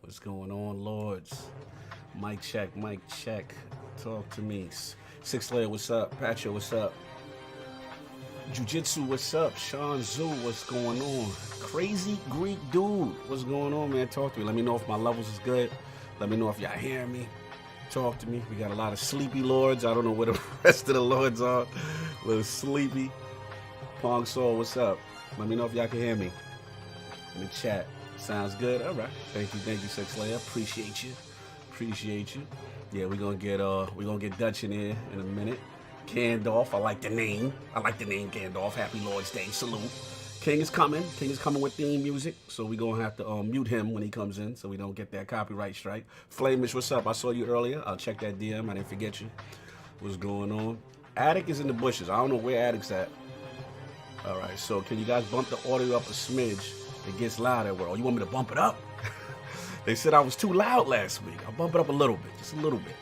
What's going on, Lords? Mic check, mic check. Talk to me. Six Layer, what's up? Patcho, what's up? Jiu-Jitsu, what's up? Sean Zhu, what's going on? Crazy Greek dude, what's going on, man? Talk to me. Let me know if my levels is good. Let me know if y'all hearing me. Talk to me. We got a lot of sleepy Lords. I don't know where the rest of the Lords are. A little sleepy. Pong Soul, what's up? Let me know if y'all can hear me in the chat. Sounds good. All right. Thank you, Six Layer. Appreciate you. Appreciate you. Yeah, we're gonna get Dutch in here in a minute. Candolph, I like the name. I like the name Candolph. Happy Lord's Day. Salute. King is coming. King is coming with theme music, so we're gonna have to mute him when he comes in, so we don't get that copyright strike. Flamish, what's up? I saw you earlier. I'll check that DM. I didn't forget you. What's going on? Attic is in the bushes. I don't know where Attic's at. All right. So can you guys bump the audio up a smidge? It gets louder. Oh, you want me to bump it up? They said I was too loud last week. I'll bump it up a little bit, just a little bit,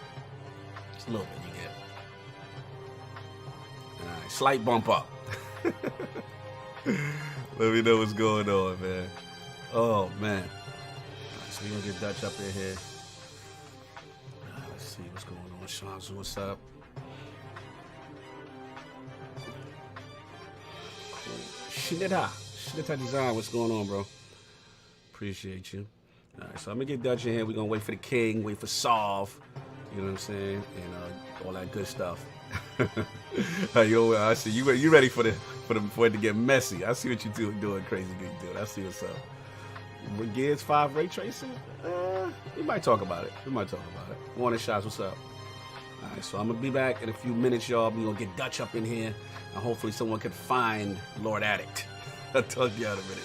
just a little bit. You get. All right. Slight bump up. Let me know what's going on, man. Oh, man. All right, so we're going to get Dutch up in here. Let's see what's going on. Sean, what's up? Cool. Shinita Design, what's going on, bro? Appreciate you. All right, so I'm going to get Dutch in here. We're going to wait for the King, wait for Solve. You know what I'm saying? And all that good stuff. Yo, I see you ready for it to get messy. I see what you doing, crazy good dude. I see what's up. With Gears 5 ray tracing, we might talk about it. Warning shots, what's up? All right, so I'm gonna be back in a few minutes, y'all. We're gonna get Dutch up in here, and hopefully someone can find Lord Addict. I'll talk to you in a minute.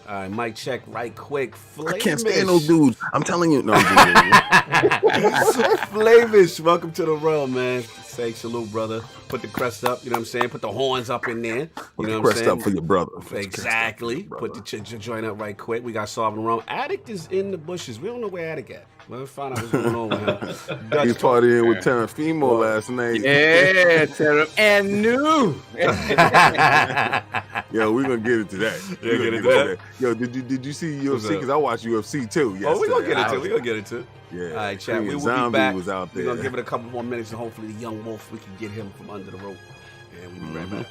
All right, mic check right quick. Flamish. I can't stand those dudes. I'm telling you. No, Flamish, welcome to the realm, man. Say salute, brother. Put the crest up, you know what I'm saying? Put the horns up in there. Put the crest up for your brother. Exactly. Put the joint up right quick. We got solving the realm. Addict is in the bushes. We don't know where Addict at. Let's find out what's going on with him. He partying with Terrafimo last night. Yeah, Terra and new. Yo, we're gonna get into that. Yeah, get into that. Yo, did you see UFC? Because I watched UFC too. Yesterday. Oh, we're gonna get into it. We're gonna get into it. Yeah. All right, chat. We will be back. Was out there. We're gonna give it a couple more minutes, and hopefully the young wolf, we can get him from under the rope. And we'll be right back.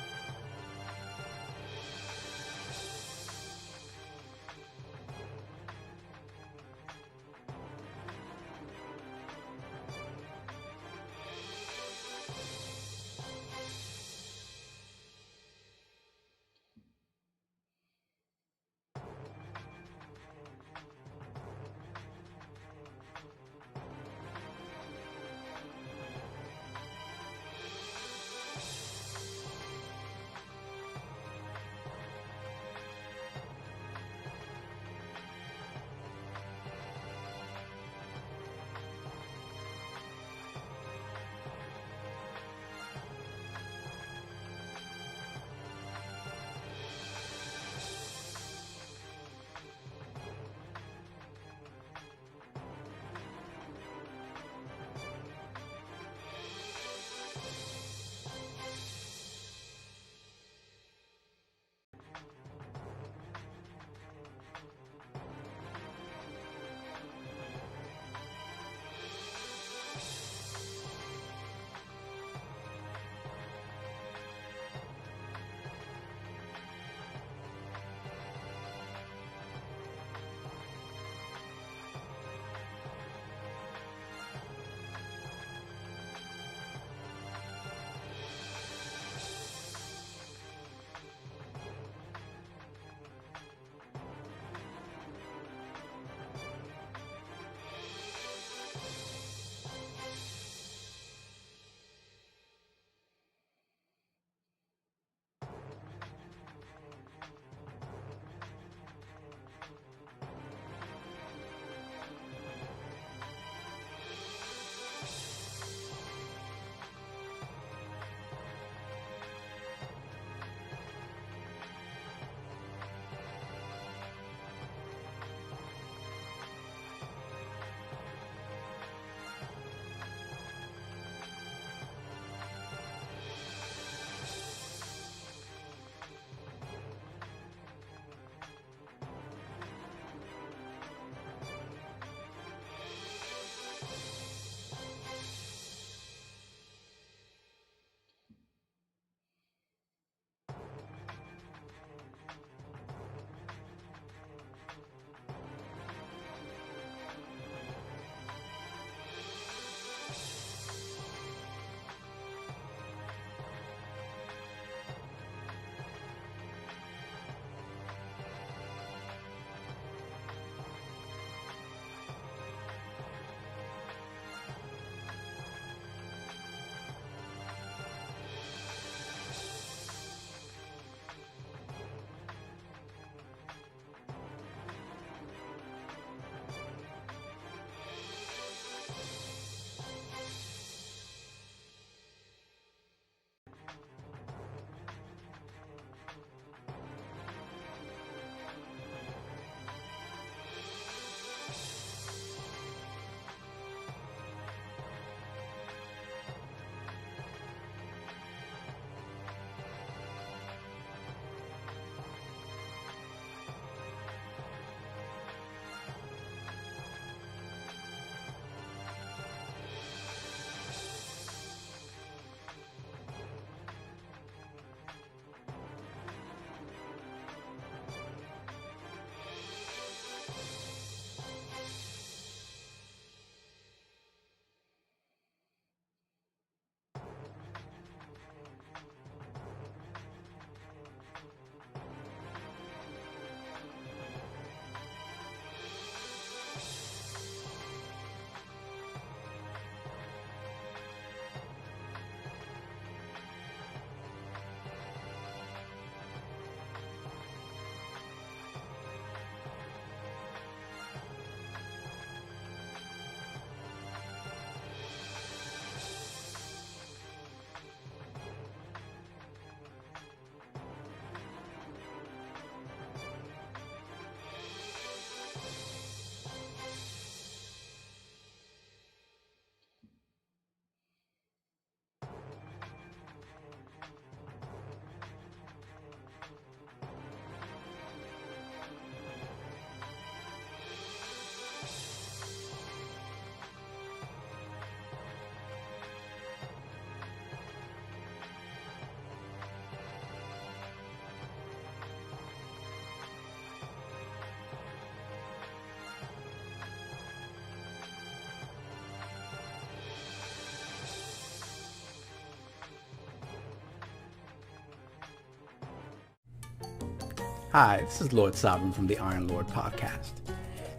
Hi, this is Lord Sovereign from the Iron Lord podcast.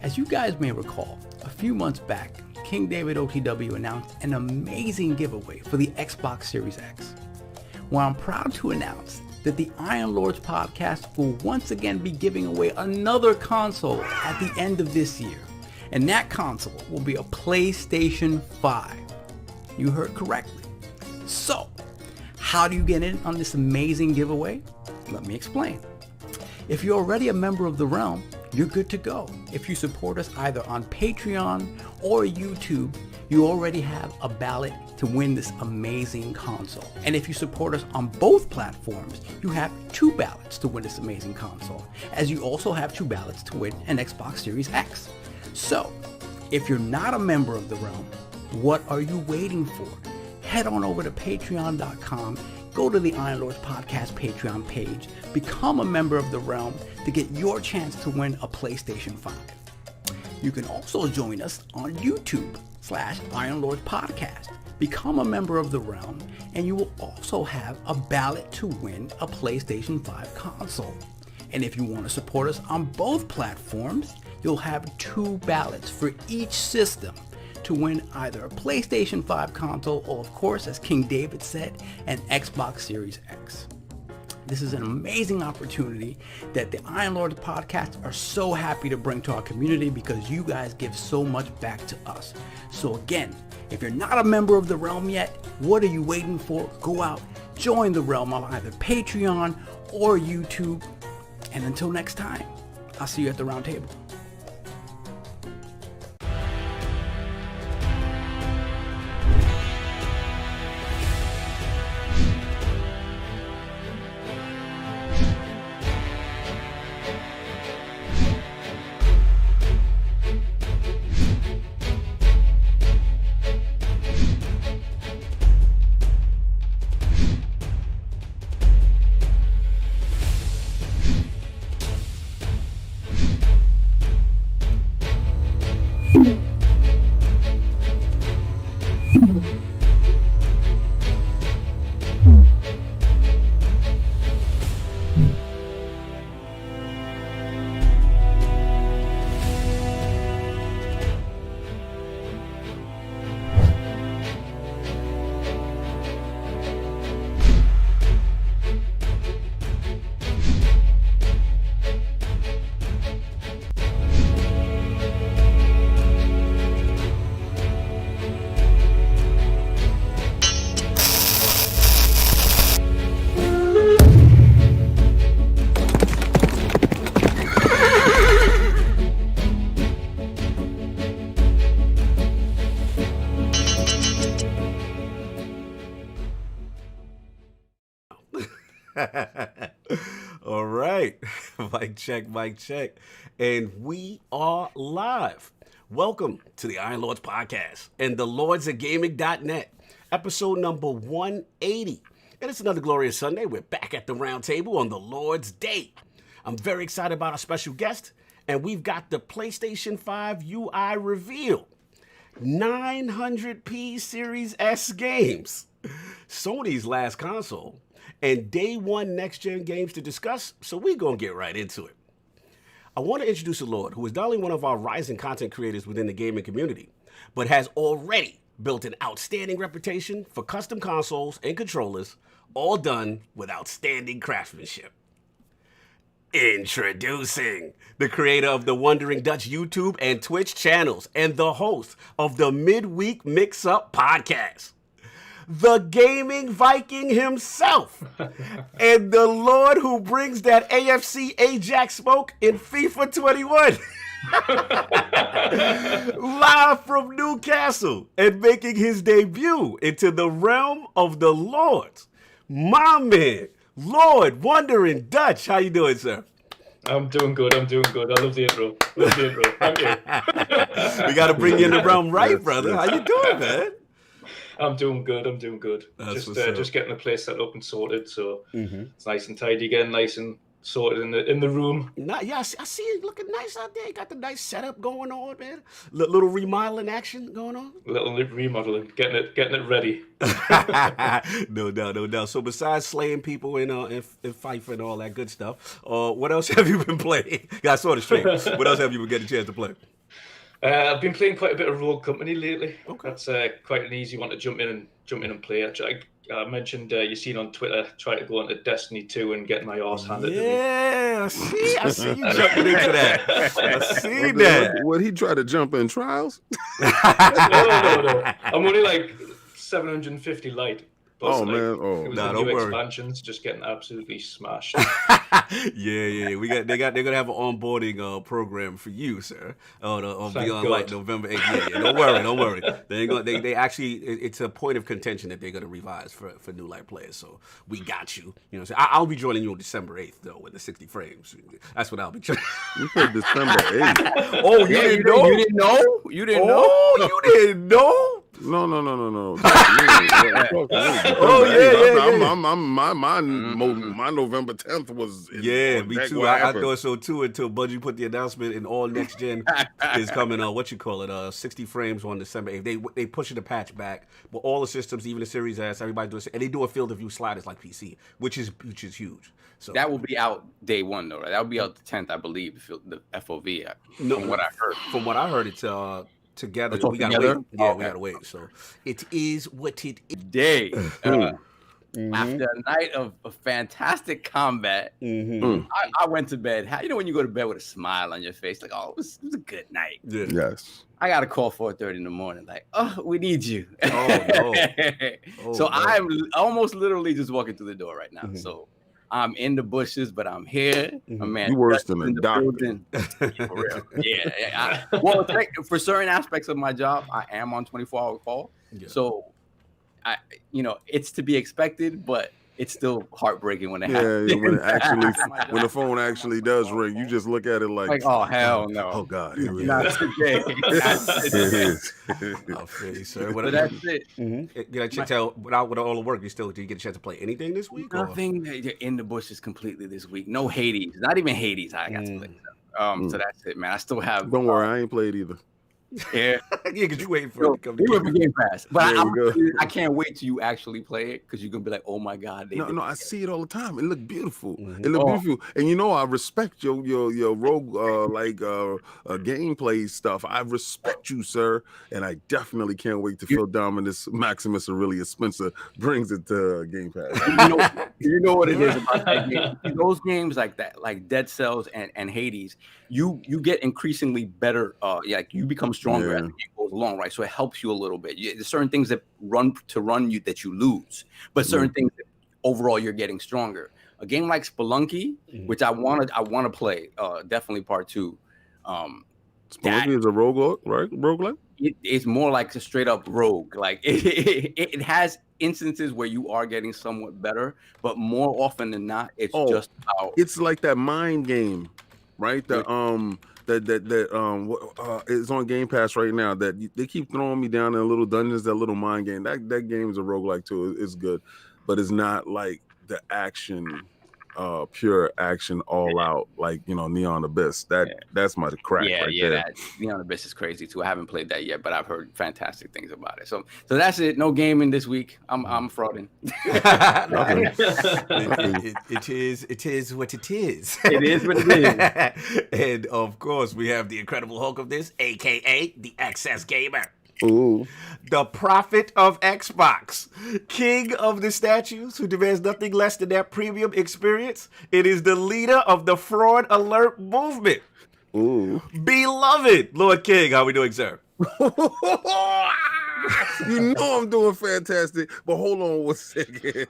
As you guys may recall, a few months back, King David OTW announced an amazing giveaway for the Xbox Series X. Well, I'm proud to announce that the Iron Lords podcast will once again be giving away another console at the end of this year. And that console will be a PlayStation 5. You heard correctly. So, how do you get in on this amazing giveaway? Let me explain. If you're already a member of the realm, you're good to go. If you support us either on Patreon or YouTube, you already have a ballot to win this amazing console. And if you support us on both platforms, you have 2 ballots to win this amazing console, as you also have 2 ballots to win an Xbox Series X. So, if you're not a member of the realm, what are you waiting for? Head on over to patreon.com, go to the Iron Lords Podcast Patreon page, become a member of the realm to get your chance to win a PlayStation 5. You can also join us on YouTube/Iron Lords Podcast. Become a member of the realm, and you will also have a ballot to win a PlayStation 5 console. And if you want to support us on both platforms, you'll have 2 ballots for each system to win either a PlayStation 5 console or, of course, as King David said, an Xbox Series X. This is an amazing opportunity that the Iron Lords podcast are so happy to bring to our community because you guys give so much back to us. So again, if you're not a member of the realm yet, what are you waiting for? Go out, join the realm on either Patreon or YouTube. And until next time, I'll see you at the round table. All right. Mic check, mic check. And we are live. Welcome to the Iron Lords podcast and the Lords of Gaming.net, episode number 180. And it's another glorious Sunday. We're back at the round table on the Lord's Day. I'm very excited about our special guest, and we've got the PlayStation 5 UI reveal. 900p Series S games, Sony's last console, and day 1 next-gen games to discuss, so we're going to get right into it. I want to introduce a Lord who is not only one of our rising content creators within the gaming community, but has already built an outstanding reputation for custom consoles and controllers, all done with outstanding craftsmanship. Introducing the creator of the Wandering Dutch YouTube and Twitch channels and the host of the Midweek Mix-Up podcast, the gaming Viking himself, and the Lord who brings that AFC Ajax smoke in FIFA 21. Live from Newcastle and making his debut into the realm of the Lords, my man, Lord Wandering Dutch. How you doing, sir? I'm doing good. I love the intro. Thank you. We got to bring you in the realm right, brother. How you doing, man? I'm doing good. That's Just getting the place set up and sorted, so it's nice and tidy again, nice and sorted in the room. Yeah, I see it looking nice out there. You got the nice setup going on, man. Little remodeling action going on. Little remodeling, getting it ready. No doubt, no doubt. So besides slaying people and FIFA and all that good stuff, what else have you been playing? I saw the stream. What else have you been getting a chance to play? I've been playing quite a bit of Rogue Company lately. Okay. That's quite an easy one to jump in and play. I mentioned you seen on Twitter trying to go into Destiny 2 and get my arse handed to me. Yeah, I see you jumping into that. I see that. Would he try to jump in trials? No. I'm only like 750 light. But Oh, man. Oh. it was Nah, the don't new worry. expansions just getting absolutely smashed. Yeah. They're gonna have an onboarding program for you, sir. On Thank Beyond God. Light November 8th. Yeah. Don't worry. They ain't gonna. They actually. It's a point of contention that they're gonna revise for new light players. So we got you. You know, so I'll be joining you on December 8th though with the 60 frames. That's what I'll be. You said December 8th. Oh, you didn't know? You didn't know? You didn't know? Oh, you didn't know? No. Talk to me. Oh, yeah. My November 10th was. Yeah, on me deck. too. What I happened? thought so too until Bungie put the announcement and all NextGen is coming on. 60 frames on December 8th. They pushing the patch back, but all the systems, even the Series S, everybody does it, and they do a field of view sliders like PC, which is huge. So That will be out day one, though, right? That will be out the 10th, I believe, the FOV, No, from what I heard. From what I heard, it's together. It's all We gotta together? wait. Yeah, we Okay. gotta wait. So it is what it is. Day. After a night of fantastic combat, I went to bed. You know when you go to bed with a smile on your face, like, oh, it was a good night. Yeah. Yes. I got a call 4:30 in the morning, like, oh, we need you. Oh, no. Oh, So no. I'm almost literally just walking through the door right now. So I'm in the bushes, but I'm here. My man, You worse than Dustin's a in the doctor. building. Yeah, for real. Yeah. Well, for certain aspects of my job, I am on 24-hour call. Yeah. So, it's to be expected, but it's still heartbreaking when it Yeah, happens. when it actually, when the phone actually does ring, you just look at it like, oh, hell no. oh God, here we Not go. today. It is. I feel you, sir. So that's it. Get a tell with all the work. Did you get a chance to play anything this week? Or? Nothing in the bushes completely this week. No Hades. Not even Hades. I got to play. So that's it, man. I still have. Don't worry, I ain't played either. Yeah. Yeah, because you waiting for it to come. We went for Game Pass, but There we go. I can't wait till you actually play it because you're gonna be like, oh my god. No, I see it all the time. It look beautiful. Mhm. It look beautiful, and I respect your rogue gameplay stuff. I respect you, sir, and I definitely can't wait to Phil Dominus, Maximus Aurelius Spencer brings it to Game Pass. You know what it is about that game. Those games like that, like Dead Cells and Hades, you get increasingly better. Like you become stronger as the game goes along, right? So it helps you a little bit. There's certain things that run you that you lose, but certain things that overall you're getting stronger. A game like Spelunky, which I want to play, definitely part 2. Spelunky is a roguelike, right? Roguelike. It's more like a straight up rogue. Like it has instances where you are getting somewhat better, but more often than not, it's just how It's like that mind game, right? That is on Game Pass right now. That they keep throwing me down in little dungeons. That little mind game. That game is a roguelike too. It's good, but it's not like the action, pure action, all out like Neon Abyss. That's my crack. Right there. That Neon Abyss is crazy too. I haven't played that yet, but I've heard fantastic things about it. So that's it. No gaming this week. I'm frauding. It is what it is. It is what it is. And of course, we have the Incredible Hulk of this, aka the XS Gamer. Ooh. The prophet of Xbox, king of the statues who demands nothing less than that premium experience. It is the leader of the fraud alert movement. Ooh. Beloved Lord King, how we doing, sir? You know I'm doing fantastic, but hold on 1 second. Turn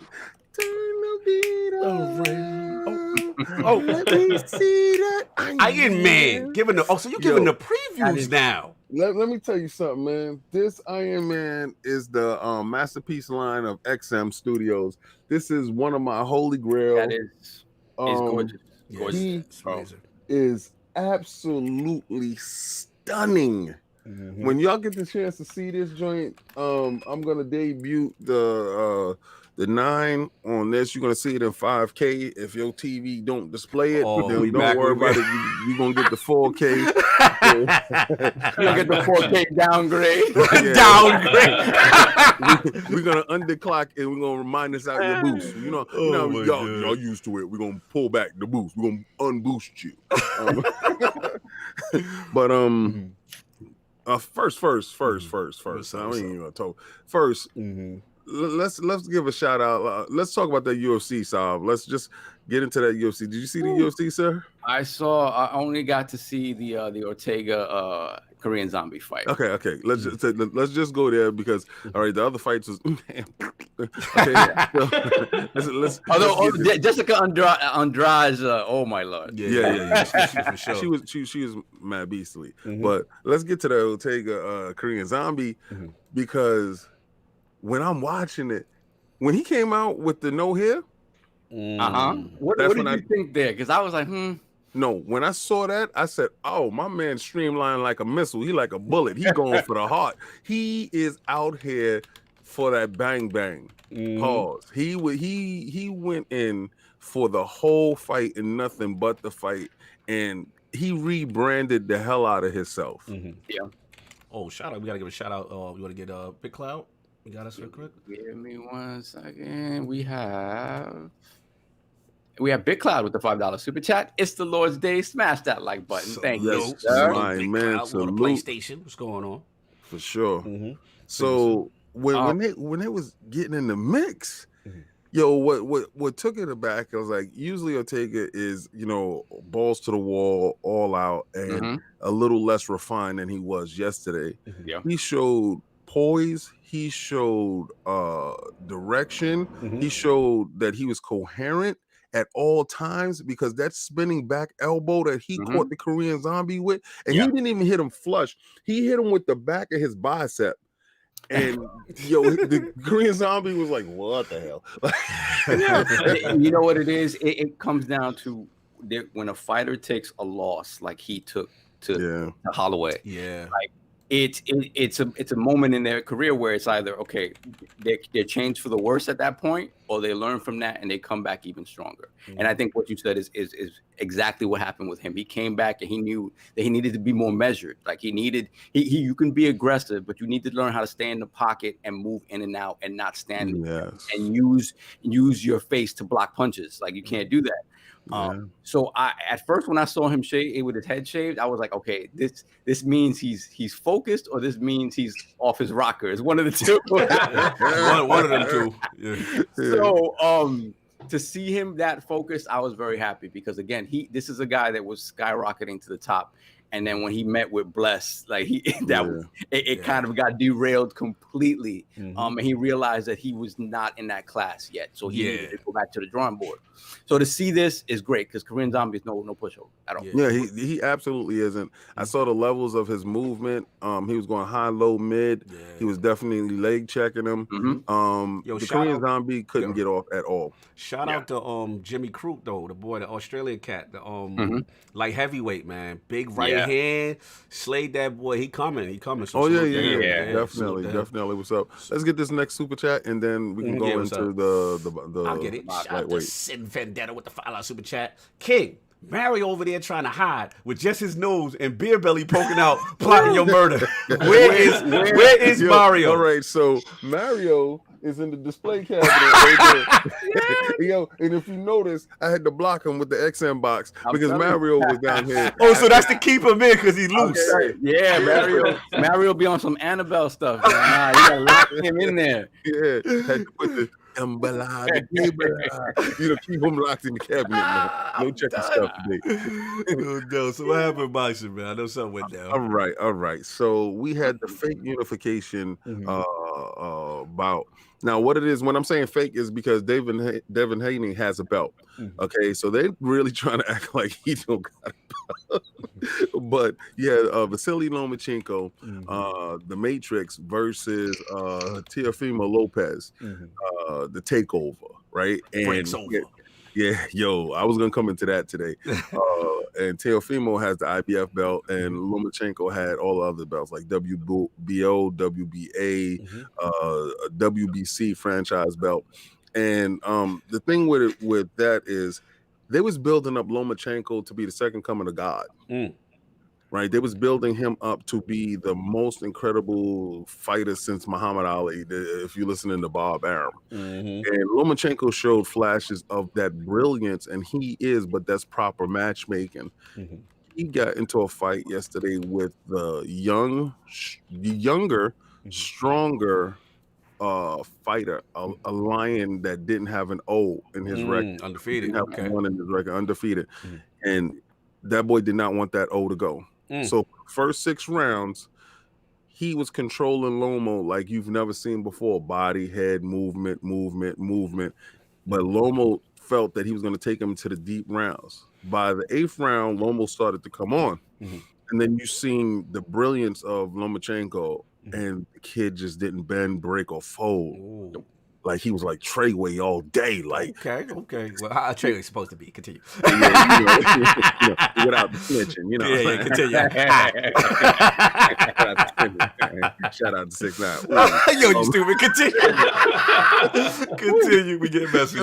the beat around. Oh, Let me see that Iron Man. So you're giving the previews now. Let me tell you something, man. This Iron Man is the masterpiece line of XM Studios. This is one of my holy grail. That is gorgeous. Yes, Gorgeous. it's amazing. Is absolutely stunning. When y'all get the chance to see this joint, I'm gonna debut the 9 on this. You're gonna see it in 5K. If your TV don't display it, then don't worry about it. You're gonna get the 4K. You're gonna get the 4K downgrade. Downgrade. We're gonna underclock and we're gonna remind us out your boost. Y'all used to it. We're gonna pull back the boost. We're gonna unboost you. But first. I ain't even gonna talk. First, let's give a shout out. Let's talk about that UFC, Saab. Let's just get into that UFC. Did you see the UFC, sir? I only got to see the Ortega Korean Zombie fight. Okay. Let's just go there because all right, the other fights was Jessica Andrade, oh my lord. Yeah. For sure. She was mad beastly. But let's get to the Ortega Korean Zombie because when I'm watching it, when he came out with the no hair, what did you think there? Because I was like, No, when I saw that, I said, "Oh, my man streamlined like a missile. He like a bullet. He going for the heart. He is out here for that bang bang." Pause. He went in for the whole fight and nothing but the fight, and he rebranded the hell out of himself. Yeah. Oh, shout out! We gotta give a shout out. We want to get Big Cloud. You got us real quick. Give me 1 second. We have Big Cloud with the $5 super chat. It's the Lord's Day. Smash that like button. Thank you, sir. My man, salute. PlayStation. What's going on? For sure. So when they was getting in the mix, yo, what took it aback? I was like, usually Ortega is balls to the wall, all out, and a little less refined than he was yesterday. He showed poise. He showed direction. He showed that he was coherent at all times because that spinning back elbow that he caught the Korean Zombie with, and he didn't even hit him flush. He hit him with the back of his bicep. And the Korean Zombie was like, "What the hell?" You know what it is? It comes down to when a fighter takes a loss, like he took to Holloway. Like it's a moment in their career where it's either they're changed for the worse at that point, or they learn from that and they come back even stronger. And I think what you said is exactly what happened with him. He came back and he knew that he needed to be more measured. Like you can be aggressive, but you need to learn how to stay in the pocket and move in and out and not stand and use your face to block punches. Like you can't do that. So at first when I saw him shave with his head shaved, I was like, okay, this means he's focused, or this means he's off his rocker. It's one of the two. one of them two. So to see him that focused, I was very happy because again, this is a guy that was skyrocketing to the top. And then when he met with Bless, like it kind of got derailed completely. And he realized that he was not in that class yet. So he needed to go back to the drawing board. So to see this is great because Korean Zombie is no pushover at all. Yeah, he absolutely isn't. I saw the levels of his movement. He was going high, low, mid. He was definitely leg checking him. The Korean Zombie couldn't get off at all. Shout out to Jimmy Crute though, the boy, the Australian cat, the light heavyweight man, big right hand, slayed that boy. He coming. So definitely. What's up? Let's get this next super chat and then we can go into the I'll get it. Shout out to Sin Vendetta with the $5 super chat. King Mario over there trying to hide with just his nose and beer belly poking out, plotting your murder. Where is Mario? All right, so Mario is in the display cabinet right there. And if you notice, I had to block him with the XM box because Mario was down here. Oh, so that's to keep him in because he's loose. Okay. Yeah, Mario be on some Annabelle stuff. You gotta lock him in there. Yeah, had to put the keep him locked in the cabinet, man. No checking stuff today. No, so what happened, Bison, man? I know something went down. All right. So we had the fake unification bout. Now, what it is, when I'm saying fake, is because Devin Haney has a belt. Okay, so they're really trying to act like he don't got a belt. But Vasily Lomachenko, the Matrix versus Teofimo Lopez, the takeover, right? And Yeah, yo, I was gonna come into that today. And Teofimo has the IBF belt, and Lomachenko had all the other belts like WBO, WBA, WBC franchise belt. And the thing with that is they was building up Lomachenko to be the second coming of God. Right, they was building him up to be the most incredible fighter since Muhammad Ali. If you're listening to Bob Arum, and Lomachenko showed flashes of that brilliance, and but that's proper matchmaking. He got into a fight yesterday with the younger, stronger fighter, a lion that didn't have an O in his record, undefeated, one in his record, undefeated, and that boy did not want that O to go. So first 6 rounds, he was controlling Lomo like you've never seen before. Body, head, movement. But Lomo felt that he was going to take him to the deep rounds. By the 8th round, Lomo started to come on. And then you seen the brilliance of Lomachenko, and the kid just didn't bend, break, or fold. Like he was like Treyway all day. Like okay. Well, how Treyway's supposed to be? Continue. Without the snitching, Yeah, continue. Shout out to 6ix9ine. Yo, you stupid. Continue. We get messy.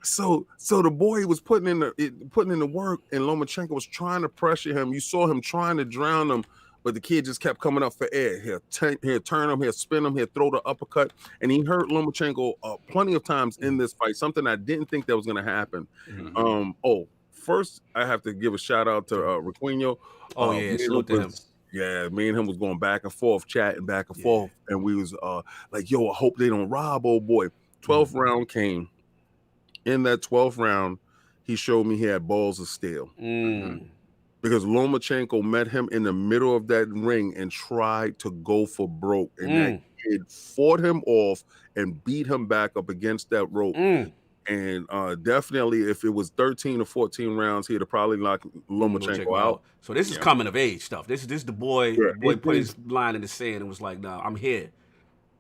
So the boy was putting in the work, and Lomachenko was trying to pressure him. You saw him trying to drown him. But the kid just kept coming up for air. He'll turn him, he'll spin him, he'll throw the uppercut. And he hurt Lomachenko plenty of times in this fight, something I didn't think that was going to happen. First, I have to give a shout out to Raquinho. Salute to him. Yeah, me and him was going back and forth, chatting back and forth. And we was like, yo, I hope they don't rob old boy. 12th round came. In that 12th round, he showed me he had balls of steel. Because Lomachenko met him in the middle of that ring and tried to go for broke. And that kid fought him off and beat him back up against that rope. And definitely, if it was 13 or 14 rounds, he'd have probably knocked Lomachenko out. So this is coming of age stuff. This is the boy. The boy put his line in the sand and was like, "Nah, I'm here."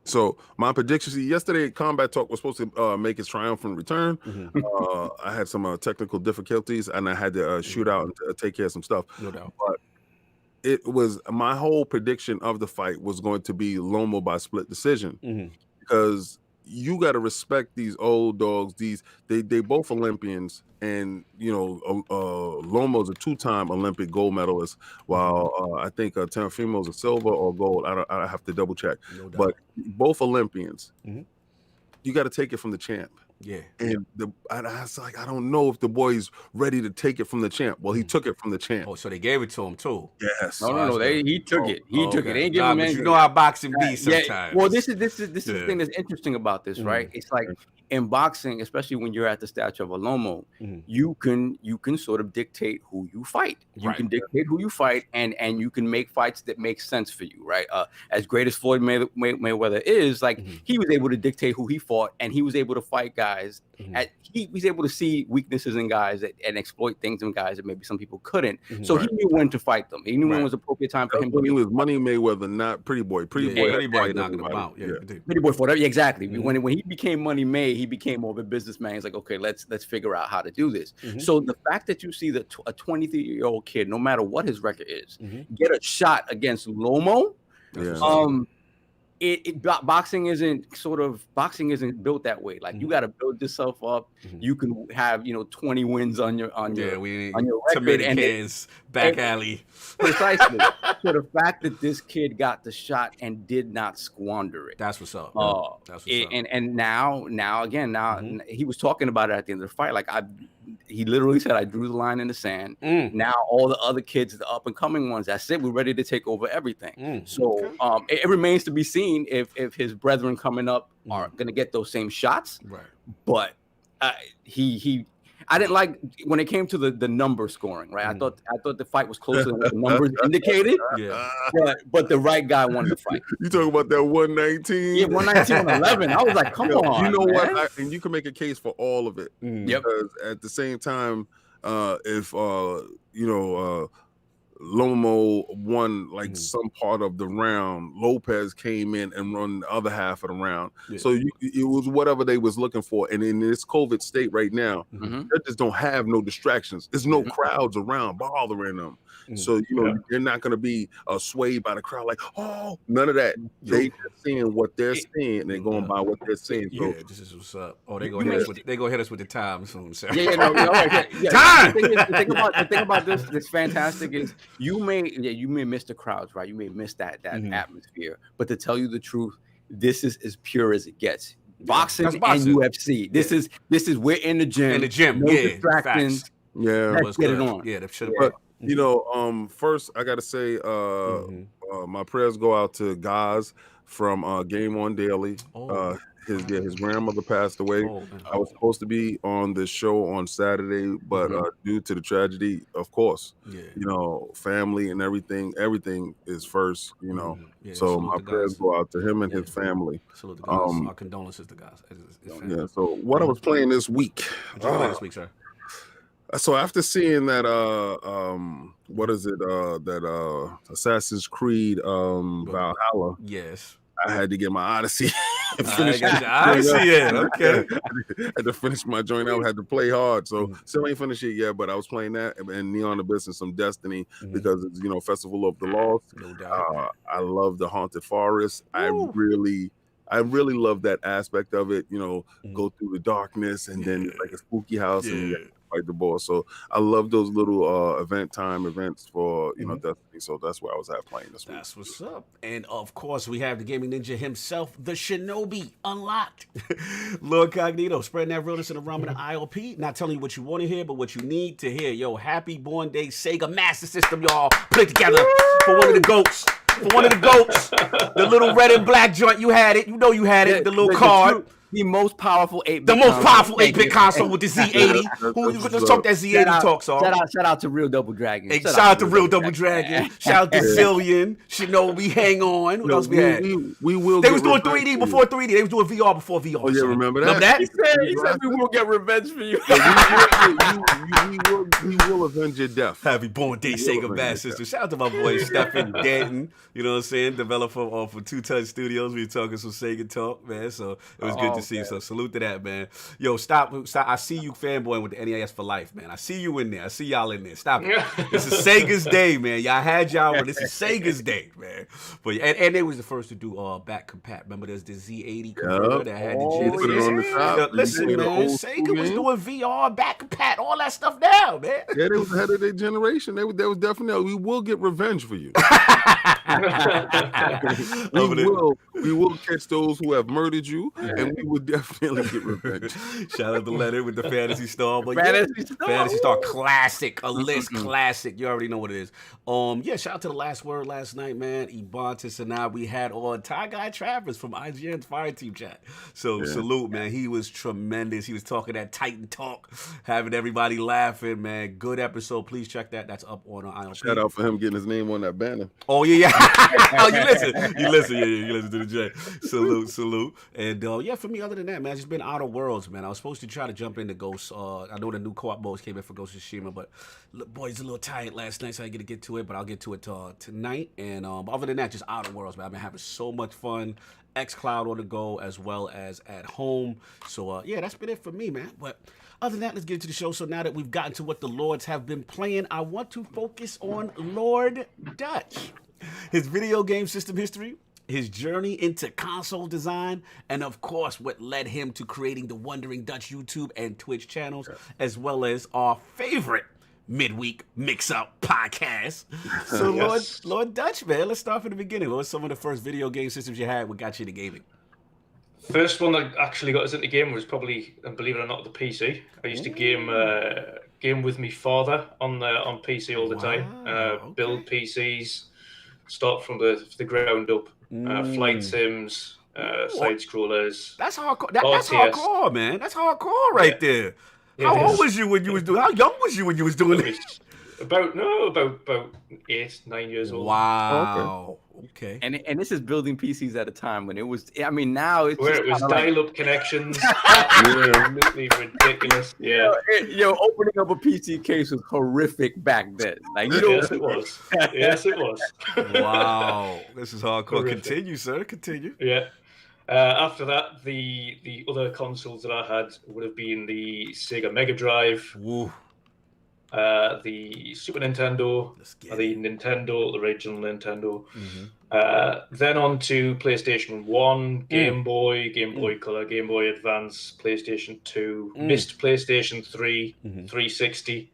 So my prediction, yesterday CombatTalk was supposed to make his triumphant return. I had some technical difficulties, and I had to shoot out and take care of some stuff. No doubt. But it was my whole prediction of the fight was going to be Lomo by split decision, because you got to respect these old dogs. They both Olympians, and Lomo's a 2-time Olympic gold medalist, while I think Teofimo's a silver or gold. I have to double check, but both Olympians. You got to take it from the champ. Yeah. And I was like, I don't know if the boy's ready to take it from the champ. Well, he took it from the champ. Oh, so they gave it to him too. Yes. No. He took it. He took it. They ain't giving him anything. You know how boxing be sometimes. Yeah. Well, this is the thing that's interesting about this, right? It's like in boxing, especially when you're at the stature of a Lomo, you can sort of dictate who you fight. You can dictate who you fight, and you can make fights that make sense for you, right? As great as Floyd Mayweather is, like he was able to dictate who he fought, and he was able to fight guys. He was able to see weaknesses in guys and exploit things in guys that maybe some people couldn't. So he knew when to fight them. He knew when was appropriate time for him. He was Money Mayweather, not Pretty Boy. Pretty Boy knocking him out. Pretty Boy fought. Exactly. When he became Money May, he became more of a businessman. He's like, okay, let's figure out how to do this. So the fact that you see that a 23-year-old kid, no matter what his record is, get a shot against Lomo, boxing isn't built that way. Like you got to build yourself up. You can have 20 wins on your record and back alley. Precisely. So the fact that this kid got the shot and did not squander it. That's what's up. That's what's up. And now he was talking about it at the end of the fight. Like he literally said, I drew the line in the sand. Now all the other kids, the up and coming ones, that's it. We're ready to take over everything. So it remains to be seen if his brethren coming up are going to get those same shots. Right. But I didn't like when it came to the number scoring. Right. I thought the fight was closer than what the numbers indicated. Yeah. But the right guy won the fight. You talking about that 119? Yeah, 119-11. I was like, come on. You know man. what? And you can make a case for all of it. Because at the same time, if Lomo won like some part of the round. Lopez came in and run the other half of the round. Yeah. So it was whatever they was looking for. And in this COVID state right now, they just don't have no distractions. There's no crowds around bothering them. So, they're not going to be swayed by the crowd like, oh, none of that. They just seeing what they're seeing, and they're going by what they're seeing. So, this is what's up. Oh, they go hit us with the time soon, sir. Time. The thing about this fantastic is you may miss the crowds, right? You may miss that atmosphere. But to tell you the truth, this is as pure as it gets. Boxing and UFC. This is we're in the gym. In the gym, no distractions. Facts. Let's get it on. Yeah, that should but first I gotta say, my prayers go out to Gaz from Game On Daily. His grandmother passed away. I was supposed to be on this show on Saturday, but due to the tragedy, of course, family and everything is first, so my prayers go out to him and his family. Salute to guys. Our condolences to guys. So what I was playing this week. What you playing this week, sir? So after seeing that, Assassin's Creed Valhalla. Yes. I had to get my Odyssey. Okay. I had to finish my joint out. I had to play hard. So still ain't finished it yet, but I was playing that and Neon Abyss and some Destiny because it's Festival of the Lost. No doubt. I love the Haunted Forest. I really love that aspect of it. Go through the darkness and then like a spooky house and fight the boss. So I love those little events for Destiny. So that's where I was at playing this week. That's what's up. And of course we have the gaming ninja himself, the Shinobi, unlocked. LordCognito, spreading that realness in the realm of the IOP. Not telling you what you want to hear, but what you need to hear. Yo, happy born day Sega Master System, y'all. Put it together for one of the goats. For one of the goats, the little red and black joint, you had it. You had it. The little card. The most powerful 8-bit. The most powerful 8-bit console with the Z80. Let's talk that Z80 talk, so. Shout out to Real Double Dragon. Hey, shout out to Real Double Dragon. Shout out to Zillion. Shinobi, Hang On. What else we had? They was doing 3D before 3D. They was doing VR before VR. Oh yeah, remember that? Remember that? He said we will get revenge for you. We will avenge your death. Happy born day, Sega Master System. Shout out to my boy Stephen Denton. You know what I'm saying? Developer for Two Touch Studios. We were talking some Sega talk, man. So it was good to see you. So salute to that, man. Yo, stop. I see you fanboying with the NES for life, man. I see you in there. I see y'all in there. Stop it. This is Sega's day, man. Y'all had y'all one. This is Sega's day, man. But and they was the first to do back compat. Remember, there's the Z80 controller that had the Genesis. Listen, man. Sega was doing VR, back compat, all that stuff now, man. Yeah, they was ahead of their generation. They was definitely. We will get revenge for you. we will catch those who have murdered you, and we will definitely get revenge. Shout out to Leonard with the Fantasy Star. But Fantasy Star classic, a list classic. You already know what it is. Shout out to the Last Word last night, man. Ibantis and I, we had on Ty Guy Travers from IGN's Fire Team chat. So salute, man. He was tremendous. He was talking that Titan talk, having everybody laughing, man. Good episode. Please check that. That's up on IOP. Shout out for him getting his name on that banner. Oh yeah. Oh, you listen. You listen to the J. Salute. And for me, other than that, man, it's just been Outer Worlds, man. I was supposed to try to jump into Ghost. I know the new co-op modes came in for Ghost of Tsushima, but boys, a little tired last night, so I get to it. But I'll get to it tonight. And other than that, just Outer Worlds, man. I've been having so much fun. xCloud on the go as well as at home. So that's been it for me, man. But other than that, let's get into the show. So now that we've gotten to what the Lords have been playing, I want to focus on Lord Dutch. His video game system history, his journey into console design, and of course, what led him to creating the Wandering Dutch YouTube and Twitch channels, as well as our favorite midweek mix-up podcast. So, Lord Dutch, man, let's start from the beginning. What were some of the first video game systems you had? What got you into gaming? First one that actually got us into gaming was probably, and believe it or not, the PC. I used to game with my father on PC all the time. Build PCs, start from the ground up. Flight sims, side scrollers. That's hardcore. That's hardcore, man. That's hardcore right there. How old was you when you was doing? How young was you when you was doing this? about 8, 9 years old. Wow. Okay. And this is building PCs at a time when it was. I mean, now it's where just it was kinda dial-up connections. Absolutely ridiculous. Yeah. Opening up a PC case was horrific back then. Like, Yes, it was. Yes, it was. Wow. This is hardcore. Horrific. Continue, sir. Continue. Yeah. After that, the other consoles that I had would have been the Sega Mega Drive, Woo. the Super Nintendo, Let's get the it. Nintendo, the original Nintendo. Mhm. Then on to PlayStation 1, Game Boy, Game Boy Color, Game Boy Advance, PlayStation 2, missed PlayStation 3, 360,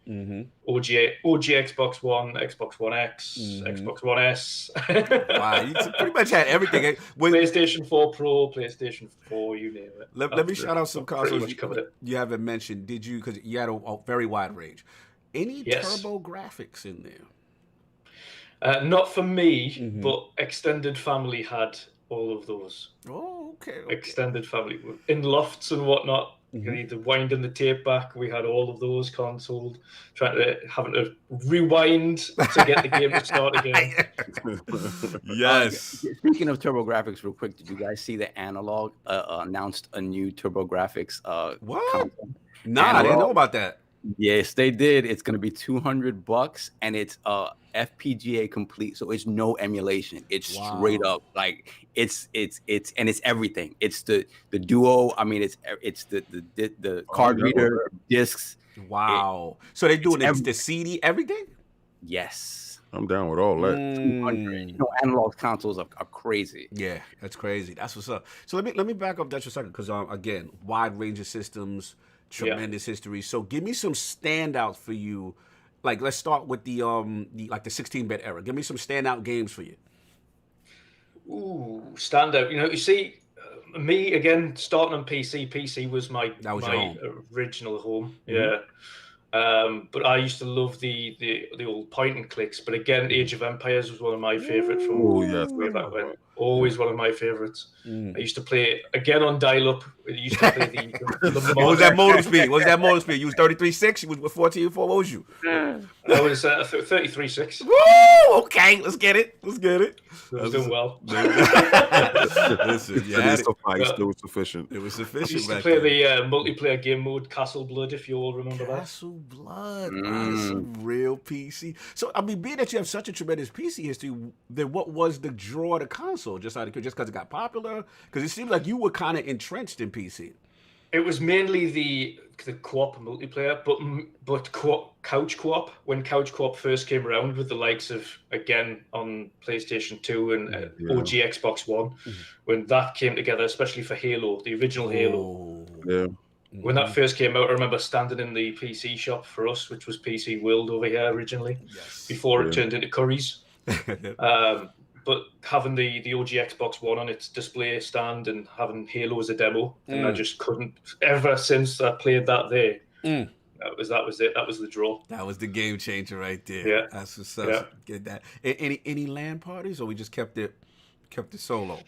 OG Xbox One, Xbox One X, Xbox One S. Wow, you pretty much had everything. PlayStation 4 Pro, PlayStation 4, you name it. Let me shout out some Pretty consoles much covered it. you haven't mentioned. Did you? Because you had a very wide range. Any Yes. turbo graphics in there? Not for me, but extended family had all of those. Oh, okay. Extended family in lofts and whatnot. You need to winding the tape back. We had all of those consoled. Having to rewind to get the game to start again. Yes. Speaking of TurboGrafx, real quick, did you guys see that Analog announced a new TurboGrafx? What? console? Nah, I didn't know about that. Yes, they did. It's going to be $200, and it's FPGA complete, so it's no emulation. It's straight up like it's everything. It's the Duo. I mean, it's the card reader discs. Wow. So they're doing the CD, everything? Yes. I'm down with all that. 200. You know, analog consoles are crazy. Yeah, that's crazy. That's what's up. So let me back up that for a second, because again, wide range of systems, tremendous history. So give me some standouts for you. Like, let's start with the 16-bit era. Give me some standout games for you. Ooh, standout. You see, me again starting on PC. PC was my original home. Yeah. But I used to love the old point and clicks. But again, Age of Empires was one of my favorite from way back when. Always one of my favorites. I used to play again on dial-up. I used to play the What was that modem speed? What was that modem speed? You was 33.6. You was 14.4. What was you? I was 33.6. Woo! Okay, let's get it. I was doing well. Listen, it was sufficient. It was I sufficient. used to play the multiplayer game mode Castle Blood, if you all remember that. Castle Blood. That's a real PC. So, I mean, being that you have such a tremendous PC history, then what was the draw to console? Just because it got popular? Because it seems like you were kind of entrenched in PC. It was mainly the co-op multiplayer, but couch co-op. When couch co-op first came around with the likes of, again, on PlayStation 2 and OG Xbox One, when that came together, especially for Halo, the original Halo. Yeah. When that first came out, I remember standing in the PC shop for us, which was PC World over here originally, before it turned into Curry's. But having the OG Xbox One on its display stand and having Halo as a demo, and I just couldn't. Ever since I played that there, that was it. That was the draw. That was the game changer right there. Yeah, that's what's up. Get that. Any LAN parties, or we just kept it solo?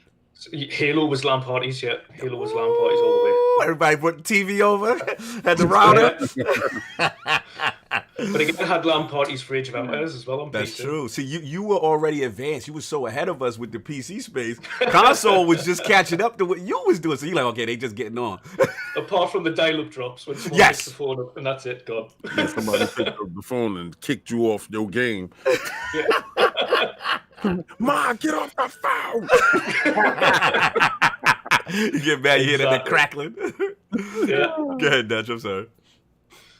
Halo was LAN parties. Yeah, Halo was LAN parties all the way. Everybody put the TV over, had the router. But again, I had LAN parties for Age of Empires as well on That's PC. true. See, you were already advanced. You were so ahead of us with the PC space. Console was just catching up to what you was doing. So you're like, okay, they just getting on. Apart from the dial-up drops when someone picks the phone up, and that's it, gone. Yeah, somebody picked up the phone and kicked you off your game. Ma, get off the phone! You get mad, you hear that crackling. Yeah. Go ahead, Dutch. I'm sorry.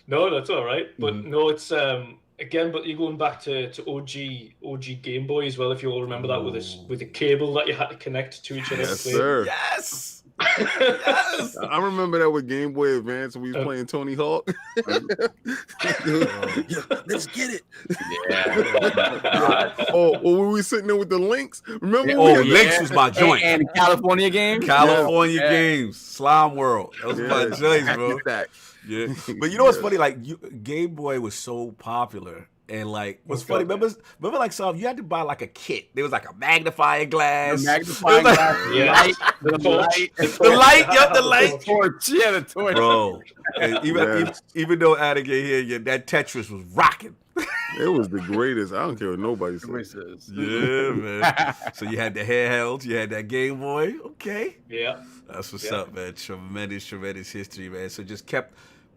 No, that's all right. But no, it's again. But you're going back to OG Game Boy as well. If you all remember that with the cable that you had to connect to each other. Yes, sir. Yes. Yes. I remember that with Game Boy Advance when we was playing Tony Hawk. Let's get it. Yeah. When we sitting there with the links. Remember? Links was my joint. And California games. California games. Slime World. That was my joints, bro. Yeah, but you know what's funny? Like, Game Boy was so popular, and like, what's funny? Remember, like, so you had to buy like a kit. There was like a magnifying glass, the light, the light, torch, the torch, bro. And even though Addigan here, that Tetris was rocking. It was the greatest. I don't care what nobody says. Yeah, man. So you had the handhelds, you had that Game Boy. Okay. Yeah. That's what's up, man. Tremendous history, man. So just kept,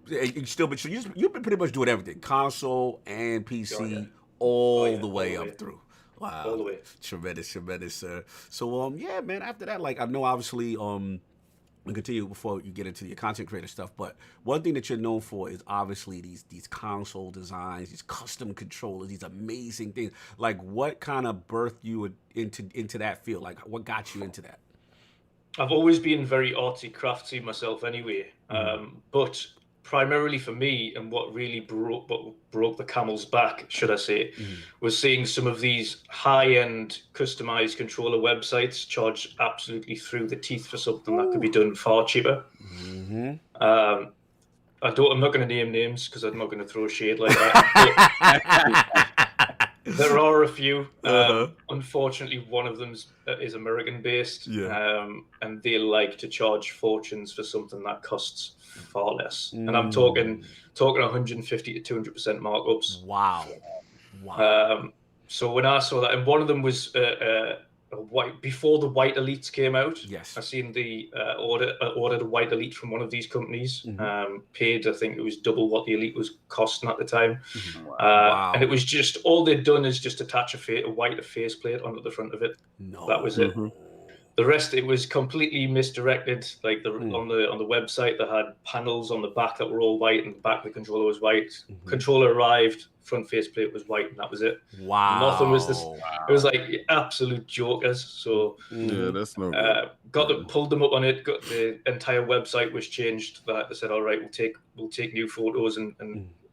you still, but you've been pretty much doing everything, console and PC, all the way up through. Wow. All the way. Tremendous, sir. So, yeah, man, after that, like, I know obviously, we continue before you get into your content creator stuff, but one thing that you're known for is obviously these console designs, these custom controllers, these amazing things. Like, what kind of birthed you into that field? Like, what got you into that? I've always been very artsy, craftsy myself anyway, but primarily for me, and what really broke the camel's back, should I say, was seeing some of these high-end customized controller websites charge absolutely through the teeth for something that could be done far cheaper. I'm not going to name names because I'm not going to throw shade like that. There are a few. Unfortunately, one of them is American-based, and they like to charge fortunes for something that costs far less. And I'm talking 150 to 200% markups. Wow. So when I saw that, and one of them was white before the white elites came out. Yes, I seen the ordered a white elite from one of these companies. Paid, I think it was double what the elite was costing at the time. And it was just all they'd done is just attach a white faceplate onto the front of it. That was it. The rest, it was completely misdirected. Like on the website, they had panels on the back that were all white, and the back of the controller was white. Controller arrived, front faceplate was white, and that was it. Wow. Nothing was this. It was like absolute jokers. So yeah, that's no good. Pulled them up on it. Got the entire website was changed. That they said, all right, we'll take new photos and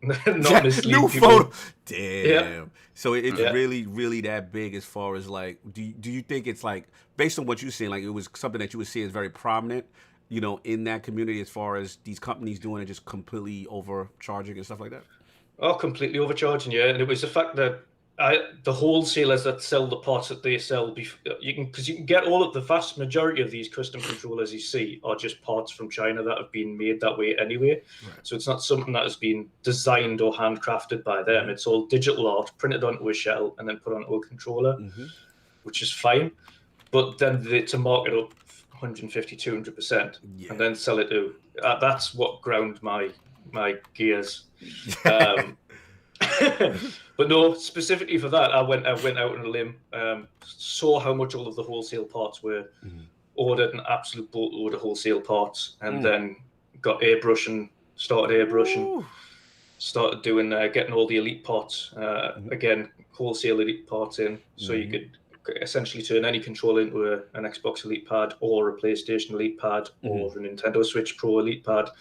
not mislead new people. photo. Damn. So it's really that big as far as like, do you think it's like, based on what you're seeing, like it was something that you would see as very prominent, in that community as far as these companies doing it, just completely overcharging and stuff like that? Oh, completely overcharging, yeah. And it was the fact that the wholesalers that sell the parts that they sell, because you can get the vast majority of these custom controllers you see are just parts from China that have been made that way anyway. So it's not something that has been designed or handcrafted by them. It's all digital art printed onto a shell and then put onto a controller, which is fine. But then to mark it up 150, 200% and then sell it to, that's what ground my gears. But no, specifically for that, I went out on a limb, saw how much all of the wholesale parts were, ordered an absolute boatload of wholesale parts, and then got started doing getting all the elite parts, again, wholesale elite parts in, so you could essentially turn any controller into an Xbox Elite Pad or a PlayStation Elite Pad or a Nintendo Switch Pro Elite Pad.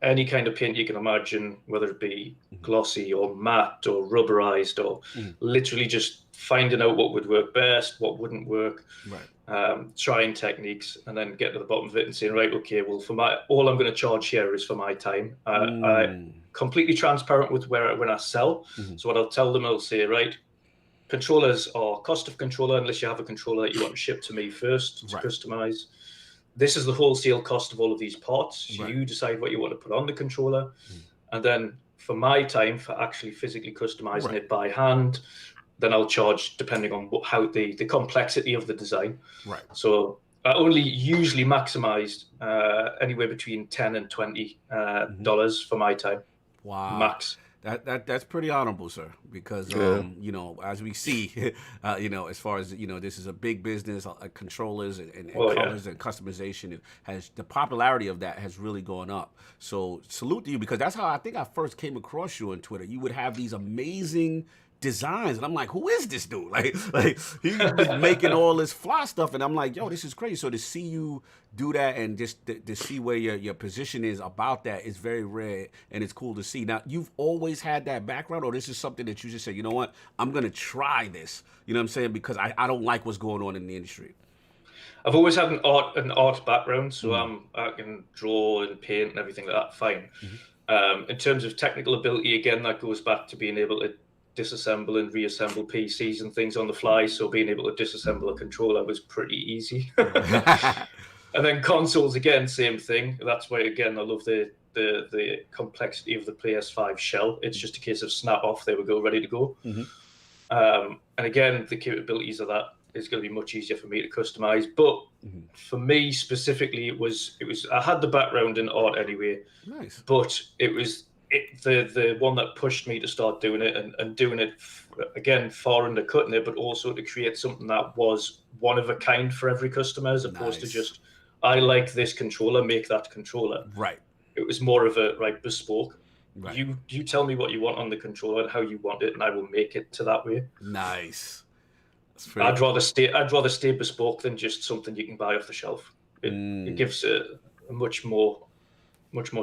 Any kind of paint you can imagine, whether it be glossy or matte or rubberized, or literally just finding out what would work best, what wouldn't work, trying techniques, and then get to the bottom of it and saying, right, okay, well, all I'm going to charge here is for my time. I'm completely transparent with when I sell. So what I'll tell them, I'll say, right, controllers are cost of controller unless you have a controller that you want to ship to me first to customize. This is the wholesale cost of all of these parts. You decide what you want to put on the controller. And then for my time, for actually physically customizing it by hand, then I'll charge depending on how the complexity of the design. So I only usually maximized anywhere between $10 and $20 for my time. Max. That's pretty honorable, sir, because as we see, as far as this is a big business, controllers and colors and customization. The popularity of that has really gone up. So salute to you, because that's how I think I first came across you on Twitter. You would have these amazing designs, and I'm like, who is this dude? Like he's making all this fly stuff, and I'm like, yo, this is crazy. So to see you do that and just to see where your position is about that is very rare, and it's cool to see. Now, you've always had that background, or this is something that you just said, you know what, I'm gonna try this, you know what I'm saying, because I don't like what's going on in the industry? I've always had an art background, so I can draw and paint and everything like that, fine. In terms of technical ability, again, that goes back to being able to disassemble and reassemble PCs and things on the fly. So being able to disassemble a controller was pretty easy. And then consoles, again, same thing. That's why, again, I love the the complexity of the PS5 shell. It's just a case of snap off, there we go, ready to go. And again, the capabilities of that is going to be much easier for me to customize. But for me specifically, it was I had the background in art anyway. Nice. But it was the one that pushed me to start doing it and doing it again, far undercutting it, but also to create something that was one of a kind for every customer, as opposed to just, I like this controller, make that controller. Right. It was more of a bespoke. Right. You tell me what you want on the controller and how you want it, and I will make it to that way. Nice. I'd rather stay bespoke than just something you can buy off the shelf. It gives a much more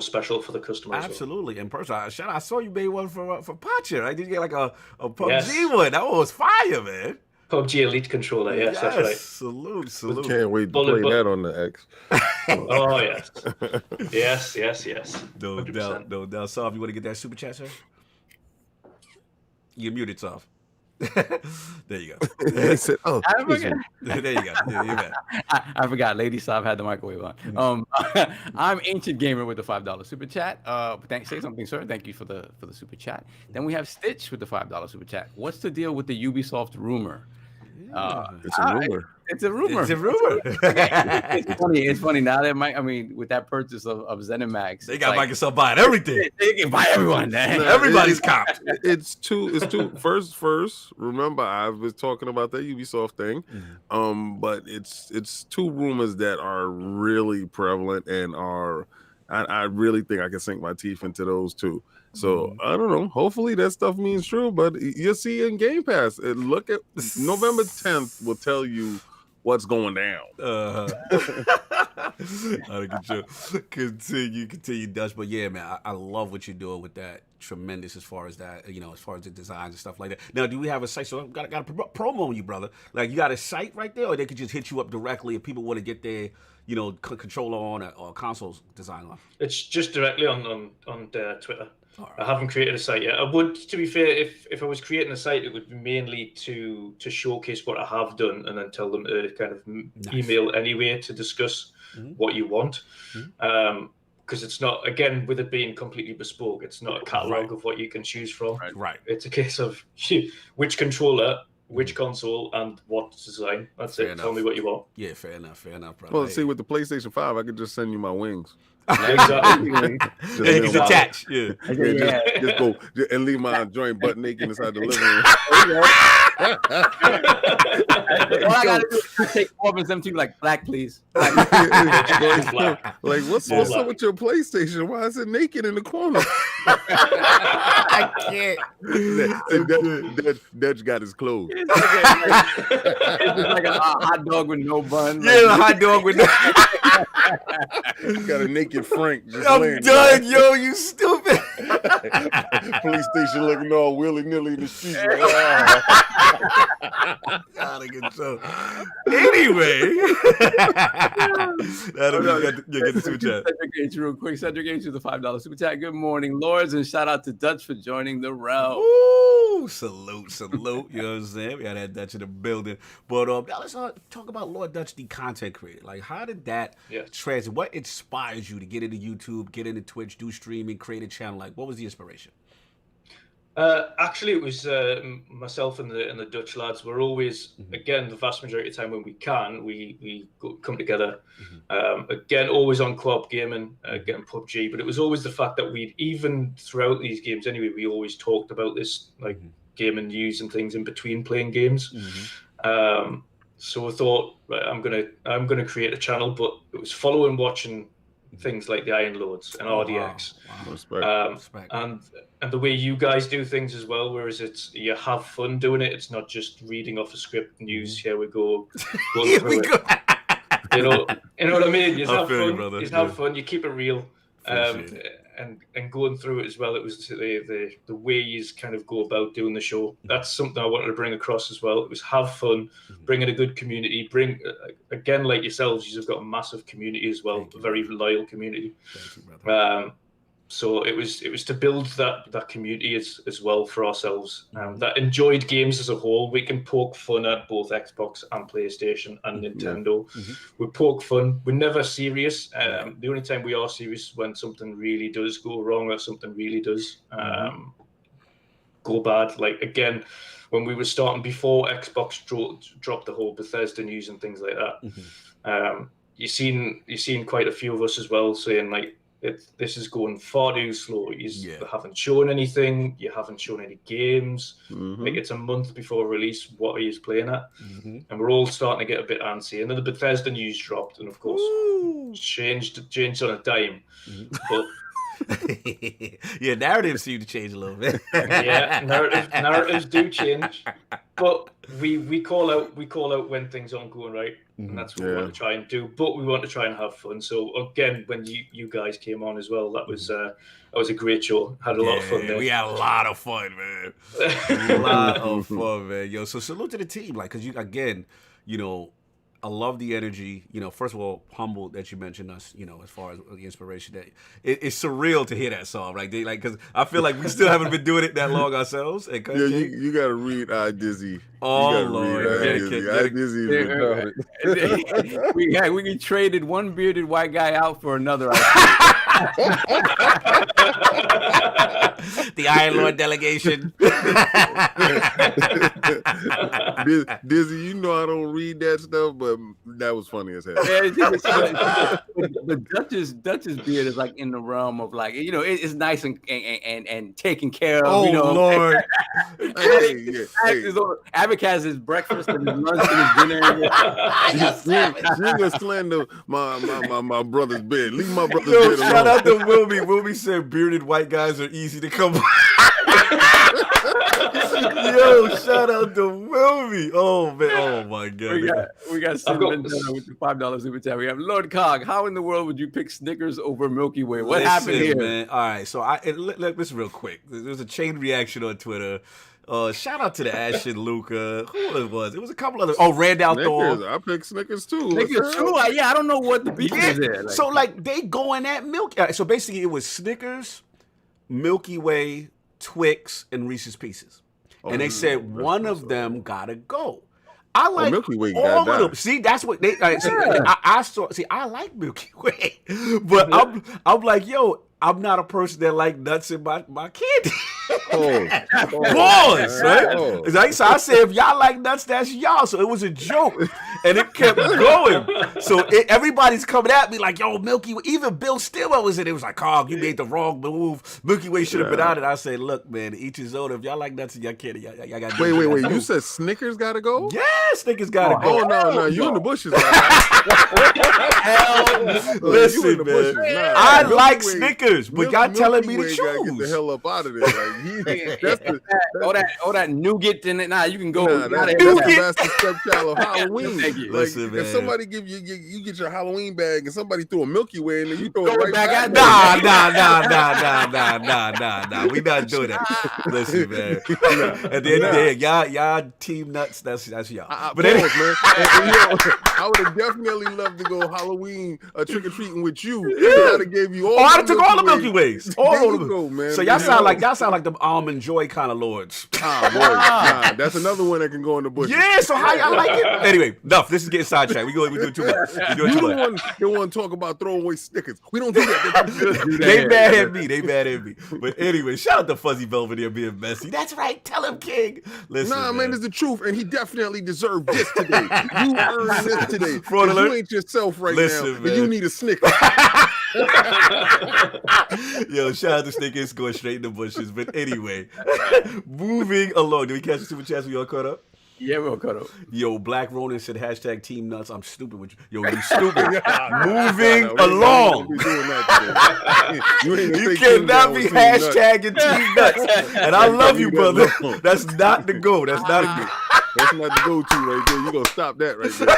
special for the customer. Absolutely. In person, I saw you made one for Pacha, right? Did you get like a PUBG one? That one was fire, man. PUBG Elite controller, yes, that's right. Salute. I can't wait to play that on the X. Oh, yes. yes. No doubt. Sav, you want to get that super chat, sir? You're muted, Sav. There you go. He said, "Oh, there you go. Yeah, I forgot. Lady Sav had the microwave on. I'm Ancient Gamer with the $5 super chat. Say something, sir. Thank you for the super chat. Then we have Stitch with the $5 super chat. What's the deal with the Ubisoft rumor? It's a rumor. It's a rumor. It's funny now that with that purchase of ZeniMax, they got Microsoft buying everything. They can buy everyone. Everybody's copped. It's two. First. Remember, I was talking about that Ubisoft thing, but it's two rumors that are really prevalent and are. I really think I can sink my teeth into those two. So I don't know. Hopefully that stuff means true, but you'll see in Game Pass. Look at November 10th will tell you what's going down. Continue, Dutch. But yeah, man, I love what you're doing with that. Tremendous as far as that, as far as the designs and stuff like that. Now, do we have a site? So I've got a promo on you, brother. Like, you got a site right there, or they could just hit you up directly if people want to get their, controller on or consoles design on? It's just directly on Twitter. Right. I haven't created a site yet. I would, to be fair, if I was creating a site, it would be mainly to showcase what I have done and then tell them to kind of email anyway to discuss what you want. Because it's not, again, with it being completely bespoke, it's not a catalog of what you can choose from. Right. It's a case of which controller, which console, and what design. That's fair it. Enough. Tell me what you want. Yeah, fair enough, brother. Well, see, with the PlayStation 5, I could just send you my wings. Exactly. It's attached. Yeah. Just go and leave my joint butt naked inside the living room. All I gotta do is take four of them to like black, please. Like, what's up with your PlayStation? Why is it naked in the corner? I can't. Dutch got his clothes. It's like a hot dog with no bun. Yeah, a hot dog with no. Got a naked Frank. Just I'm done, yo. You stupid. Police station looking all willy nilly in the street. Out of control. Anyway, that'll get the super chat. Cedric H, real quick. Cedric H with the $5 super chat. Good morning, Lords, and shout out to Dutch for joining the realm. Ooh, salute. You know what I'm saying? We got that Dutch in the building. But now let's talk about Lord Dutch, the content creator. Like, how did that transit? What inspires you to get into YouTube, get into Twitch, do streaming, create a channel? Like, what was the inspiration? Actually, it was myself and the Dutch lads. We're always, again, the vast majority of the time when we can, we come together. Again, always on co-op gaming, getting PUBG. But it was always the fact that we'd, even throughout these games anyway, we always talked about this, like gaming news and things in between playing games. So I thought, right, I'm gonna create a channel, but it was watching things like the Iron Lords and RDX. Wow. Respect. And the way you guys do things as well, whereas you have fun doing it. It's not just reading off a script news. Here we go. Here we go. You know what I mean? You have fun. Brother. You have fun. You keep it real. And going through it as well, it was the way you kind of go about doing the show. That's something I wanted to bring across as well. It was have fun, bring in a good community, bring again, like yourselves, you've got a massive community as well, a very loyal community. Thank you, brother. So it was to build that community as well for ourselves that enjoyed games as a whole. We can poke fun at both Xbox and PlayStation and Nintendo. We poke fun. We're never serious. The only time we are serious is when something really does go wrong or something really does go bad. Like again, when we were starting before Xbox dropped the whole Bethesda news and things like that. You've seen quite a few of us as well saying like, this is going far too slow. You haven't shown anything. You haven't shown any games. Like it's a month before release. What are you playing at? And we're all starting to get a bit antsy. And then the Bethesda news dropped, and of course, changed on a dime. But narratives seem to change a little bit. narratives do change. But we call out when things aren't going right, and that's what we want to try and do. But we want to try and have fun. So again, when you guys came on as well, that was a great show. Had a lot of fun there. We had a lot of fun, man. A lot of fun, man. Yo, so salute to the team, like, because I love the energy. First of all, humbled that you mentioned us. As far as the inspiration, that it's surreal to hear that song, right? Because I feel like we still haven't been doing it that long ourselves. You got to read Dizzy. Oh Lord, Dizzy. We traded one bearded white guy out for another. The Iron Lord delegation. Dizzy, I don't read that stuff, but that was funny as hell. The Dutch's beard is like in the realm of like, it's nice and taken care of. Oh Lord. Abbott has his breakfast and his lunch and his dinner. You gonna slander my brother's bed. Leave my brother's bed alone. Shout out to Wilby. Wilby said bearded white guys are easy to come by. Yo, shout out to Wilby. Oh man, oh my god. We got something with the $5 super chat. We have Lord Cog. How in the world would you pick Snickers over Milky Way? What happened here, man? All right, so this real quick. There's a chain reaction on Twitter. Shout out to the Ashton Luca. Who it was? It was a couple others. Oh, Randall Thorne. I picked Snickers too. Snickers too. I don't know what the beef is there. So they going at Milky. So basically, it was Snickers, Milky Way, Twix, and Reese's Pieces. And they said one of them gotta go. I like Milky Way all of them. See, that's what they. I saw. See, I like Milky Way, but I'm like, yo, I'm not a person that like nuts in my candy. Pause, right? So I said, if y'all like nuts, that's y'all. So it was a joke, and it kept going. So everybody's coming at me like, yo, Milky Way. Even Bill Stillwell was in it. It was like, Cog, you made the wrong move. Milky Way should have been out. And I said, look, man, each his own. If y'all like nuts in your candy, y'all got. Wait. You said Snickers gotta go? Yeah, Snickers gotta go. Oh no, you in the bushes. Listen, man, I like Snickers, but y'all telling me to choose. Get the hell up out of there. All that nougat in it. Nah, you can go. That's the stepchild of Halloween. Listen, man. If somebody give you get your Halloween bag and somebody throw a Milky Way and then you throw it right back at Nah. We not doing that. Listen, man. At the end of the day, y'all team nuts. That's y'all. But anyway, man, I would have definitely loved to go Halloween trick or treating with you. I'd have gave you all. I took all the Milky Ways. All of them, man. So y'all sound like the Almond Joy kind of lords. That's another one that can go in the bush. Yeah. So how y'all like it? Anyway, enough. This is getting sidetracked. We doing too much. You don't want to talk about throwing away Snickers. We don't do that. They mad at me. But anyway, shout out to Fuzzy Belvedere being messy. That's right. Tell him, King. Listen, man, it's the truth, and he definitely deserved this today. You earned this today. You ain't yourself right now, man. And you need a Snicker. Yo, shout out to Snickers going straight in the bushes. But anyway, moving along. Did we catch the super chats? We all caught up? Yeah, we're all caught up. Yo, Black Ronin said hashtag Team Nuts. I'm stupid with you. Yo, you stupid. Moving along. You cannot be hashtagging Team Nuts. And I love you, brother. That's not the go. That's not a go. That's not the go-to right there. You're going to stop that right there.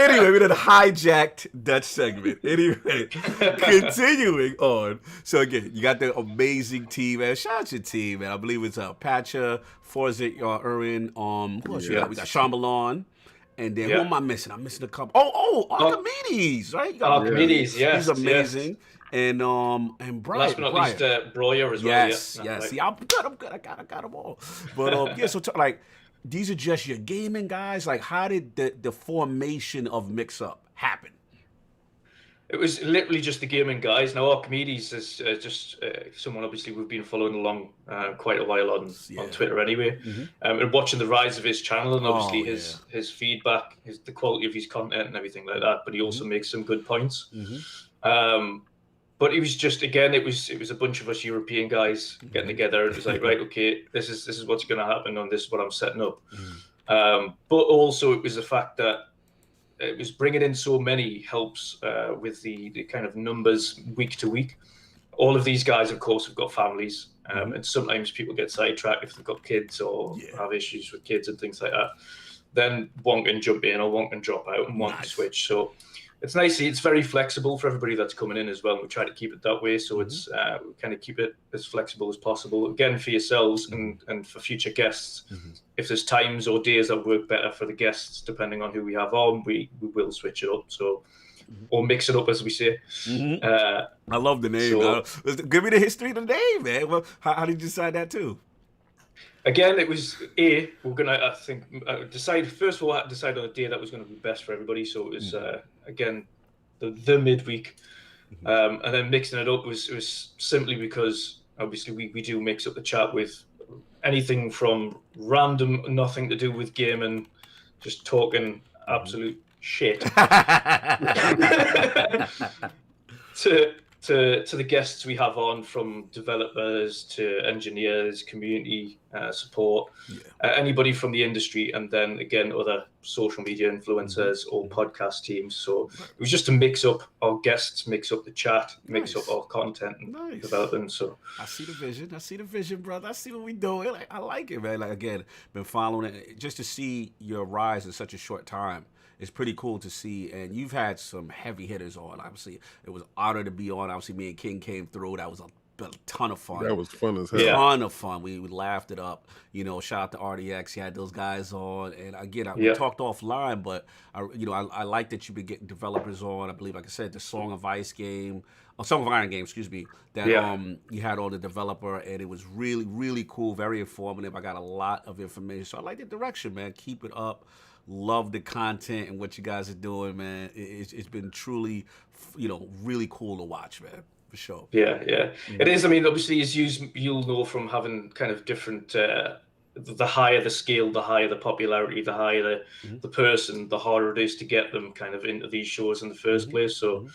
Anyway, we did a hijacked Dutch segment. Anyway, continuing on. So again, you got the amazing team, man. Shout out to your team, man. I believe it's Pacha, Forza, Urin, who else we got? We got Shyamalan, And then who am I missing? I'm missing a couple. Archimedes, right? Archimedes, yes. He's amazing. Yes. And Brian. Last but not least, Breuer as well. Yes. See, I'm good. I got them all. But so like, these are just your gaming guys. Like, how did the formation of Mix Up happen? It was literally just the gaming guys. Now, Archimedes is just someone obviously we've been following along quite a while on Twitter anyway, and watching the rise of his channel and obviously his feedback, the quality of his content and everything like that. But he also makes some good points. But it was just, again, it was a bunch of us European guys getting together. And it was like, right, okay, this is what's going to happen, and this is what I'm setting up. But also it was the fact that it was bringing in so many helps with the kind of numbers week to week. All of these guys, of course, have got families, and sometimes people get sidetracked if they've got kids or have issues with kids and things like that. Then one can jump in or one can drop out and one can switch. So it's nice. It's very flexible for everybody that's coming in as well. We try to keep it that way. So it's we kind of keep it as flexible as possible. Again, for yourselves and for future guests, if there's times or days that work better for the guests, depending on who we have on, we will switch it up. So, or mix it up, as we say. I love the name. So, give me the history of the name, man. Well, how did you decide that too? Again, it was we're gonna, I think, decide first of all. I had to decide on a day that was going to be best for everybody. So it was again the midweek, and then mixing it up was simply because obviously we do mix up the chat with anything from random, nothing to do with gaming, just talking absolute shit, to the guests we have on, from developers to engineers, community support, anybody from the industry, and then again other social media influencers or podcast teams. So it was just to mix up our guests, mix up the chat, mix up our content and development. So I see the vision, brother. I see what we doing. Like, I like it, man. Like, again, been following it just to see your rise in such a short time. It's pretty cool to see, and you've had some heavy hitters on. Obviously, it was an honor to be on. Obviously, me and King came through. That was a ton of fun. That was fun as hell. Ton of fun. We laughed it up. You know, shout out to RDX. He had those guys on, and again, we talked offline, but I like that you've been getting developers on. I believe, like I said, the Song of Iron game, excuse me, that you had on the developer, and it was really, really cool, very informative. I got a lot of information, so I like the direction, man. Keep it up. Love the content and what you guys are doing, man. It's been truly, really cool to watch, man, for sure. Yeah. It is. I mean, obviously, as you'll know from having kind of different, the higher the scale, the higher the popularity, the higher the person, the harder it is to get them kind of into these shows in the first place. So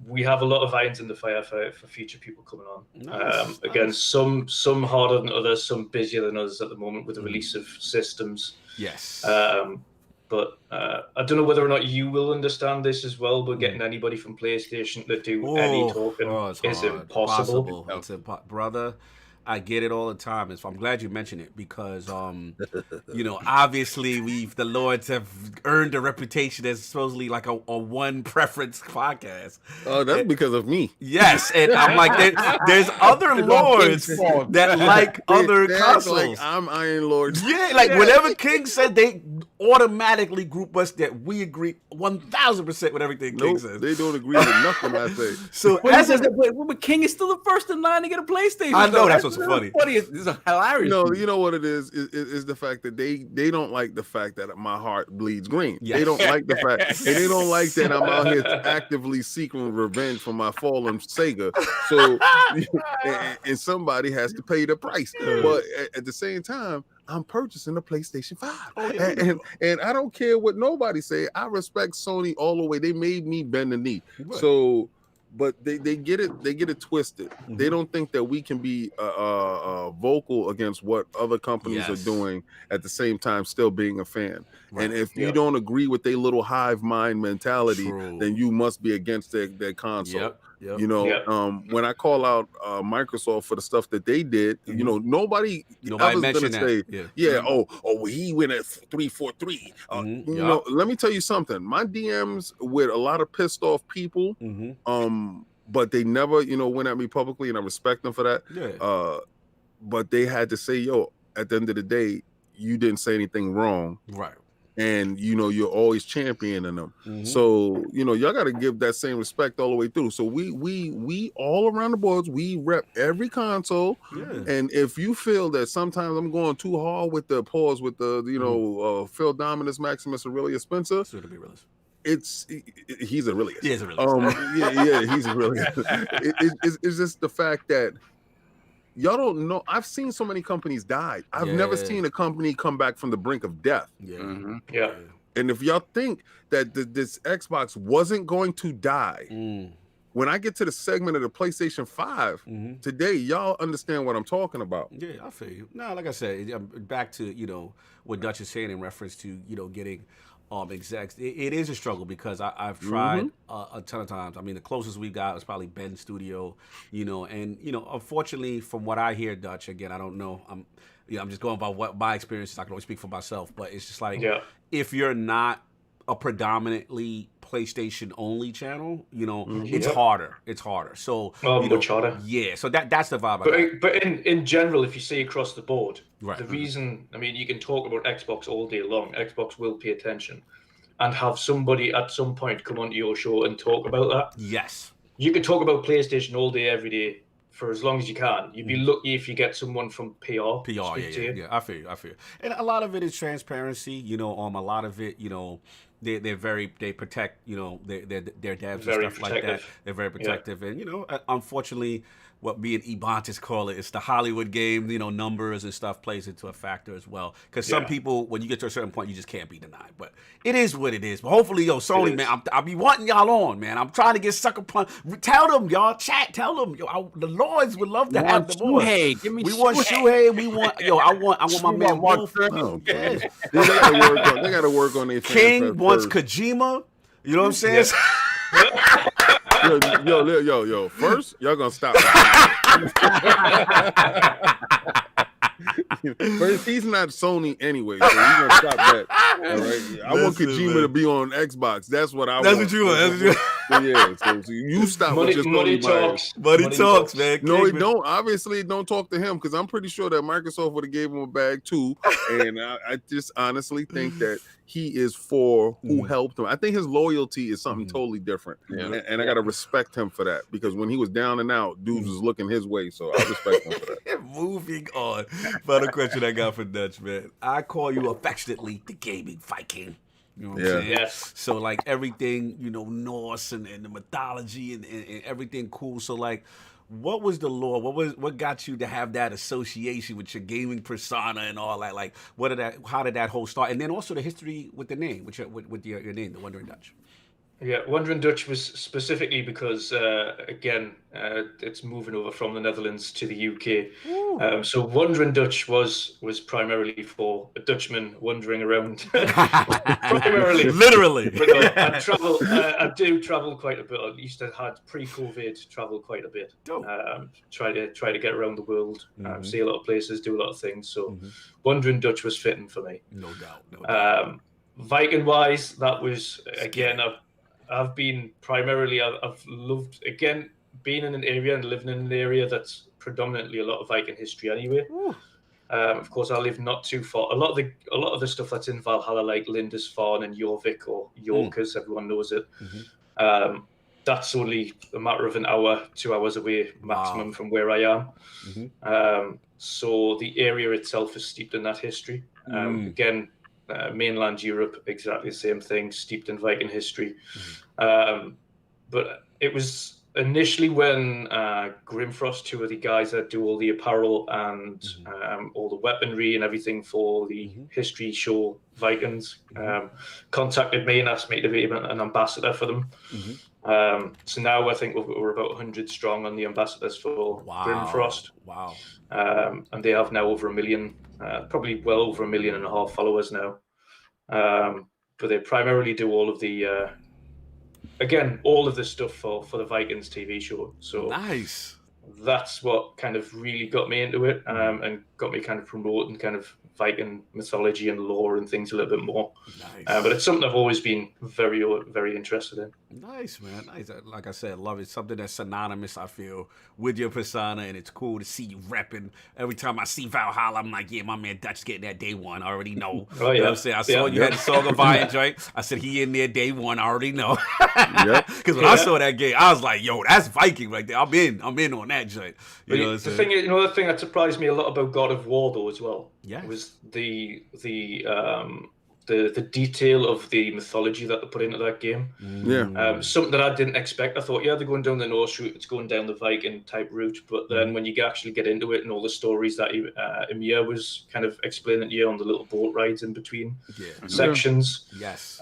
we have a lot of irons in the fire for future people coming on. Again, some harder than others, some busier than others at the moment with the release of systems. Yes. But I don't know whether or not you will understand this as well, but getting anybody from PlayStation to do any talking is impossible. Brother, I get it all the time. I'm glad you mentioned it because, obviously the Lords have earned a reputation as supposedly like a one preference podcast. Oh, that's because of me. Yes, and I'm like, there's other Lords that like other consoles. Like I'm Iron Lord. Yeah, like whatever King said, they automatically group us that we agree 1,000% with everything King says. They don't agree with nothing I say. So but King is still the first in line to get a PlayStation. I know, that's what's funny. This is hilarious. You know what it is the fact that they don't like the fact that my heart bleeds green. Yes. They don't like the fact, and they don't like that I'm out here actively seeking revenge for my fallen Sega. So, and somebody has to pay the price. But at the same time, I'm purchasing a PlayStation 5. And I don't care what nobody say. I respect Sony all the way. They made me bend the knee. Right. So, but they get it twisted. They don't think that we can be vocal against what other companies are doing at the same time still being a fan. Right. And if you don't agree with their little hive mind mentality, then you must be against their console. When I call out Microsoft for the stuff that they did, nobody mentioned that. He went at 343. Let me tell you something. My DMs with a lot of pissed off people, but they never, went at me publicly, and I respect them for that. But they had to say, at the end of the day, you didn't say anything wrong. Right. and you're always championing them. So y'all got to give that same respect all the way through. So we all around the boards, we rep every console. And if you feel that sometimes I'm going too hard with the pause with the Phil Dominus, Maximus Aurelius Spencer, he's Aurelius. Yeah, he's Aurelius. He's Aurelius. It's just the fact that y'all don't know. I've seen so many companies die. I've never seen a company come back from the brink of death. Yeah. And if y'all think that this Xbox wasn't going to die, when I get to the segment of the PlayStation 5 today, y'all understand what I'm talking about. Yeah, I feel you. No, like I said, back to what Dutch is saying in reference to getting execs. It is a struggle because I've tried a ton of times. I mean, the closest we got was probably Ben Studio, and unfortunately, from what I hear, Dutch, again, I don't know. I'm just going by what my experience is. I can only speak for myself, but it's just like if you're not a predominantly PlayStation only channel, it's harder. It's harder. So much harder. Yeah. So that's the vibe. But in general, if you see across the board, the reason, I mean, you can talk about Xbox all day long. Xbox will pay attention, and have somebody at some point come onto your show and talk about that. Yes. You can talk about PlayStation all day, every day, for as long as you can. You'd be lucky if you get someone from PR. Yeah. I feel you. And a lot of it is transparency. A lot of it, they protect, their devs Very and stuff like that. They're very protective, and unfortunately, what me and Ebontis call it's the Hollywood game. Numbers and stuff plays into a factor as well. Because some people, when you get to a certain point, you just can't be denied. But it is what it is. But hopefully, Sony, man, I'll be wanting y'all on, man. I'm trying to get Sucker Punch. Tell them, y'all, chat. Tell them, the Lords would love to have them on. Give me we want Shuhei. We want, I want my man Wolf. They gotta work on their King wants Kojima. You know what I'm saying? Yo. First, y'all gonna stop. First, he's not Sony anyway, so you gonna stop that. All right. I want Kojima to be on Xbox. That's what I want. That's what you want. Yeah. So you stop with just money talks. Money talks, man. No, he don't. Obviously, don't talk to him because I'm pretty sure that Microsoft would have gave him a bag too. And I just honestly think that he is for who helped him. I think his loyalty is something totally different. Yeah. And I got to respect him for that because when he was down and out, dudes was looking his way. So I respect him for that. Moving on. Final question I got for Dutch, man. I call you affectionately the gaming Viking. You know what I'm saying? Yes. So like everything, Norse and the mythology and everything cool. So like, what was the lore? What got you to have that association with your gaming persona and all that? Like, how did that whole start? And then also the history with the name, with your name, the Wandering Dutch. Yeah, Wandering Dutch was specifically because, again, it's moving over from the Netherlands to the UK. So Wandering Dutch was primarily for a Dutchman wandering around. Primarily. Literally. But, I do travel quite a bit. I used to had pre-COVID travel quite a bit. Try to get around the world, see a lot of places, do a lot of things. So Wandering Dutch was fitting for me. No doubt. Viking-wise, that was, again, I've been primarily, I've loved, again, being in an area and living in an area that's predominantly a lot of Viking history anyway. Of course, I live not too far. A lot of the stuff that's in Valhalla, like Lindisfarne and Jorvik or York, as everyone knows it, that's only a matter of an hour, 2 hours away maximum from where I am. So the area itself is steeped in that history. Again, mainland Europe, exactly the same thing, steeped in Viking history. But it was initially when Grimfrost, two of the guys that do all the apparel and all the weaponry and everything for the history show Vikings, contacted me and asked me to be an ambassador for them. So now I think we're about 100 strong on the ambassadors for Grimfrost. Wow. And they have now over 1 million, probably well over 1.5 million followers now. But they primarily do all of the, again, all of the stuff for the Vikings TV show. So nice. That's what kind of really got me into it, and got me kind of promoting kind of Viking mythology and lore and things a little bit more. Nice. But it's something I've always been very, very interested in. Nice, man. Nice. Like I said, love it. Something that's synonymous, I feel, with your persona, and it's cool to see you repping. Every time I see Valhalla, I'm like, yeah, my man Dutch getting that day one. I already know. Oh, yeah. You know what I'm saying? I saw you had the Song of Iron joint. I said, he in there day one. I already know. Because when I saw that game, I was like, yo, that's Viking right there. I'm in on that joint. You know what I'm saying? The thing that surprised me a lot about God of War, though, as well, was the detail of the mythology that they put into that game. Something that I didn't expect. I thought, they're going down the Norse route, it's going down the Viking type route. But then when you actually get into it and all the stories that Emir was kind of explaining to you on the little boat rides in between sections. Yes.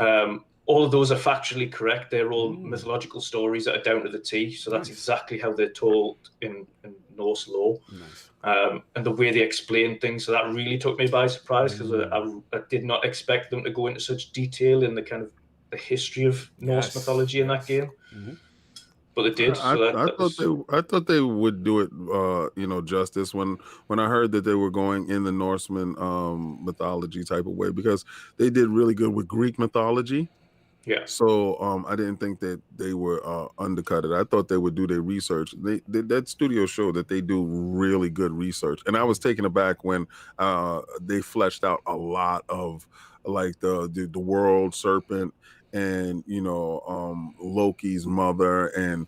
All of those are factually correct. They're all mythological stories that are down to the T. So that's exactly how they're told in Norse lore. Nice. And the way they explain things. So that really took me by surprise because I did not expect them to go into such detail in the kind of the history of Norse mythology in that game. But they did. I thought they would do it, justice when I heard that they were going in the Norseman mythology type of way, because they did really good with Greek mythology. Yeah. So I didn't think that they were undercut it. I thought they would do their research. That studio showed that they do really good research, and I was taken aback when they fleshed out a lot of like the world serpent and Loki's mother and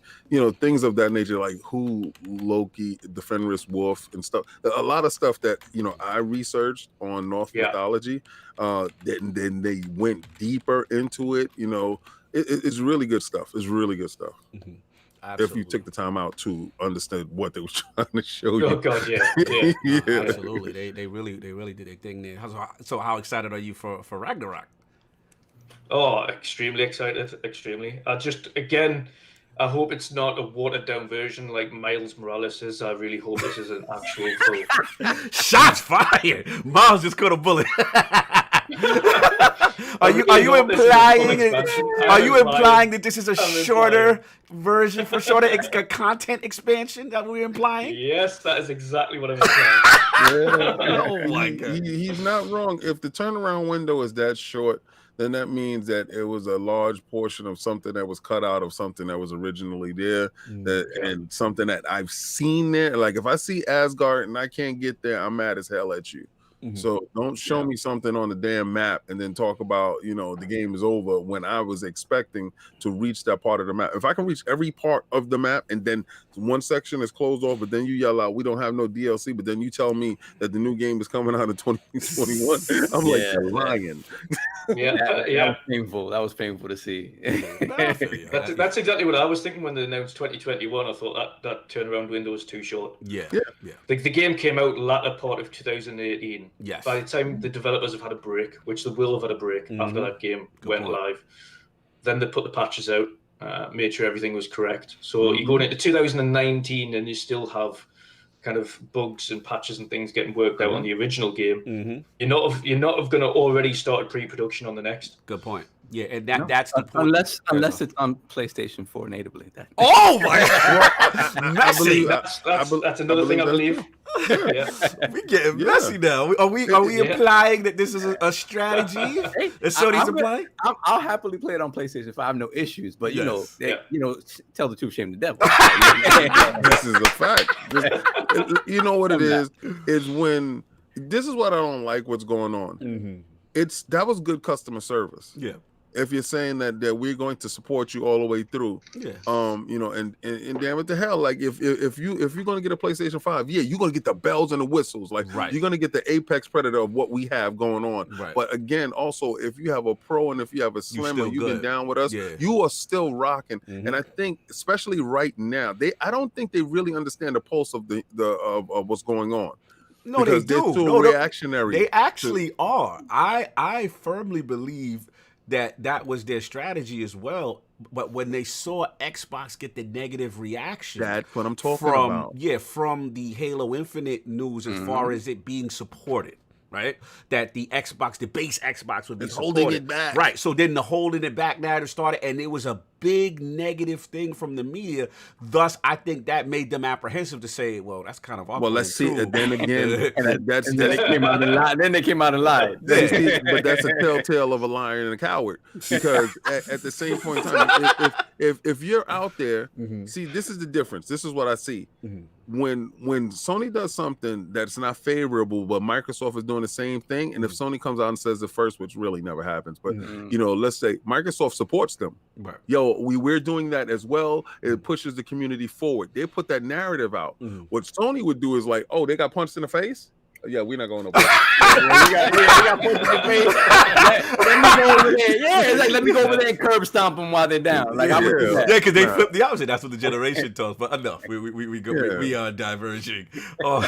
things of that nature, like who Loki, the Fenris wolf and stuff. A lot of stuff that I researched on Norse mythology. Then they went deeper into it. It's really good stuff. It's really good stuff. If you took the time out to understand what they were trying to show you. Oh God, yeah. Absolutely. They really did their thing there. So how excited are you for Ragnarok? Oh, extremely excited. Extremely. I hope it's not a watered down version like Miles Morales is. I really hope this is an actual full. Shots fired. Miles just caught a bullet. Are you implying that this is a shorter version for shorter content expansion that we're implying? Yes, that is exactly what I'm implying. Oh my God. He's not wrong. If the turnaround window is that short, then that means that it was a large portion of something that was cut out of something that was originally there, and something that I've seen there. Like if I see Asgard and I can't get there, I'm mad as hell at you. So don't show me something on the damn map and then talk about, the game is over when I was expecting to reach that part of the map. If I can reach every part of the map and then one section is closed off, but then you yell out, we don't have no DLC, but then you tell me that the new game is coming out in 2021. I'm like, you're lying. That was painful. That was painful to see. That's exactly what I was thinking when they announced 2021. I thought that turnaround window was too short. Yeah. The game came out latter part of 2018. Yes. By the time the developers have had a break, which they will have had a break after that game went live, then they put the patches out, made sure everything was correct. So you're going into 2019 and you still have kind of bugs and patches and things getting worked out on the original game. You're not going to already start pre-production on the next. Good point. Yeah, and that's the point. Unless it's on PlayStation 4 natively. Oh my God! Messy. That's another thing I believe. We getting messy now. Are we implying that this is a strategy that Sony's implying? I'll happily play it on PlayStation 5, no issues. But tell the truth, shame the devil. This is a fact. You know what it is when this is what I don't like. What's going on? That was good customer service. Yeah. If you're saying that we're going to support you all the way through, and damn it to hell, like if you're going to get a PlayStation 5, you're going to get the bells and the whistles, like you're going to get the apex predator of what we have going on. Right. But again, also if you have a Pro and if you have a Slim and you've been down with us, you are still rocking. And I think especially right now, I don't think they really understand the pulse of of what's going on. No, they do. They're too reactionary. They actually are. I firmly believe that was their strategy as well. But when they saw Xbox get the negative reaction, that's what I'm talking about. Yeah, from the Halo Infinite news as far as it being supported, right? That the base Xbox would be holding it back. Right. So then the holding it back narrative started, and it was a big negative thing from the media. Thus, I think that made them apprehensive to say, well, that's kind of our Well, let's see. too. And then again, that's And then they came out and lied. Then they came out and lied. but that's a telltale of a liar and a coward. Because at the same point in time, if you're out there, see, this is the difference. This is what I see. When Sony does something that's not favorable, but Microsoft is doing the same thing, and if Sony comes out and says it first, which really never happens, but let's say Microsoft supports them. Right. Yo, we're doing that as well. It pushes the community forward. They put that narrative out. What Sony would do is like, oh, they got punched in the face. Yeah, we're not going to. We got punched in the face. Let me go over there. Yeah, it's like let me go over there and curb stomp them while they're down. Like I would do that. Yeah, because they flip the opposite. That's what the generation tells. But enough. We are diverging. Oh,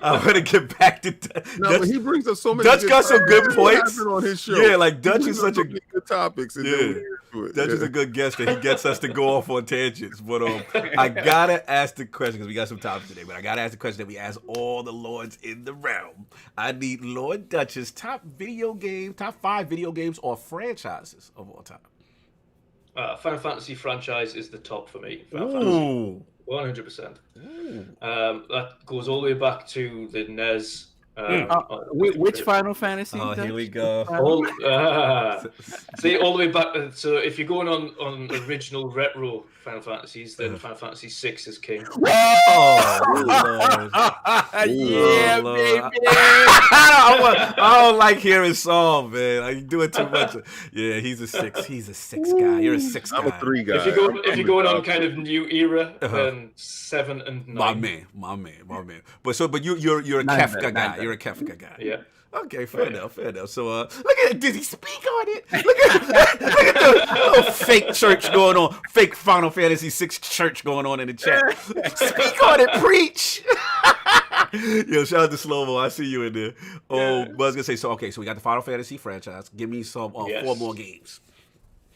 I want to get back to Dutch. No, but he brings up so many. Dutch got some good points on his show. Yeah, like Dutch is such a good topics. And Dutch is a good guest that he gets us to go off on tangents. But I gotta ask the question because we got some topics today. But I gotta ask the question that we ask all the lords in the realm. I need Lord Dutch's top 5 video games or franchises of all time. Final Fantasy franchise is the top for me. Final Ooh. Fantasy, 100%. That goes all the way back to the NES. Which Final Fantasy? Oh, here we go. See, all the way back. So if you're going on original retro Final Fantasies, then Final Fantasy VI is king. Yeah, baby. I don't like hearing Saul, man. Like, you're doing too much. Yeah, he's a 6. He's a 6 guy. You're a 6 guy. I'm a 3 guy. If you're going on kind of new era, then 7 and 9. My man. But you're a Kefka guy. You're a Kefka guy. Yeah. Okay, fair enough. So, look at it. Did he speak on it? Look at the little fake church going on. Fake Final Fantasy VI church going on in the chat. Speak on it, preach. Yo, shout out to Slow-Mo. I see you in there. Oh, but I was going to say, so we got the Final Fantasy franchise. Give me some 4 more games.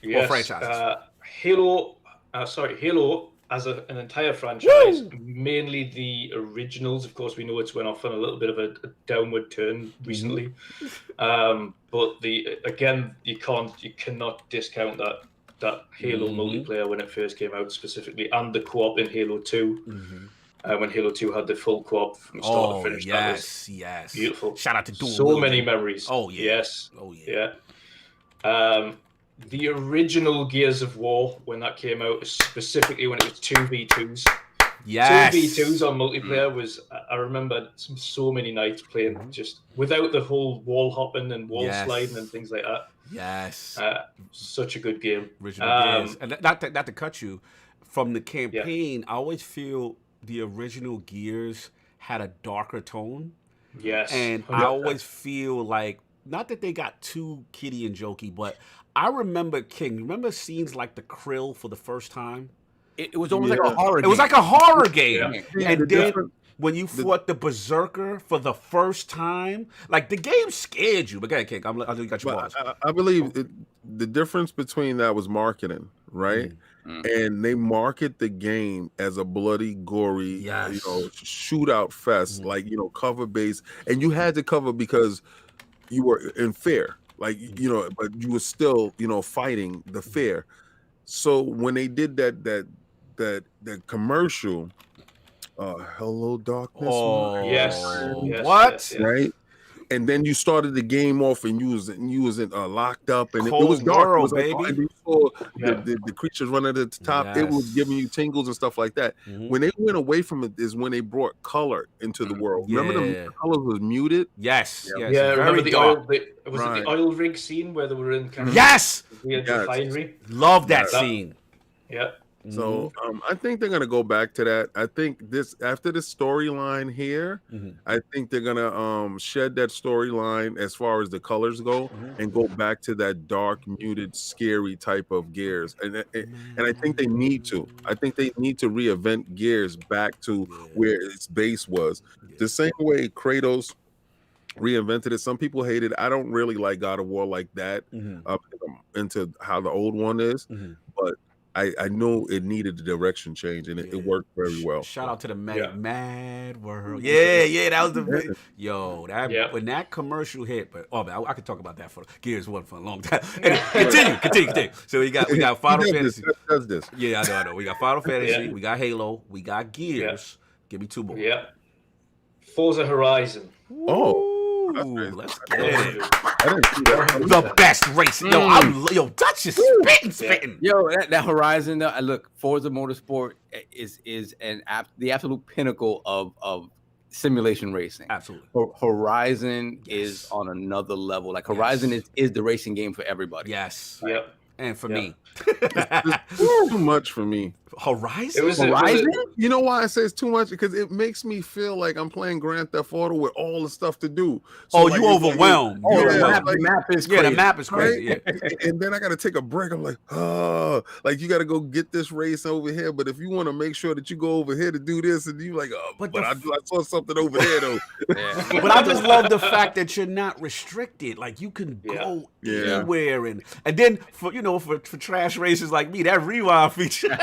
Yes. Or franchises. Halo as an entire franchise, mainly the originals. Of course, we know it's went off on a little bit of a downward turn recently. But you cannot discount that Halo multiplayer when it first came out specifically, and the co-op in Halo 2. When Halo 2 had the full co-op from start to finish. Yes. Beautiful. Shout out to Dual. So many memories. Oh, yeah. Yes. Oh, yeah. The original Gears of War, when that came out, specifically when it was 2v2s. Yes. 2v2s on multiplayer was, I remember so many nights playing just without the whole wall hopping and wall sliding and things like that. Yes. Such a good game. Original Gears. And not to cut you, from the campaign, I always feel the original Gears had a darker tone. Yes. And I always feel like, not that they got too kiddie and jokey, but I remember remember scenes like the Krill for the first time? It was almost like a horror game. It was like a horror game. Yeah. And then when you fought the Berserker for the first time, like the game scared you. But go ahead, King. I'll you got your balls. I believe the difference between that was marketing, right? And they market the game as a bloody, gory, shootout fest, like, cover base. And you had to cover because you were in fear, like, but you were still, fighting the fear. So when they did that commercial, Hello Darkness. Oh, yes. What? Yes. Right? And then you started the game off, and you was locked up, and it was dark. World, it was like, baby. and you saw the creatures running at the top. Yes. It was giving you tingles and stuff like that. When they went away from it is when they brought color into the world. Remember the color was muted? Yes. Yeah, remember the oil rig scene where they were in kind of weird refinery? Love that scene. Yeah. So I think they're gonna go back to that. I think after this storyline here, I think they're gonna shed that storyline as far as the colors go and go back to that dark, muted, scary type of Gears. And I think they need to. I think they need to reinvent Gears back to where its base was. The same way Kratos reinvented it. Some people hate it. I don't really like God of War like that. I'm into how the old one is, but I know it needed a direction change, and it worked very well. Shout out to the Mad World. Yeah, that was the big, when that commercial hit. But I could talk about that for Gears 1 for a long time. Anyway, continue. So we got Final Fantasy. Does this? Yeah, I know. We got Final Fantasy. We got Halo. We got Gears. Give me 2 more. Yeah. Forza Horizon. Let's get it. The best racing. Yo, Dutch is spitting. Yo, that Horizon. Look, Forza Motorsport is the absolute pinnacle of simulation racing. Absolutely. Horizon is on another level. Like Horizon is the racing game for everybody. Yes. Yep. And for me. It's too much for me. Horizon? Horizon? You know why I say it's too much? Because it makes me feel like I'm playing Grand Theft Auto with all the stuff to do. So you overwhelmed. The map is crazy. Yeah, the map is crazy. Right? Yeah. And then I got to take a break. I'm like, like you got to go get this race over here. But if you want to make sure that you go over here to do this, and you like, but I saw something over there though. But I just love the fact that you're not restricted. Like you can go anywhere, and then for trash races like me, that rewind feature.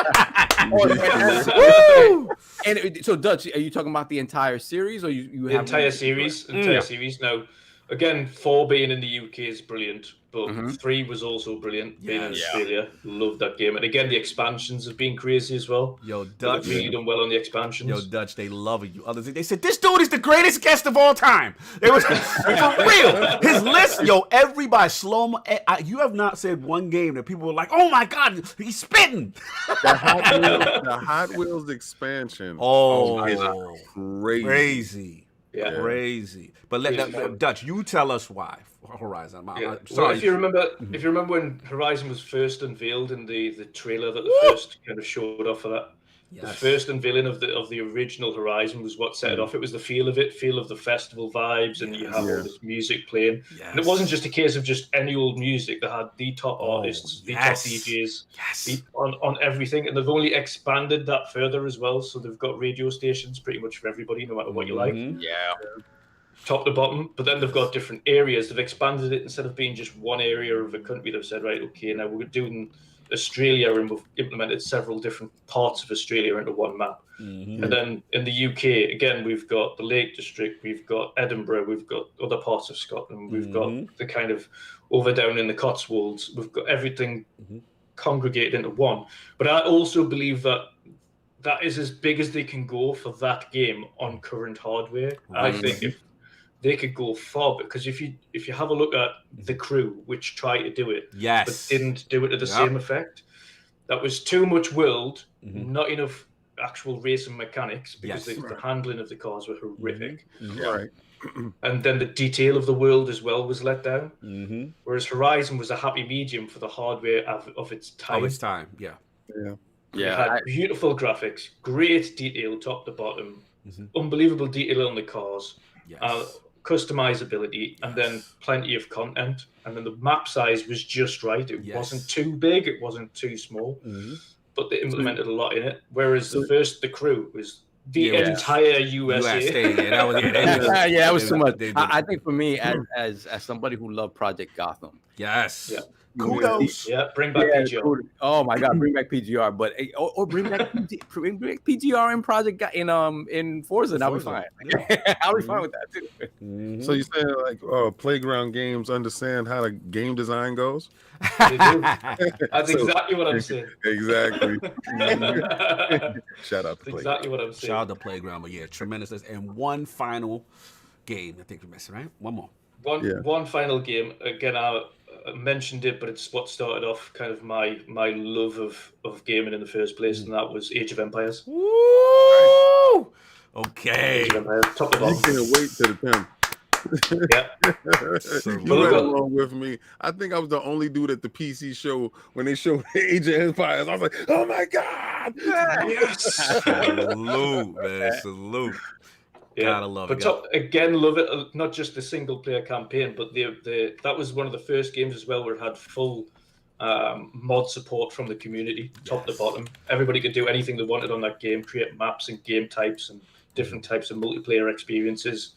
And so, Dutch, are you talking about the entire series, or you have entire series? Entire series. Now, again, 4 being in the UK is brilliant, but 3 was also brilliant. Being in Australia, loved that game, and again, the expansions have been crazy as well. Yo, Dutch, really done well on the expansions. Yo, Dutch, they love you. Others, they said this dude is the greatest guest of all time. It was for real. His list, everybody slow. You have not said one game that people were like, "Oh my God, he's spitting." The Hot Wheels expansion. Oh, crazy. Yeah, crazy. But Dutch, you tell us why Horizon. I'm sorry. Well, if you remember when Horizon was first unveiled in the trailer that the first kind of showed off for that, the first unveiling of the original Horizon was what set it off. It was the feel of the festival vibes, and you have all this music playing. Yes. And it wasn't just a case of just any old music. They had the top artists, the top DJs on everything, and they've only expanded that further as well. So they've got radio stations pretty much for everybody, no matter what you like. Top to bottom, but then they've got different areas. They've expanded it instead of being just one area of a country. They've said, right, okay, now we're doing Australia, and we've implemented several different parts of Australia into one map. And then in the UK, again, we've got the Lake District, we've got Edinburgh, we've got other parts of Scotland, we've got the kind of over down in the Cotswolds, we've got everything congregated into one. But I also believe that is as big as they can go for that game on current hardware. I think if they could go far, because if you have a look at The Crew, which tried to do it, but didn't do it to the same effect, that was too much world, not enough actual racing mechanics, because the handling of the cars were horrific. Right. And then the detail of the world as well was let down. Whereas Horizon was a happy medium for the hardware of its time. It had beautiful graphics, great detail top to bottom, unbelievable detail on the cars. Customizability, and then plenty of content, and then the map size was just right. It wasn't too big, it wasn't too small, but they implemented a lot in it. Whereas The Crew was the entire USA. That was too much. I think for me, as somebody who loved Project Gotham, kudos. Bring back PGR. Oh my God, bring back PGR, but or bring back PGR in Project in Forza. I'll be fine. I'll be fine with that too. So you saying like playground games understand how the game design goes? They do. That's exactly what I'm saying. Exactly. Shout out to exactly what I'm saying. Shout out to Playground, but tremendous. And one final game, I think we're missing, right? One more. One final game. Again, I mentioned it, but it's what started off kind of my love of gaming in the first place, and that was Age of Empires. Woo! Okay. Age of Empires, top to bottom. You can't wait to the 10th. You went along with me. I think I was the only dude at the PC show when they showed Age of Empires. I was like, "Oh my God!" Yes. Salute, man. Salute. Gotta love it. But again, love it. Not just the single player campaign, but that was one of the first games as well where it had full mod support from the community, top to bottom. Everybody could do anything they wanted on that game, create maps and game types and different types of multiplayer experiences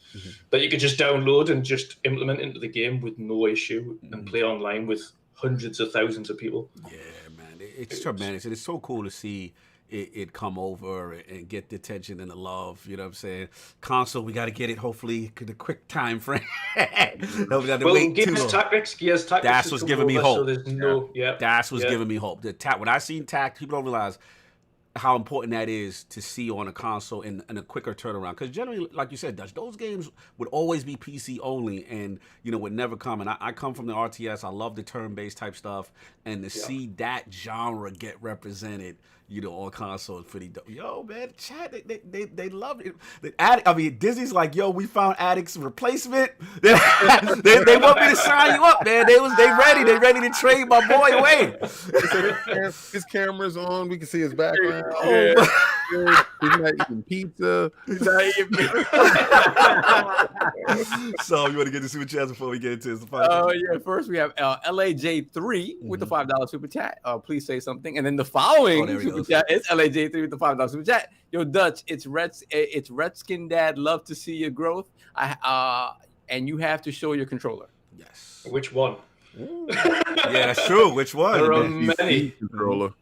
that you could just download and just implement into the game with no issue and play online with hundreds of thousands of people. Yeah, man. it's tremendous. It is so cool to see it come over and get the attention and the love. You know what I'm saying? Console, we got to get it. Hopefully, the quick time frame. No, we got to wait too long. Gears Tactics. That's what's giving me hope. So there's no, That's what's giving me hope. When I seen Tact, people don't realize how important that is to see on a console in a quicker turnaround. Because generally, like you said, Dutch, those games would always be PC only and, would never come. And I come from the RTS. I love the turn-based type stuff. And to see that genre get represented, on consoles, pretty dope. Yo, man, chat, they love it. Disney's like, yo, we found Addict's replacement. They want me to sign you up, man. They ready to trade my boy away. His camera's on. We can see his background. Oh, he's not eating pizza. So you want to get the super chats before we get into this? First we have LAJ3 with the $5 super chat. Please say something. And then the following super chat is LAJ3 with the $5 super chat. Yo, Dutch, it's Redskin Dad. Love to see your growth. And you have to show your controller. Yes. Which one? Yeah, that's true. Which one? There are many. Controller.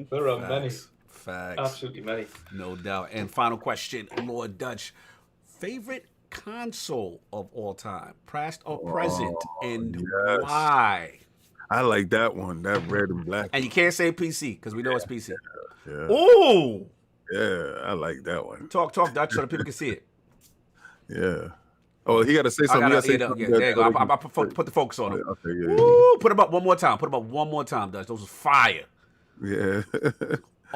There are many. Facts. Absolutely many. No doubt. And final question, Lord Dutch. Favorite console of all time, past or present, and why? I like that one, that red and black. And you can't say PC because we know it's PC. Yeah. Oh, yeah, I like that one. Talk, Dutch, so that people can see it. Yeah. Oh, he got to say something. There you go. I put the focus on it. Okay, yeah. Ooh, put them up one more time. Dutch. Those are fire. Yeah.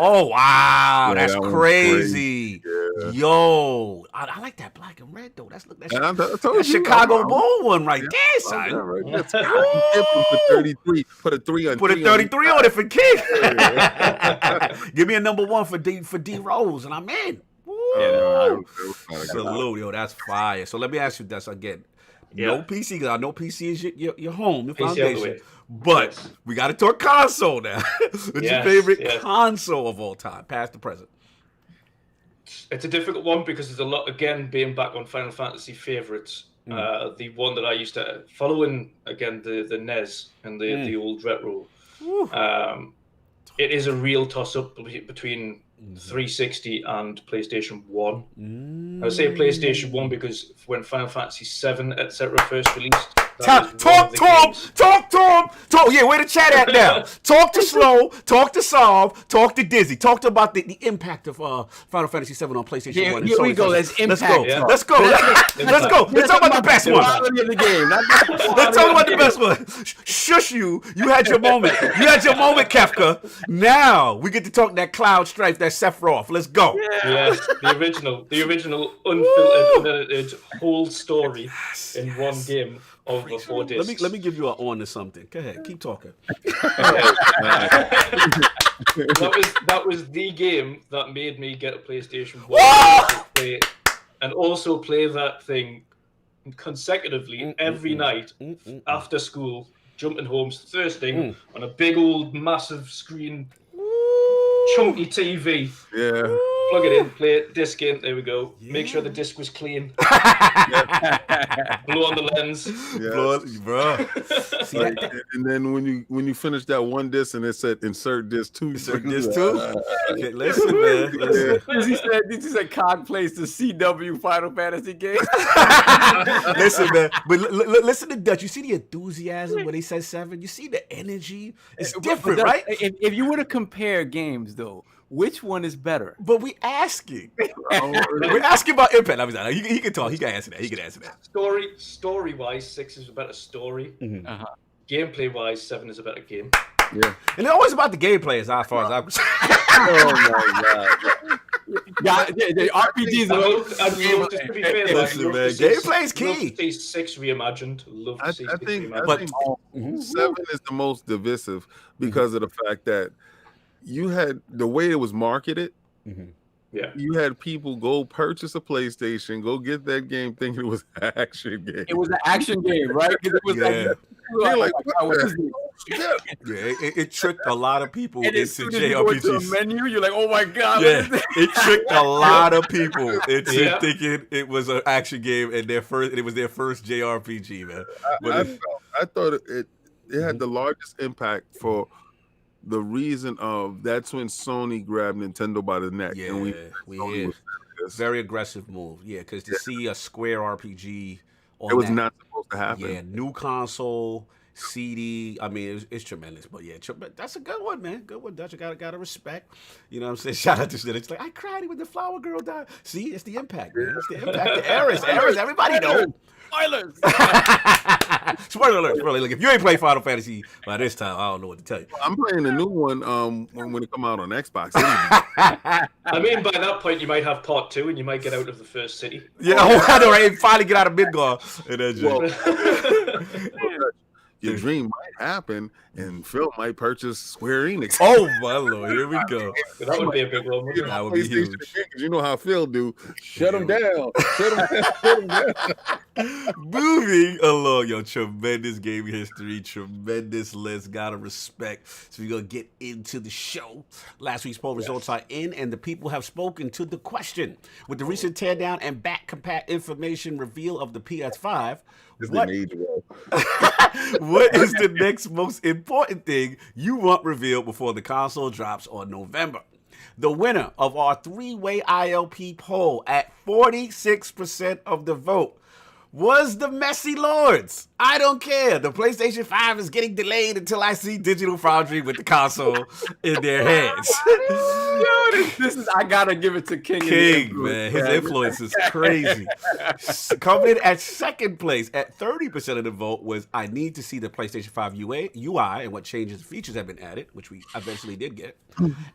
Oh, wow. That's that crazy. Yeah. Yo, I like that black and red, though. That's that Chicago Bull one right there, son. That's put 33. Put a 3 on. Put a 33 on it for King. Give me a number 1 for D Rose, and I'm in. Salute, yo, that's fire. So let me ask you this again. No PC, because I know PC is your home, your foundation. But we got to talk console now. What's your favorite console of all time, past to present? It's a difficult one because there's a lot, again, being back on Final Fantasy favorites. The one that I used to follow in, again, the NES and the old retro. It is a real toss-up between 360 and PlayStation 1. I would say PlayStation 1 because when Final Fantasy 7, etc. first released, Talk to him. Yeah, where the chat at now? Talk to Slow, talk to Solve, talk to Dizzy. Talk about the impact of Final Fantasy 7 on PlayStation 1. Here we go. Let's go. Let's go. Let's talk about the best one. Let's talk about the best one. Shush you. You had your moment. Kefka. Now we get to talk that Cloud Strife, that Sephiroth. Let's go. Yes, the original unfiltered, unedited whole story in one game. Over 4 discs. Let me give you an on to something. Go ahead, keep talking. that was the game that made me get a PlayStation 1 and also play that thing consecutively every night after school, jumping home, thirsting on a big old massive screen, chunky TV. Yeah. Plug it in, play it, disc in, there we go. Yeah. Make sure the disc was clean. Blow on the lens. Yeah. Bro. And then when you finish that one disc and it said insert disc 2. Insert disc 2? Okay, listen, man. This is a COG plays the CW Final Fantasy game. Listen, man. But listen to Dutch. You see the enthusiasm when he says 7? You see the energy? It's different, right? If you were to compare games, though, which one is better? But we asking. We're asking about impact. He can talk. He can answer that. Story-wise, 6 is a better story. Gameplay-wise, 7 is a better game. Yeah. And it's always about the gameplay as far as I'm concerned. Oh, my God. The RPGs I'd love to be fair. Listen, man. Gameplay's key. Love to see 6 reimagined. Love to see 6 reimagined. I think 7 is the most divisive because of the fact that you had the way it was marketed. Yeah, you had people go purchase a PlayStation, go get that game, thinking it was an action game. It was an action game, right? It was it tricked a lot of people into JRPGs. To the menu, you're like, oh my God. Yeah, it tricked a lot of people into thinking it was an action game and it was their first JRPG, man. I thought it had the largest impact for the reason of that's when Sony grabbed Nintendo by the neck. Yeah, and we hear. was Very aggressive move. Yeah, because to see a Square RPG on it was that, not supposed to happen. Yeah, new console, CD. I mean, it's tremendous. But yeah, that's a good one, man. Good one, Dutch. Gotta respect. You know what I'm saying? Shout out to shit. It's like I cried when the flower girl died. See, it's the impact, man. It's the impact. The errors. Everybody knows. Spoilers. Spoiler alert. Really, like if you ain't played Final Fantasy by this time, I don't know what to tell you. I'm playing the new one when it come out on Xbox. I mean, by that point, you might have part 2 and you might get out of the first city. Yeah, I know, right? Finally get out of Midgar. And then your dream might happen, and Phil might purchase Square Enix. Oh my lord, here we go. That would be a big one. Wouldn't it? That would be huge. You know how Phil do. Shut him down. Shut him down. Moving along, yo, tremendous gaming history, tremendous list, gotta respect. So we're gonna get into the show. Last week's poll results are in, and the people have spoken to the question. With the recent teardown and back compat information reveal of the PS5, what is the next most important thing you want revealed before the console drops on November? The winner of our 3-way ILP poll at 46% of the vote was the Messy Lords. I don't care. The PlayStation 5 is getting delayed until I see Digital Foundry with the console in their hands. This is, I gotta give it to King, man. His influence is crazy. Coming in at second place at 30% of the vote was I need to see the PlayStation 5 UI and what changes and features have been added, which we eventually did get.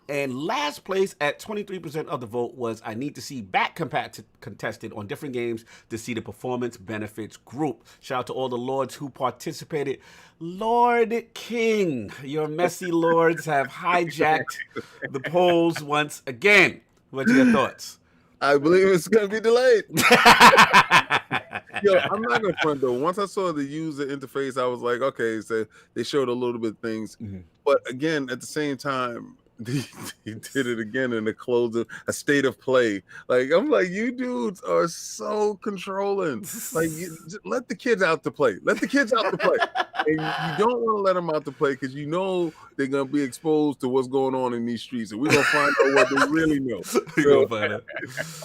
And last place at 23% of the vote was I need to see back compat contested on different games to see the performance benefits group. Shout out to all the lords who participated. Lord King, your messy lords have hijacked the polls once again. What's your thoughts? I believe it's going to be delayed. Yo, I'm not going to front though. Once I saw the user interface, I was like, okay, so they showed a little bit of things. Mm-hmm. But again, at the same time, he did it again in a state of play. Like, I'm like, you dudes are so controlling. Like, let the kids out to play. Let the kids out to play. And you don't want to let them out to play because you know they're going to be exposed to what's going on in these streets. And we're going to find out what they really know. We're going to find out.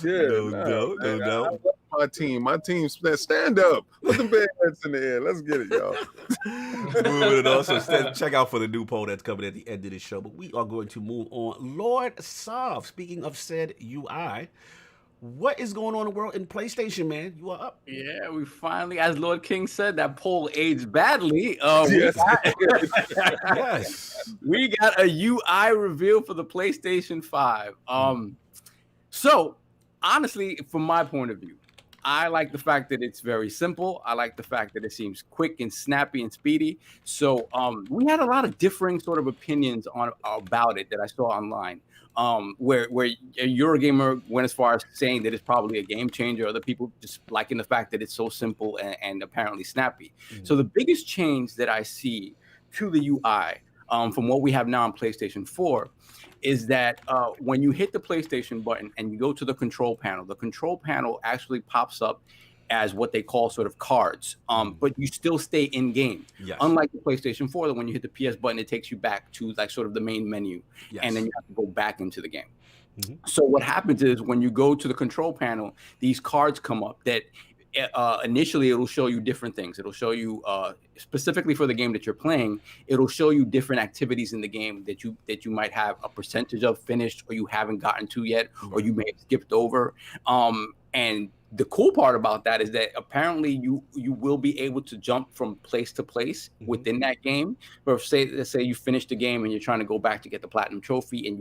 No doubt. My team, stand up. Put them bad heads in the air. Let's get it, y'all. Moving it on. So check out for the new poll that's coming at the end of the show. But we are going to move on. Lord Sov, speaking of said UI, what is going on in the world in PlayStation, man? You are up. Yeah, we finally, as Lord King said, that poll aged badly. Yes. We got a UI reveal for the PlayStation 5. So, honestly, from my point of view, I like the fact that it's very simple. I like the fact that it seems quick and snappy and speedy. So we had a lot of differing sort of opinions about it that I saw online. Where Eurogamer went as far as saying that it's probably a game changer. Other people just liking the fact that it's so simple and apparently snappy. Mm-hmm. So the biggest change that I see to the UI from what we have now on PlayStation 4 is that when you hit the PlayStation button and you go to the control panel actually pops up as what they call sort of cards, but you still stay in game. Yes. Unlike the PlayStation 4, that when you hit the PS button, it takes you back to like sort of the main menu, and then you have to go back into the game. Mm-hmm. So what happens is when you go to the control panel, these cards come up that initially it'll show you different things. It'll show you specifically for the game that you're playing, it'll show you different activities in the game that you might have a percentage of finished or you haven't gotten to yet, or you may have skipped over. And the cool part about that is that apparently you will be able to jump from place to place within that game. But let's say you finished the game and you're trying to go back to get the platinum trophy and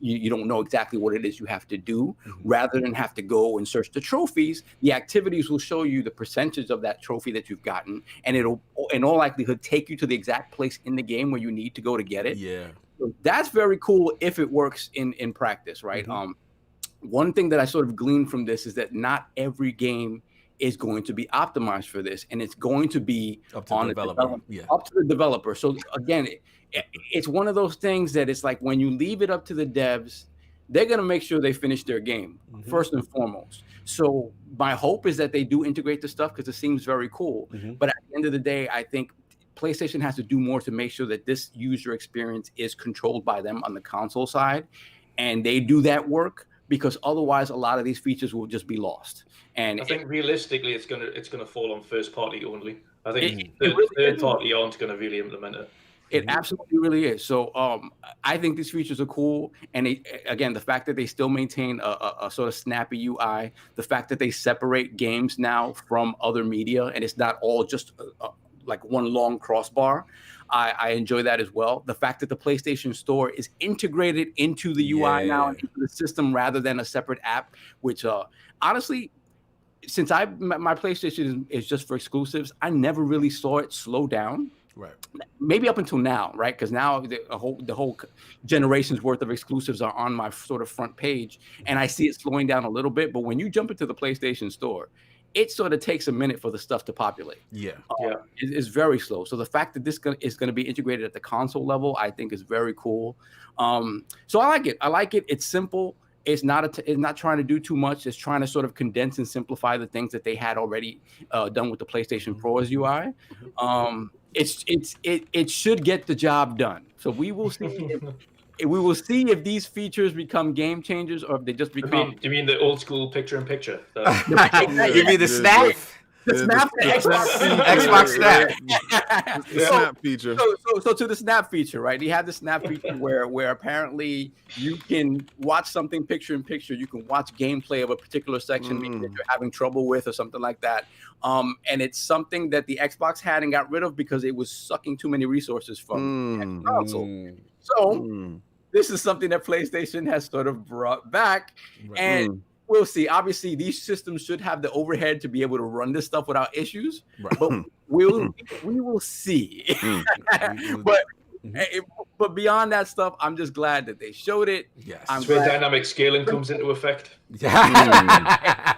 you don't know exactly what it is you have to do. Rather than have to go and search the trophies, the activities will show you the percentage of that trophy that you've gotten, and it'll in all likelihood take you to the exact place in the game where you need to go to get it. Yeah, so that's very cool if it works in practice, right? One thing that I sort of gleaned from this is that not every game is going to be optimized for this, and it's going to be up to the developer. Up to the developer. So again, it's one of those things that it's like when you leave it up to the devs, they're going to make sure they finish their game first and foremost. So my hope is that they do integrate the stuff because it seems very cool. But at the end of the day, I think PlayStation has to do more to make sure that this user experience is controlled by them on the console side, and they do that work, because otherwise a lot of these features will just be lost. And I think realistically, it's gonna fall on first party only. I think really third party aren't gonna really implement it. It absolutely really is. So I think these features are cool. And again, the fact that they still maintain a sort of snappy UI, the fact that they separate games now from other media, and it's not all just like one long crossbar, I enjoy that as well. The fact that the PlayStation Store is integrated into the UI now, and into the system rather than a separate app, which honestly, since my PlayStation is just for exclusives, I never really saw it slow down. Right. Maybe up until now, right? Because now the whole generation's worth of exclusives are on my sort of front page, and I see it slowing down a little bit. But when you jump into the PlayStation Store, it sort of takes a minute for the stuff to populate. It's very slow. So the fact that this is going to be integrated at the console level, I think, is very cool. So I like it. It's simple. It's not trying to do too much. It's trying to sort of condense and simplify the things that they had already done with the PlayStation Pro's UI. It should get the job done. So we will see. We will see if these features become game changers, or if they just become. You mean the old school picture-in-picture? You mean the snap? The snap, Xbox snap. The snap feature. So to the snap feature, right? He had the snap feature where apparently you can watch something picture in picture. You can watch gameplay of a particular section maybe that you're having trouble with or something like that. And it's something that the Xbox had and got rid of because it was sucking too many resources from the console. So this is something that PlayStation has sort of brought back, and we'll see. Obviously, these systems should have the overhead to be able to run this stuff without issues, but we will see. But beyond that stuff, I'm just glad that they showed it. Yes, that's where dynamic scaling comes into effect. And that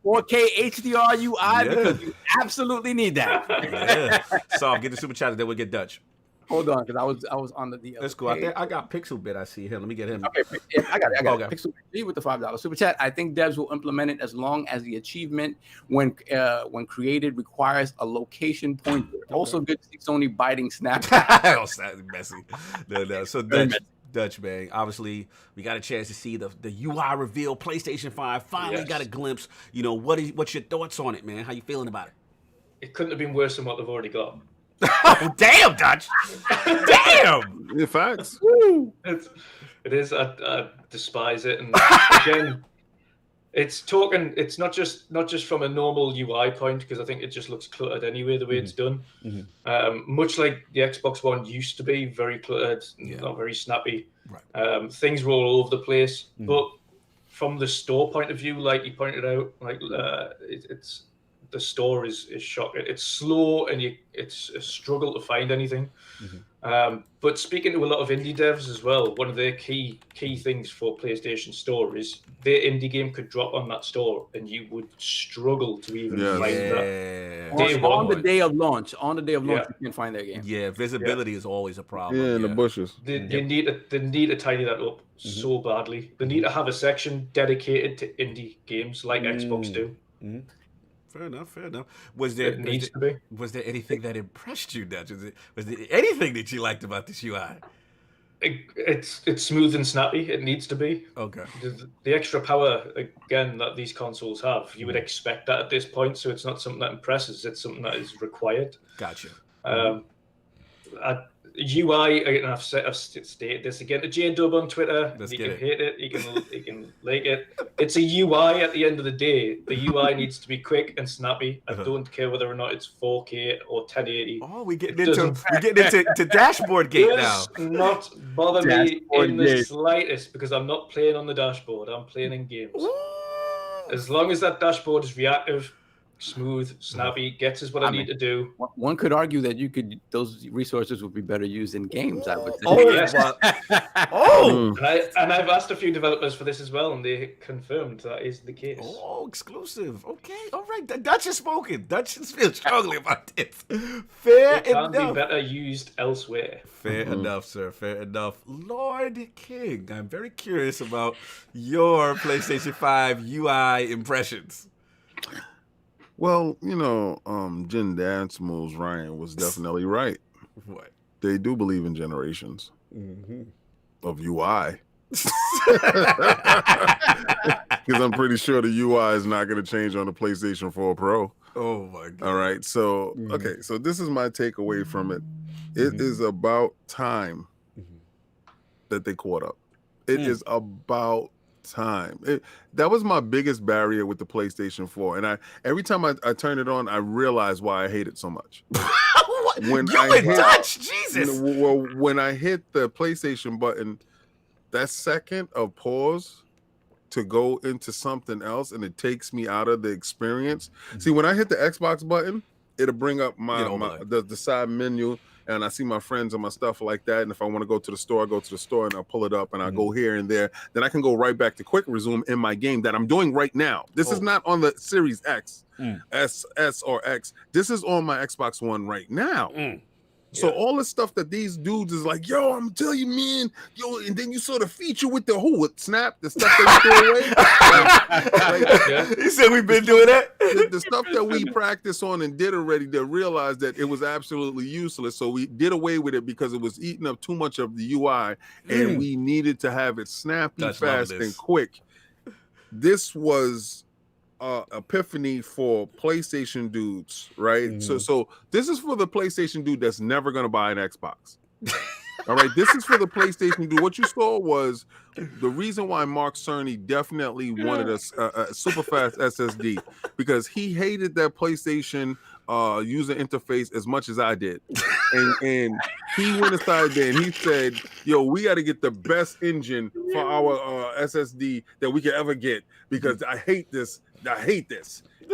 4K HDR UI, because you absolutely need that. So I'll get the super chat, then we'll get Dutch. Hold on, because I was on the Let's go. I got Pixel Bit. I see him. Let me get him. Okay, I got it. Pixel Bit with the $5 super chat. I think devs will implement it as long as the achievement when created requires a location pointer. Also, good to see Sony biting Snap. Oh, messy. No. So Dutch, man. Obviously, we got a chance to see the UI reveal. PlayStation 5 finally got a glimpse. You know, what's your thoughts on it, man? How you feeling about it? It couldn't have been worse than what they've already got. Oh, damn, Dutch! Damn! Yeah, facts. It is. I despise it, and again, it's not just from a normal UI point, because I think it just looks cluttered anyway the way it's done. Much like the Xbox One used to be, very cluttered, not very snappy. Right. Things were all over the place, but from the store point of view, like you pointed out, it's. The store is shocking. It's slow, and it's a struggle to find anything. But speaking to a lot of indie devs as well, one of their key things for PlayStation Store is their indie game could drop on that store, and you would struggle to even find that. On the day of launch, you can't find their game. Yeah, visibility is always a problem. Yeah, in the bushes. They need to tidy that up so badly. They need to have a section dedicated to indie games like Xbox do. Fair enough. Was there anything that impressed you, Dutch? Was there anything that you liked about this UI? It's smooth and snappy. It needs to be. Okay. The extra power, again, that these consoles have, you would expect that at this point. So it's not something that impresses. It's something that is required. Gotcha. UI, and I've stated this again to J-Dub on Twitter. Let's you get can it. hate it, you can like it. It's a UI at the end of the day. The UI needs to be quick and snappy. I don't care whether or not it's 4K or 1080. Oh, we're getting into dashboard gate now. Does not bother me in the slightest, because I'm not playing on the dashboard. I'm playing in games. Ooh. As long as that dashboard is reactive, smooth, snappy, gets us what I need to do. One could argue that those resources would be better used in games, I would say. And I've asked a few developers for this as well, and they confirmed that is the case. Oh, exclusive. Okay, all right. Dutch has spoken. Dutch feels strongly about this. Fair it can enough. be better used elsewhere. Fair enough, sir. Fair enough. Lord King, I'm very curious about your PlayStation 5 UI impressions. Well, Jen Dance Moves Ryan was definitely right. What? They do believe in generations of UI. Because I'm pretty sure the UI is not going to change on the PlayStation 4 Pro. Oh my god! All right, so okay, so this is my takeaway from it. It is about time that they caught up. It is about time. That was my biggest barrier with the PlayStation 4, and every time I turn it on, I realize why I hate it so much. When Jesus! Well, when I hit the PlayStation button, that second of pause to go into something else, and it takes me out of the experience. See, when I hit the Xbox button, it'll bring up the side menu, and I see my friends and my stuff like that. And if I want to go to the store, I go to the store and I'll pull it up and I go here and there. Then I can go right back to quick resume in my game that I'm doing right now. This is not on the Series X, S or X. This is on my Xbox One right now. So all the stuff that these dudes is like, yo, I'm telling you, man, yo, and then you saw the feature with the Snap, the stuff that we threw away. He said we've been doing that. The stuff that we practiced on and did already, they realized that it was absolutely useless. So we did away with it because it was eating up too much of the UI, and we needed to have it snappy, fast, and quick. This was epiphany for PlayStation dudes, right? So this is for the PlayStation dude that's never gonna buy an Xbox. All right, this is for the PlayStation dude. What you saw was the reason why Mark Cerny definitely wanted a super fast SSD, because he hated that PlayStation user interface as much as I did, and he went inside there and he said, yo, we got to get the best engine for our SSD that we can ever get, because I hate this.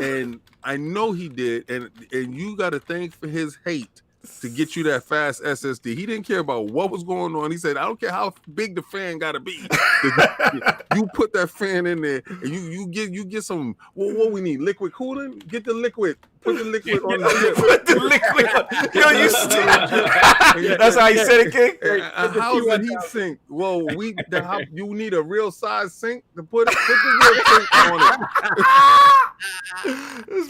And I know he did, and you got to thank for his hate to get you that fast SSD. He didn't care about what was going on. He said, I don't care how big the fan got to be. You put that fan in there, and you get some, what we need, liquid cooling? Get the liquid. Put the liquid on the chip. Put the liquid on. Yo, you still. That's how you said it, King? How's the heat sink? Well, you need a real size sink to put the real sink on it.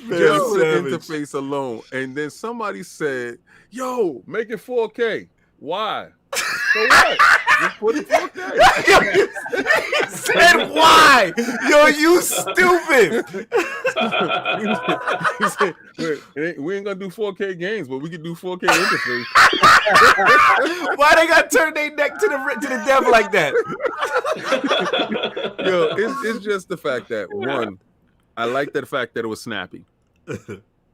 Just for the interface alone. And then somebody said, yo, make it 4K. Why? So what? Just put it 4K. He said why? Yo, you stupid. He said, we ain't gonna do 4K games, but we can do 4K interface. Why they gotta turn their neck to the devil like that? Yo, it's just the fact that, one, I like the fact that it was snappy.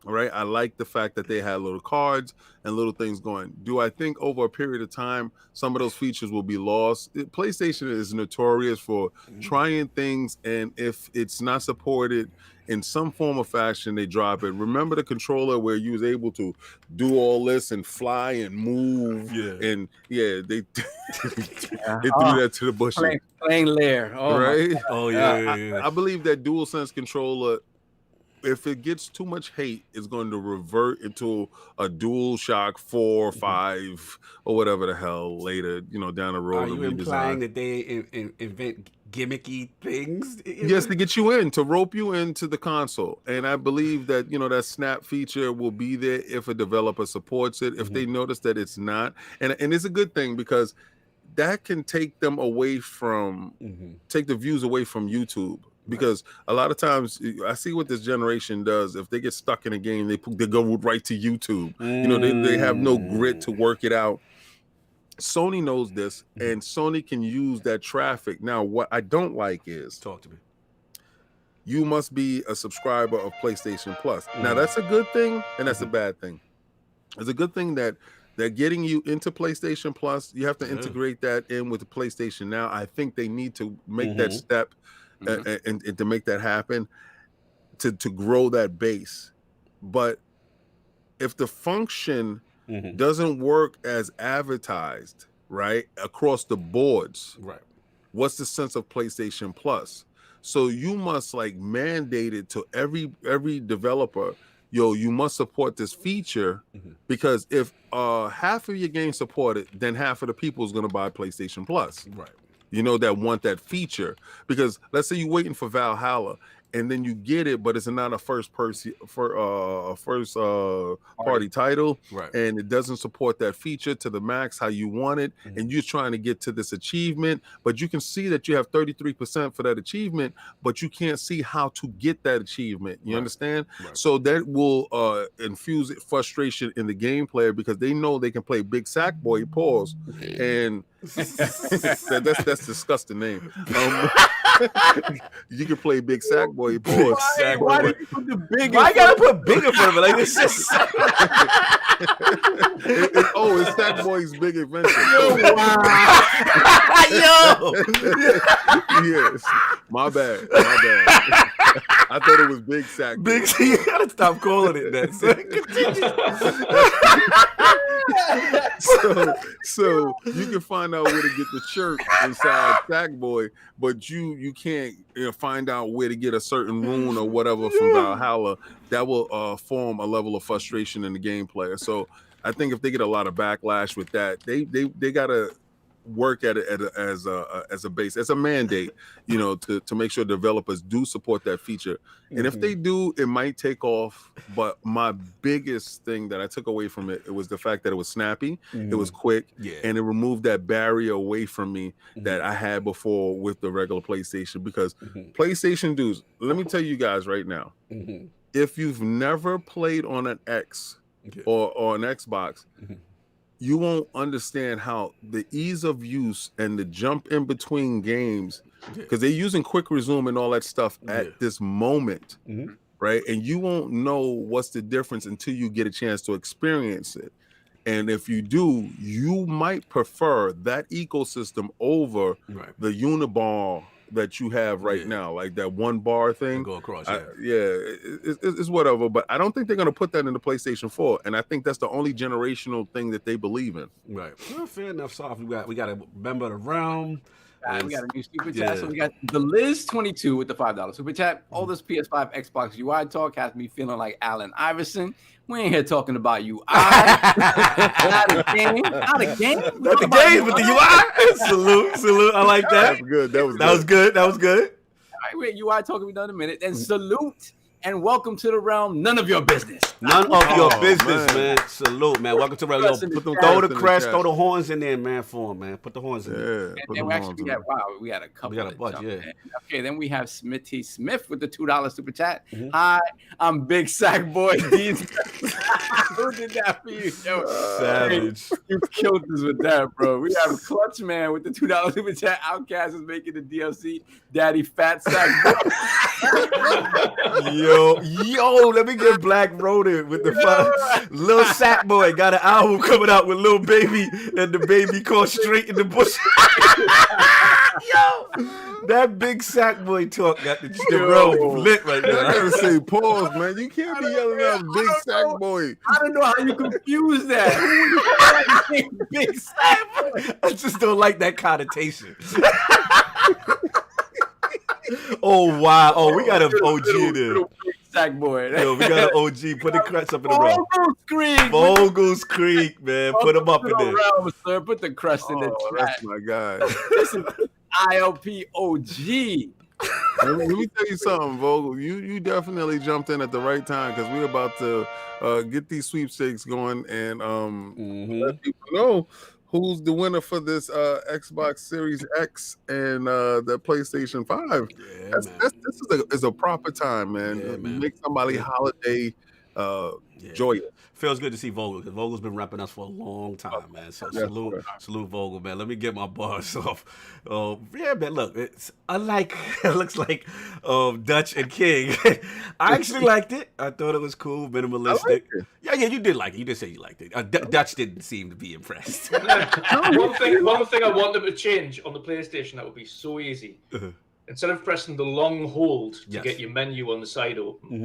All right, I like the fact that they had little cards and little things going. Do I think over a period of time some of those features will be lost? PlayStation is notorious for trying things, and if it's not supported in some form or fashion, they drop it. Remember the controller where you was able to do all this and fly and move? And they they threw that to the bushes. Playing lair. Oh, right? Oh yeah. I believe that DualSense controller, if it gets too much hate, it's going to revert into a DualShock 4 or 5 or whatever the hell later, down the road. Are you implying that they invent gimmicky things? Yes, to get you in, to rope you into the console. And I believe that, that snap feature will be there if a developer supports it. If they notice that it's not. And it's a good thing, because that can take them away from, take the views away from YouTube. Because a lot of times I see what this generation does. If they get stuck in a game, they go right to YouTube. They have no grit to work it out. Sony knows this, and Sony can use that traffic. Now, what I don't like is, talk to me. You must be a subscriber of PlayStation Plus. Now, that's a good thing, and that's a bad thing. It's a good thing that they're getting you into PlayStation Plus. You have to integrate that in with the PlayStation Now. I think they need to make that step. And to make that happen, to grow that base. But if the function doesn't work as advertised, right, across the boards, right, what's the sense of PlayStation Plus? So you must mandate it to every developer. Yo, you must support this feature, because if half of your game support it, then half of the people is going to buy PlayStation Plus. Right. That want that feature. Because let's say you're waiting for Valhalla and then you get it, but it's not a first party title, Right. and it doesn't support that feature to the max how you want it, and you're trying to get to this achievement, but you can see that you have 33% for that achievement, but you can't see how to get that achievement. You understand? Right. So that will infuse frustration in the game player because they know they can play Big Sack Boy, pause, and that's disgusting name. You can play Big Sack Boy, pause. Why did you put the big? Why I gotta put big in front of it? Like this is it's Sack Boy's Big Adventure. yo. Yes, my bad. I thought it was Big Sack Boy. Big. You gotta stop calling it that. So you can find out where to get the shirt inside Sackboy, but you can't find out where to get a certain rune or whatever from Valhalla. That will form a level of frustration in the gameplay. So I think if they get a lot of backlash with that, they gotta work at it as a base, as a mandate, to make sure developers do support that feature. And if they do, it might take off. But my biggest thing that I took away from it was the fact that it was snappy, it was quick, and it removed that barrier away from me that I had before with the regular PlayStation. Because PlayStation dudes, let me tell you guys right now, if you've never played on an X or an Xbox, you won't understand how the ease of use and the jump in between games, because they're using quick resume and all that stuff at this moment, right? And you won't know what's the difference until you get a chance to experience it. And if you do, you might prefer that ecosystem over the Unibar that you have right now, like that one bar thing. Go across, it's whatever, but I don't think they're going to put that in the PlayStation 4, and I think that's the only generational thing that they believe in. Right. Well, fair enough. So we got to remember the realm. We got a new super chat. So we got the Liz22 with the $5 super chat. All this PS5 Xbox UI talk has me feeling like Allen Iverson. We ain't here talking about UI. Not a game. Not the game, but the UI. Salute. I like that. That was good. That was good. All right, wait. UI talk will be done in a minute. Then salute and welcome to the realm. None of your business. None of your business, man. Salute, man. Welcome to the realm. Throw the crest, throw the horns in there, man. For him, man. Put the horns in there. And then we had a couple. We got a bunch, Okay, then we have Smitty Smith with the $2 super chat. Hi, I'm Big Sack Boy. Who did that for you, yo? Savage. You killed us with that, bro. We have Clutch Man with the $2 super chat. Outcast is making the DLC. Daddy Fat Sack Boy. Yo, let me get Black Rodent with the Lil Sack Boy got an album coming out with Lil Baby and the baby called Straight in the Bush. Yo, that Big Sack Boy talk got the realm lit right now. I gotta say, pause, man. You can't be yelling out Big Sack Boy. I don't know how you confuse that. Big Sack Boy. I just don't like that connotation. Oh wow! Oh, we got an OG in there. Sack Boy. Yo, we got an OG. Put the crest up in the realm. Vogels Creek, man. Put them up in there. Realm, sir. Put the crest in the chat. That's my guy. This is ILP OG. Let me tell you something, Vogel. You definitely jumped in at the right time because we're about to get these sweepstakes going and let people know who's the winner for this Xbox Series X and the PlayStation 5. Yeah, this is a proper time, man. Yeah, man. Make somebody holiday joyous. Feels good to see Vogel because Vogel's been repping us for a long time, man. So salute Vogel, man. Let me get my bars off. Yeah, man. Look, it's unlike it looks like Dutch and King. I actually liked it. I thought it was cool, minimalistic. Yeah, you did like it. You did say you liked it. Dutch didn't seem to be impressed. One thing I want them to change on the PlayStation that would be so easy. Instead of pressing the long hold to get your menu on the side open,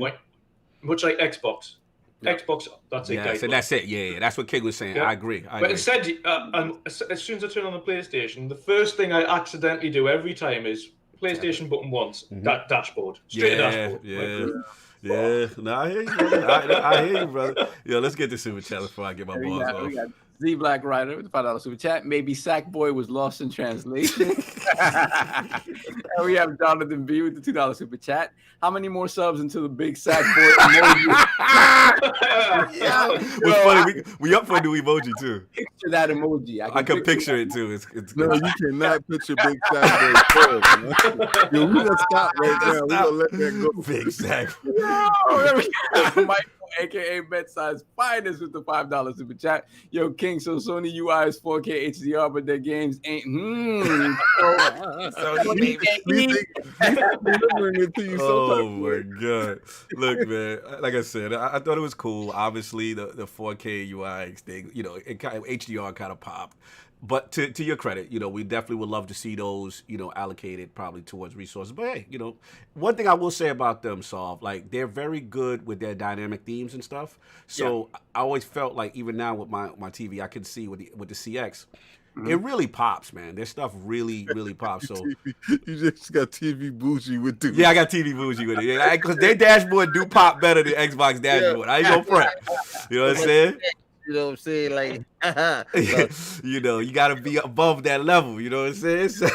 much like Xbox. Xbox, that's it. Yeah, so that's it. Yeah, that's what King was saying. I agree. But instead, as soon as I turn on the PlayStation, the first thing I accidentally do every time is PlayStation button once, that dashboard, straight to dashboard. Yeah, no, I hear you, brother. I hear you, brother. Yo, let's get the super chat before I get my balls off. Z Black Rider with the $5 super chat. Maybe Sackboy was lost in translation. And we have Jonathan B with the $2 super chat. How many more subs until the big Sackboy emoji? Yeah, what's funny? We up for a new emoji too. Picture that emoji. I can picture it too. It's No, you cannot picture Big Sackboy. Yo, we gonna stop right now. We gonna let that go. Big Sack. Michael, aka Bedside's finest, with the $5 super chat. Yo, King, so Sony UI is 4K HDR, but their games ain't. Oh my god! Look, man. Like I said, I thought it was cool. Obviously, the 4K UI thing, you know, it kind of HDR kind of popped. But to your credit, you know, we definitely would love to see those, you know, allocated probably towards resources. But hey, you know, one thing I will say about them, Solve, like they're very good with their dynamic themes and stuff. So I always felt like even now with my TV, I can see with the CX, it really pops, man. Their stuff really pops. So you just got TV bougie with it. Yeah, I got TV bougie with it. Yeah, because their dashboard do pop better than Xbox dashboard. I ain't gonna front. You know what I'm saying? You know what I'm saying? Like, you know, you got to be above that level. You know what I'm saying? So,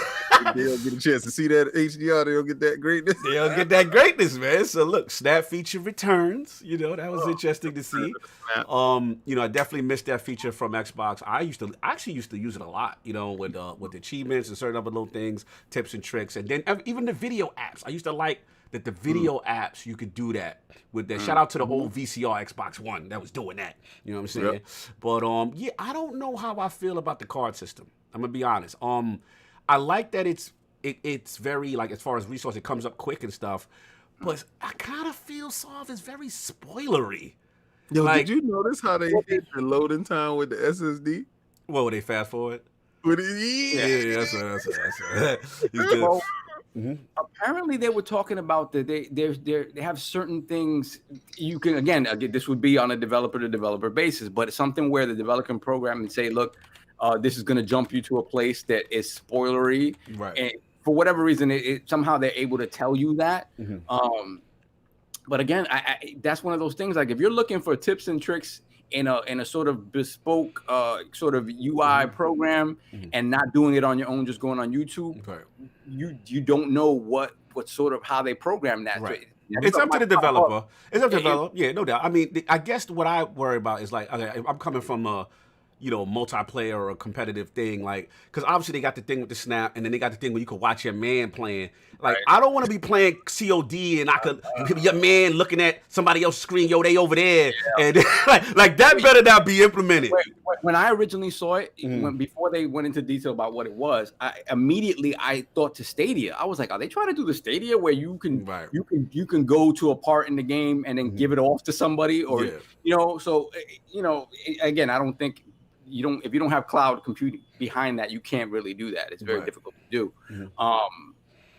they don't get a chance to see that HDR. They don't get that greatness. They don't get that greatness, man. So look, Snap feature returns. You know, that was interesting to see. You know, I definitely missed that feature from Xbox. I actually used to use it a lot. You know, with achievements and certain other little things, tips and tricks, and then even the video apps. I used to like that the video apps, you could do that with that. Shout out to the old VCR Xbox One that was doing that. You know what I'm saying? Yep. But yeah, I don't know how I feel about the card system. I'm gonna be honest. I like that it's very, like, as far as resource, it comes up quick and stuff. But I kind of feel Solve is very spoilery. Yo, like, did you notice how they hit the loading time with the SSD? What, would they fast forward? Yeah, that's right. Apparently, they were talking about that they have certain things you can, again, this would be on a developer to developer basis, but it's something where the developer can program and say, look, this is going to jump you to a place that is spoilery, right? And for whatever reason, somehow they're able to tell you that. But again, that's one of those things. Like, if you're looking for tips and tricks in a sort of bespoke sort of UI program and not doing it on your own, just going on YouTube, you don't know what sort of how they program that. Right. It's up to the developer. It's up to the developer. Yeah, no doubt. I mean, I guess what I worry about is, like, okay, I'm coming from a, you know, multiplayer or a competitive thing, like, because obviously they got the thing with the Snap, and then they got the thing where you can watch your man playing. Like, I don't want to be playing COD and I could your man looking at somebody else's screen, yo, they over there, and like that better not be implemented. When I originally saw it, before they went into detail about what it was, I immediately thought to Stadia. I was like, are they trying to do the Stadia where you can you can go to a part in the game and then give it off to somebody, or you know? So you know, again, I don't think. If you don't have cloud computing behind that, you can't really do that. It's very difficult to do.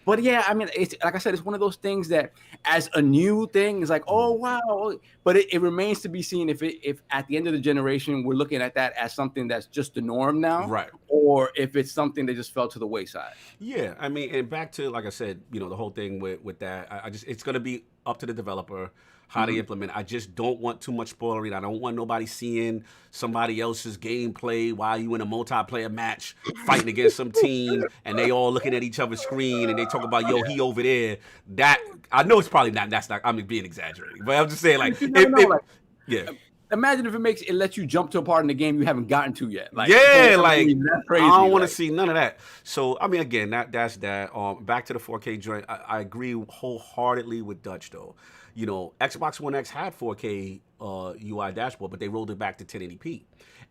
But yeah, I mean, it's like I said, it's one of those things that as a new thing is like, oh wow, but it remains to be seen if at the end of the generation we're looking at that as something that's just the norm now, right? Or if it's something that just fell to the wayside. Yeah, I mean, and back to, like I said, you know, the whole thing with that, it's going to be up to the developer how they implement it. I just don't want too much spoilery. I don't want nobody seeing somebody else's gameplay while you in a multiplayer match fighting against some team and they all looking at each other's screen and they talk about, yo, he over there. That, I know it's probably not, that's not, I'm being exaggerating, but I'm just saying, like, imagine if it lets you jump to a part in the game you haven't gotten to yet. Like, like, crazy. I don't want to see none of that. So, I mean, again, that's that. Back to the 4K joint, I agree wholeheartedly with Dutch, though. You know, Xbox One X had 4K UI dashboard, but they rolled it back to 1080p.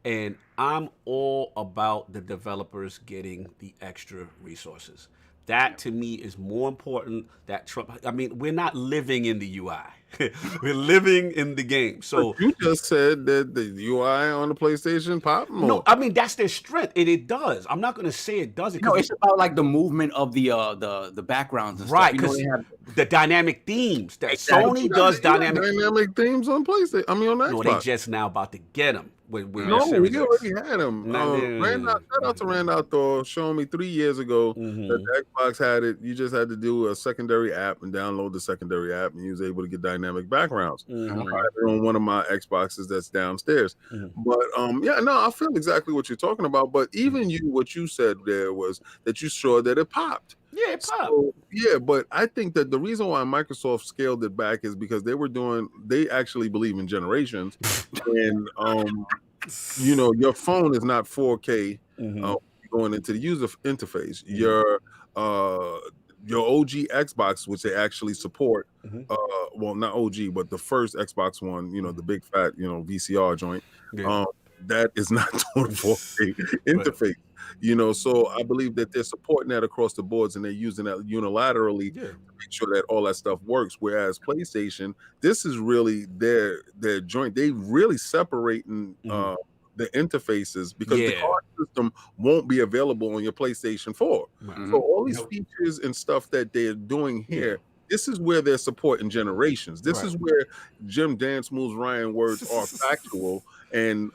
And I'm all about the developers getting the extra resources. That, to me, is more important. We're not living in the UI. We're living in the game. So but you just said that the UI on the PlayStation pop more. No, I mean, that's their strength, and it does. I'm not going to say it doesn't. No, it's about like the movement of the backgrounds and right, stuff. Right, because the dynamic themes that Sony does dynamic themes on PlayStation. I mean, on Xbox. No, they just now about to get them. No, Series we X? already had him. Shout out to Rand Outdoor showing me 3 years ago that the Xbox had it. You just had to do a secondary app and download the secondary app, and you was able to get dynamic backgrounds. I have it on one of my Xboxes that's downstairs. But I feel exactly what you're talking about. But even what you said there was that you saw that it popped. Yeah, it popped. So, yeah, but I think that the reason why Microsoft scaled it back is because they actually believe in generations, and your phone is not 4K going into the user interface. Your OG Xbox, which they actually support, well, not OG, but the first Xbox One, the big fat, VCR joint, that is not doing 4K interface. So I believe that they're supporting that across the boards, and they're using that unilaterally to make sure that all that stuff works. Whereas PlayStation, this is really their joint. They really separating the interfaces because the card system won't be available on your PlayStation 4. So all these features and stuff that they're doing here, this is where they're supporting generations. This is where Jim Dance Moves Ryan words are factual, and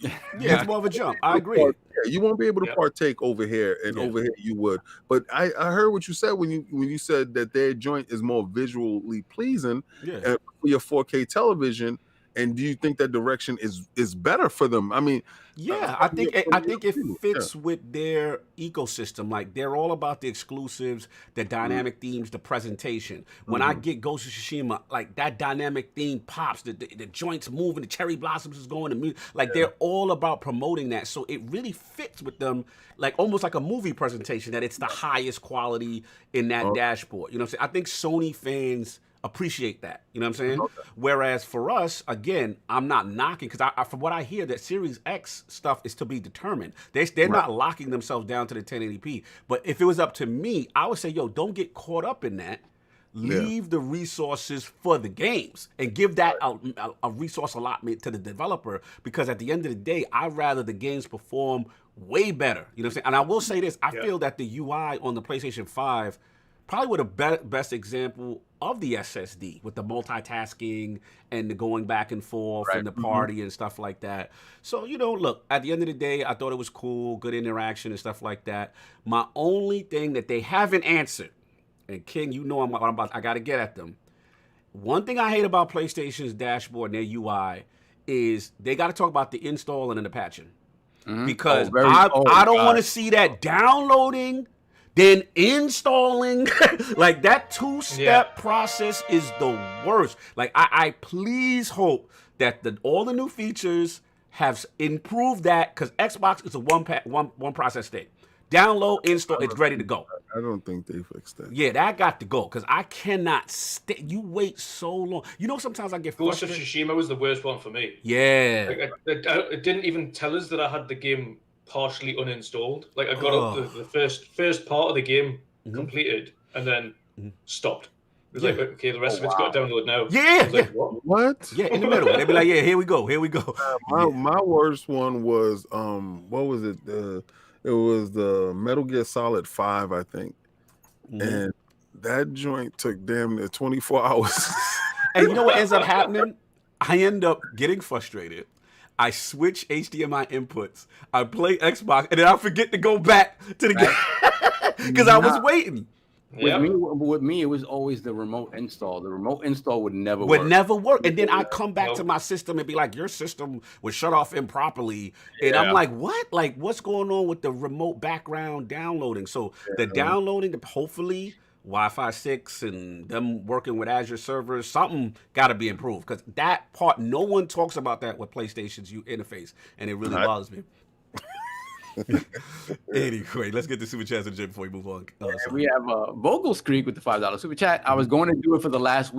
it's more of a jump. I agree. You won't be able to partake over here, and over here you would. But I heard what you said when you said that their joint is more visually pleasing for your 4K television. And do you think that direction is better for them? I mean, I think it fits with their ecosystem. Like, they're all about the exclusives, the dynamic themes, the presentation. When I get Ghost of Tsushima, like, that dynamic theme pops, the joints moving, the cherry blossoms is going, the music, like they're all about promoting that. So it really fits with them, like almost like a movie presentation, that it's the highest quality in that dashboard. You know what I'm saying? I think Sony fans appreciate that, you know what I'm saying? Whereas for us, again, I'm not knocking, because I from what I hear, that Series X stuff is to be determined. They're not locking themselves down to the 1080p. But if it was up to me, I would say, don't get caught up in that. Leave the resources for the games and give that a resource allotment to the developer, because at the end of the day, I'd rather the games perform way better. You know what I'm saying? And I will say this, I feel that the UI on the PlayStation 5 probably with a best example of the SSD, with the multitasking and the going back and forth and the party and stuff like that. So, look, at the end of the day, I thought it was cool, good interaction and stuff like that. My only thing that they haven't answered, and King, I got to get at them. One thing I hate about PlayStation's dashboard and their UI is they got to talk about the installing and the patching. Because I don't want to see that downloading, then installing. Like, that two-step process is the worst. Like, I please hope that all the new features have improved that, because Xbox is a one process thing. Download, install, it's ready to go. I don't think they fixed that. Yeah, that got to go, because I cannot stay. You wait so long. Sometimes I get Ghost of frustrated. Tsushima was the worst one for me. Yeah. Like, it didn't even tell us that I had the game partially uninstalled. Like, I got up the first part of the game completed, and then stopped. It was like, okay, the rest of it's got to download now. Yeah. Like, what? Yeah, in the middle. They'd be like, here we go. My worst one was what was it? It was the Metal Gear Solid 5, I think. And that joint took damn near 24 hours. And you know what ends up happening? I end up getting frustrated. I switch HDMI inputs. I play Xbox, and then I forget to go back to the game because I was waiting. With me, it was always the remote install. The remote install would never work. And then I come back to my system and be like, your system was shut off improperly. And I'm like, what? Like, what's going on with the remote background downloading? So the downloading, hopefully Wi-Fi 6 and them working with Azure servers, something got to be improved, because that part, no one talks about that with PlayStation's interface, and it really bothers me. Anyway, let's get the super chats in the gym before we move on. We have Vogel Streak with the $5 super chat. I was going to do it for the last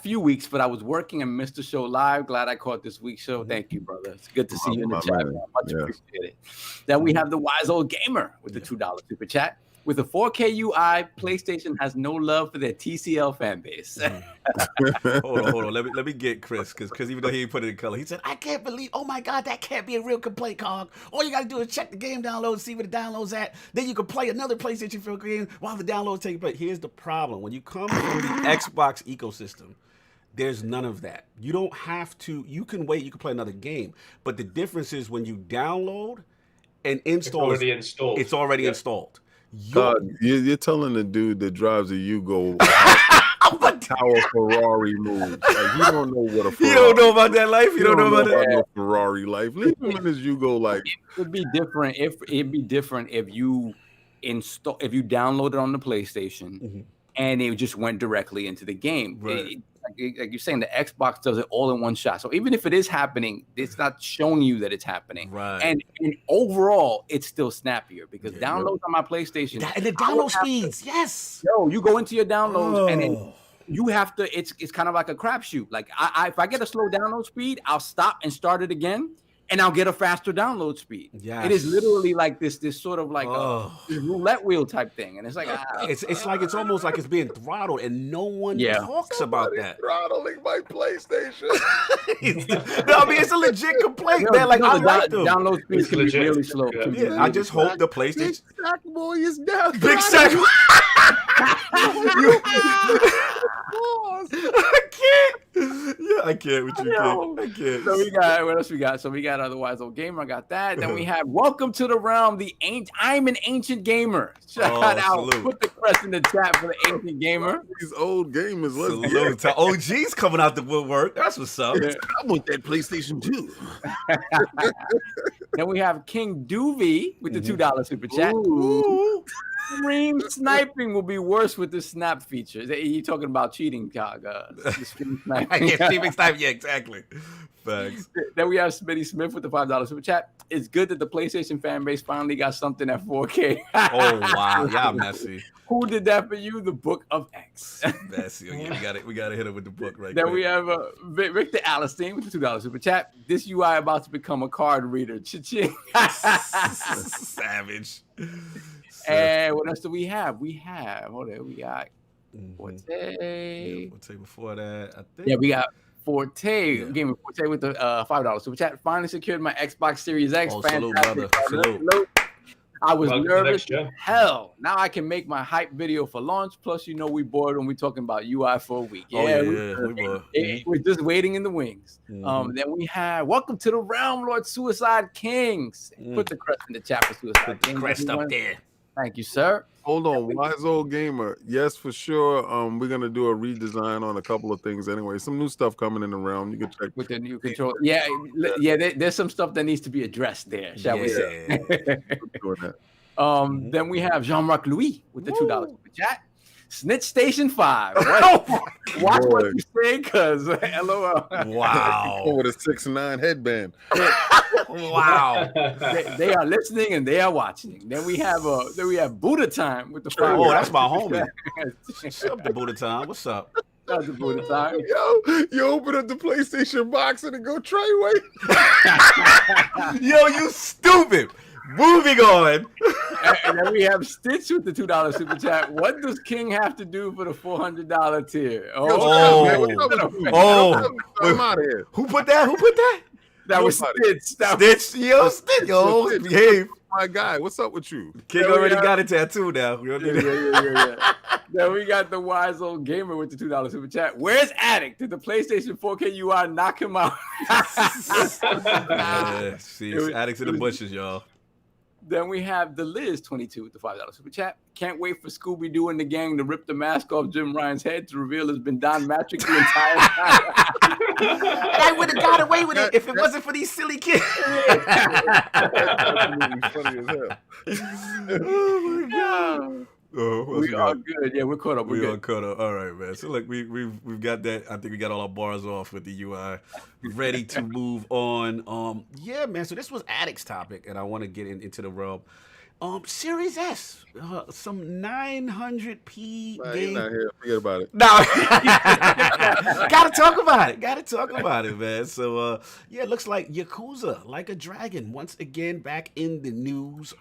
few weeks, but I was working and missed the show live. Glad I caught this week's show. Thank you, brother. It's good to see you in the chat. Much appreciated. Then we have the Wise Old Gamer with the $2 super chat. With a 4K UI, PlayStation has no love for their TCL fan base. Hold on. Let me get Chris, because even though he put it in color, he said, I can't believe, oh my God, that can't be a real complaint, Cog. All you got to do is check the game download, see where the download's at. Then you can play another PlayStation 4 game while the download's taking place. Here's the problem. When you come from the Xbox ecosystem, There's none of that. You don't have to. You can wait. You can play another game. But the difference is when you download and install, it's already installed. It's already installed. You're telling the dude that drives a Yugo how a Ferrari moves. Like, you don't know what a Ferrari. You don't know about that life. You don't know about that. No Ferrari life. Leave him in his Yugo life. It would be different if you download it on the PlayStation and it just went directly into the game. Right. Like you're saying, the Xbox does it all in one shot. So even if it is happening, it's not showing you that it's happening. Right. And overall, it's still snappier because downloads on my PlayStation and the download speeds, yes. You go into your downloads and then you have to. It's kind of like a crapshoot. Like if I get a slow download speed, I'll stop and start it again, and I'll get a faster download speed. Yes. It is literally like this sort of like a roulette wheel type thing, and it's like it's like it's almost like it's being throttled, and no one talks about that. Throttling my PlayStation. No, I mean it's a legit complaint, man. Like I like them. Download speeds can be really slow. Yeah, I just hope the PlayStation. Big Sack Boy is down. Big Sack. I can't. Yeah, I can't with you. I can't. So we got what else we got? So we got Otherwise Old Gamer. I got that. Then we have Welcome to the Realm. I'm an ancient gamer. Shout out. Salute. Put the crest in the chat for the ancient gamer. These old gamers. Salute to OG's coming out the woodwork. That's what's up. I want that PlayStation 2. Then we have King Doovie with the $2 super chat. Ooh. Stream sniping will be worse with the snap feature. You talking about cheating, stream sniping? Streaming sniping. Yeah, exactly. Thanks. Then we have Smitty Smith with the $5 super chat. It's good that the PlayStation fan base finally got something at 4K. Oh wow, y'all messy. Who did that for you? The Book of X. Messy. Yeah, we gotta hit him with the book right Then quick. we have Victor Allenstein with the $2 super chat. This UI about to become a card reader. Cha-ching. Savage. And what else do we have? We got Forte. Yeah, Forte before that, I think. Yeah, we got Forte. Game of Forte with the $5 super chat. Finally secured my Xbox Series X. Oh, salute, brother. Salute. I was nervous as hell. Now I can make my hype video for launch. Plus, we bored when we're talking about UI for a week. Yeah, we're just waiting in the wings. Then we have Welcome to the Realm, Lord Suicide Kings. Put the crest in the chat for Suicide Kings. Crest up there. Thank you, sir. Hold on, Wise Old Gamer. Yes, for sure. We're gonna do a redesign on a couple of things anyway. Some new stuff coming in the realm. You can check with the new control. Yeah. There's some stuff that needs to be addressed there, shall we say? Then we have Jean-Marc Louis with the $2 super chat. Snitch Station 5. Watch what you say, cuz LOL. Wow. With a 6'9" headband. Wow. They are listening and they are watching. Then we have Buddha Time with the $5. Oh, that's my homie. What's up, the Buddha Time? What's up? That's the Buddha Time. Yo, you open up the PlayStation box and it go Treyway. Yo, you stupid. Moving on. And then we have Stitch with the $2 super chat. What does King have to do for the $400 tier? I'm out of here. Who put that? That was Stitch. Stitch. Yo, behave. My guy, what's up with you? King already got a tattoo now. Yeah. Then we got the Wise Old Gamer with the $2 super chat. Where's Addict? Did the PlayStation 4K UI knock him out? See, it's Addicts in the bushes, y'all. Then we have the Liz22 with the $5 super chat. Can't wait for Scooby-Doo and the gang to rip the mask off Jim Ryan's head to reveal it's been Don Matrick the entire time. And I would have got away with it if it wasn't for these silly kids. That's funny as hell. Oh my god. We are good. Yeah, we're caught up. We are caught up. All right, man. So look, we've got that. I think we got all our bars off with the UI. Ready to move on. Yeah, man. So this was Addict's topic, and I want to get into the realm. Series S, some 900p Man, game. he's not here. Forget about it. No, gotta talk about it, man. So, yeah, it looks like Yakuza Like a Dragon once again back in the news.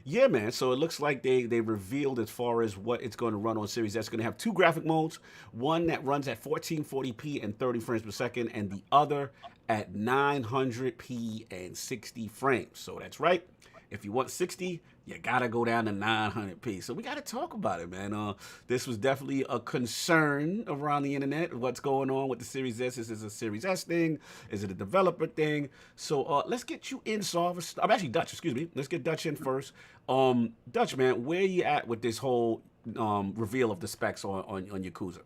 Yeah, man. So it looks like they revealed as far as what it's going to run on Series S. It's going to have two graphic modes, one that runs at 1440p and 30 frames per second, and the other at 900p and 60 frames. So that's right. If you want 60, you gotta go down to 900p. So we gotta talk about it, man. This was definitely a concern around the internet. What's going on with the Series S? Is this a Series S thing? Is it a developer thing? So let's get you in, Solve. I'm actually Dutch. Excuse me. Let's get Dutch in first. Dutch, man, where you at with this whole reveal of the specs on Yakuza?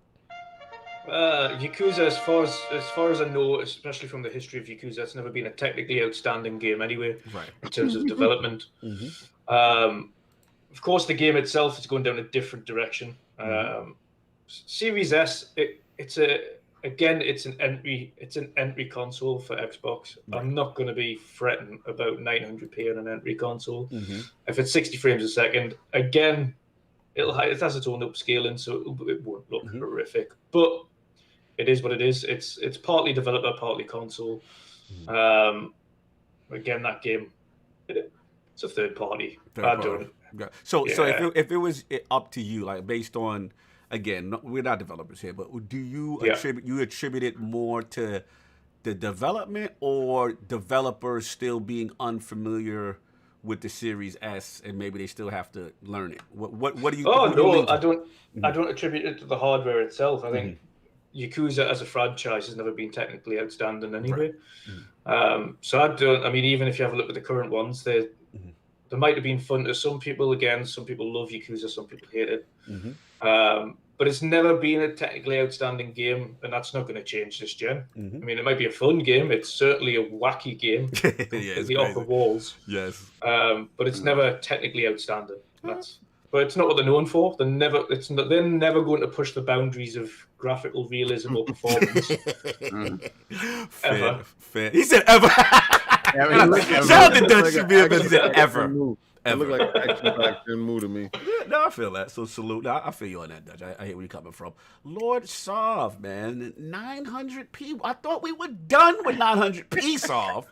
Yakuza, as far as I know, especially from the history of Yakuza, it's never been a technically outstanding game anyway, right, in terms of development. Of course, the game itself is going down a different direction. Series S, it's an entry console for Xbox. Right. I'm not going to be fretting about 900p on an entry console. If it's 60 frames a second, again, it has its own upscaling, so it won't look horrific. But it is what it is. It's partly developer, partly console. Again, that game, it's a third party. So if it was up to you, like based on, again, we're not developers here, but do you attribute it more to the development or developers still being unfamiliar with the Series S and maybe they still have to learn it? What do you? Oh no, I don't attribute it to the hardware itself. I think Yakuza as a franchise has never been technically outstanding anyway. Right. So I don't. I mean, even if you have a look at the current ones, they might have been fun to some people. Again, some people love Yakuza, some people hate it. But it's never been a technically outstanding game, and that's not going to change this gen. I mean, it might be a fun game. It's certainly a wacky game. The off the walls. Yes. But it's never technically outstanding. But it's not what they're known for. They're never going to push the boundaries of graphical realism or performance. Ever. Fair. He said ever. Shout out to Dutch Shabir, said ever. It looked like an action-packed move to me. Yeah, no, I feel that. So salute. No, I feel you on that, Dutch. I hear where you're coming from. Lord Sov, man, 900p. I thought we were done with 900p, Sov.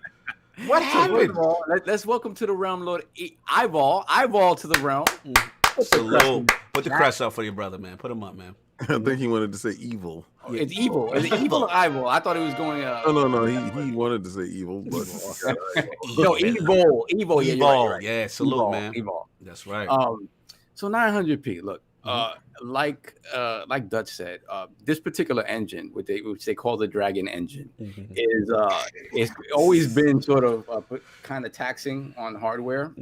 What happened? All, let's welcome to the realm, Lord Eyeball to the realm. Salute. Put the crest up for your brother, man. Put him up, man. I think he wanted to say evil. It's evil. Is it evil or eyeball? I thought he was going. No. He wanted to say evil, but evil. Evil. Yeah, right. Yeah, salute, evil, man. Evil. That's right. So 900p. Look, like Dutch said, this particular engine, which they call the Dragon engine, is it's always been sort of kind of taxing on hardware.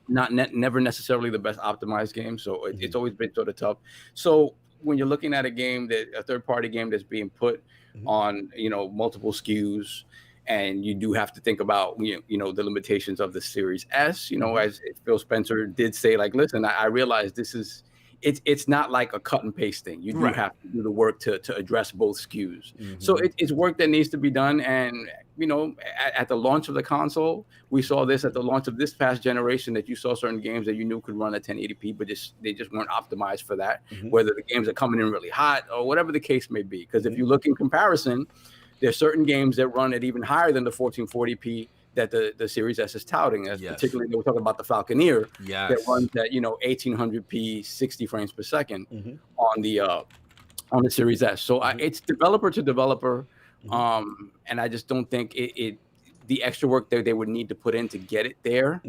Never necessarily the best optimized game, so it's always been sort of tough. So when you're looking at a third-party game that's being put on, multiple SKUs, and you do have to think about, the limitations of the Series S, as Phil Spencer did say, like, listen, I realize it's not like a cut and paste thing. You do have to do the work to address both SKUs. So it's work that needs to be done. And, at the launch of the console, we saw this at the launch of this past generation, that you saw certain games that you knew could run at 1080p, but they just weren't optimized for that, whether the games are coming in really hot or whatever the case may be. Because if you look in comparison, there's certain games that run at even higher than the 1440p that the Series S is touting. Particularly, we're talking about the Falconeer that runs at 1800p 60 frames per second on the Series S. So it's developer to developer, and I just don't think the extra work that they would need to put in to get it there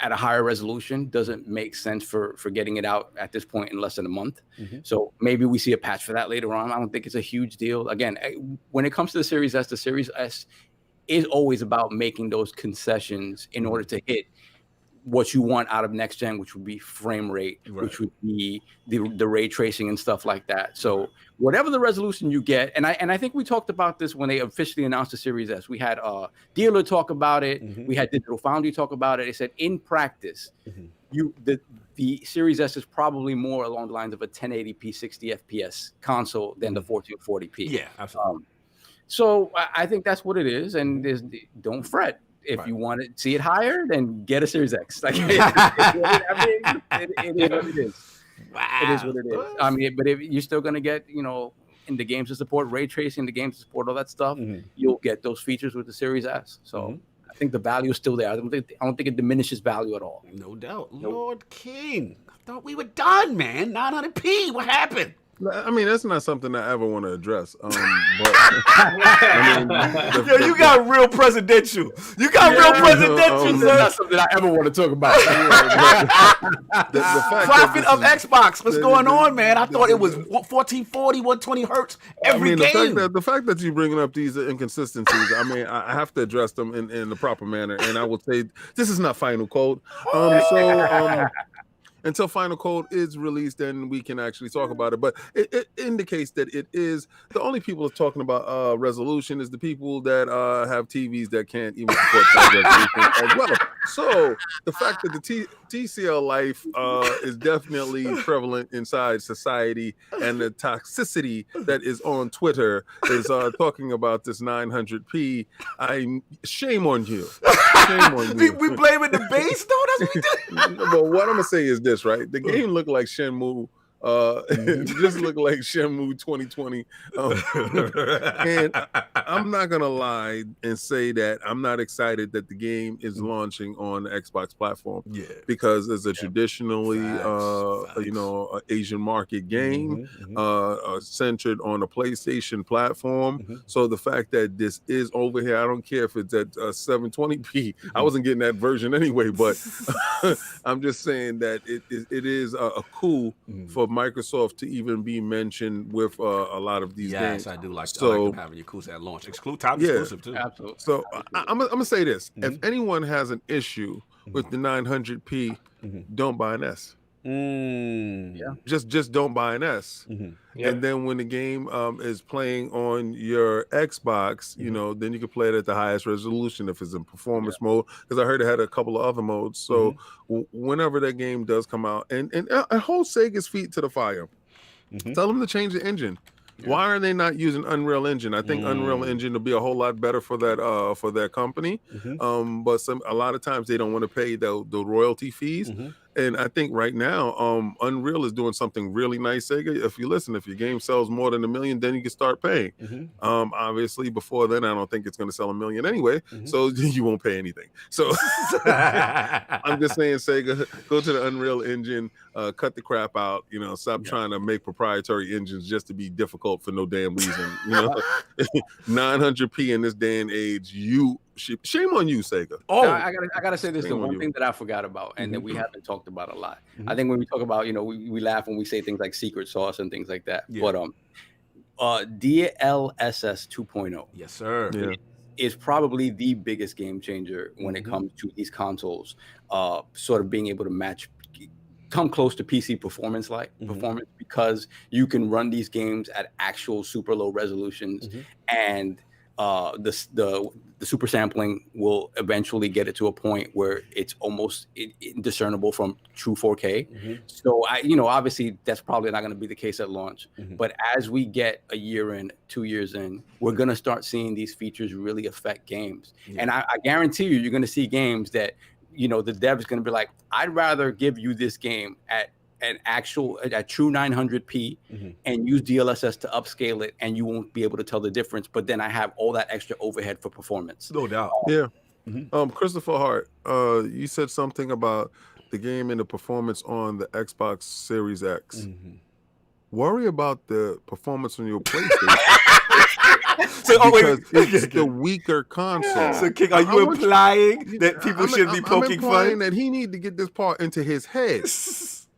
at a higher resolution doesn't make sense for getting it out at this point in less than a month. So maybe we see a patch for that later on. I don't think it's a huge deal. Again, when it comes to the Series S is always about making those concessions in order to hit what you want out of next gen, which would be frame rate, which would be the ray tracing and stuff like that. So whatever the resolution you get, and I think we talked about this when they officially announced the Series S. We had Dealer talk about it. We had Digital Foundry talk about it. They said in practice, the Series S is probably more along the lines of a 1080p 60 FPS console than the 1440p. Yeah, absolutely. So I think that's what it is, and don't fret. If you want to see it higher, then get a Series X. Like, it is what it is. Wow. It is what it is. I mean, but if you're still going to get, in the games to support ray tracing, the games to support all that stuff, you'll get those features with the Series S. So I think the value is still there. I don't think it diminishes value at all. No doubt. Nope. Lord King, I thought we were done, man. 900p. What happened? I mean, that's not something I ever want to address. But I mean, Yo, you got real presidential. You got real presidential, That's not something I ever want to talk about. the fact Profit of Xbox. What's going on, man? I thought it was 1440, 120 hertz every game. The fact that you're bringing up these inconsistencies, I mean, I have to address them in the proper manner. And I will say, this is not final code. Until final code is released, then we can actually talk about it. But it indicates that it is the only people talking about resolution is the people that have TVs that can't even support that resolution as well. So the fact that the TCL life is definitely prevalent inside society, and the toxicity that is on Twitter is talking about this 900p. Shame on you. Shame on you. We blaming the base though. That's what we do. But what I'm gonna say is this, right? The game looked like Shenmue. Just looked like Shenmue 2020. And I'm not gonna lie and say that I'm not excited that the game is launching on the Xbox platform. Yeah, because it's a traditionally Asian market game, centered on a PlayStation platform. So the fact that this is over here, I don't care if it's at 720p. I wasn't getting that version anyway, but I'm just saying that it is a coup for Microsoft to even be mentioned with a lot of these games. Yes, I do like. So, I like them having Yakuza at launch, exclusive too. Absolutely. So I'm gonna say this: if anyone has an issue with the 900p, don't buy an S. Just don't buy an S. And then when the game is playing on your Xbox, you know, then you can play it at the highest resolution if it's in performance mode. Because I heard it had a couple of other modes. So whenever that game does come out, and hold Sega's feet to the fire, tell them to change the engine. Why are they not using Unreal Engine? I think Unreal Engine will be a whole lot better for that company. But a lot of times they don't want to pay the royalty fees. And I think right now, Unreal is doing something really nice. Sega, if your game sells more than 1 million, then you can start paying. Obviously, before then, I don't think it's going to sell 1 million anyway, so you won't pay anything. So I'm just saying, Sega, go to the Unreal Engine, cut the crap out. You know, stop trying to make proprietary engines just to be difficult for no damn reason. You know, 900p in this day and age, shame on you, Sega. Oh, I gotta say this. The one thing that I forgot about and that we haven't talked about a lot. I think when we talk about, you know, we laugh when we say things like secret sauce and things like that. But DLSS 2.0, yes, sir, is probably the biggest game changer when it comes to these consoles. Sort of being able to come close to PC performance, because you can run these games at actual super low resolutions, and the super sampling will eventually get it to a point where it's almost indiscernible from true 4K. So obviously that's probably not going to be the case at launch. But as we get a year in, 2 years in, we're going to start seeing these features really affect games. And I guarantee you're going to see games that, you know, the dev is going to be like, I'd rather give you this game at true 900p and use DLSS to upscale it, and you won't be able to tell the difference. But then I have all that extra overhead for performance. No doubt. Christopher Hart, you said something about the game and the performance on the Xbox Series X. Worry about the performance on your PlayStation. Because it's the weaker console. So, King, are you implying that people should be poking fun? I'm implying that he need to get this part into his head.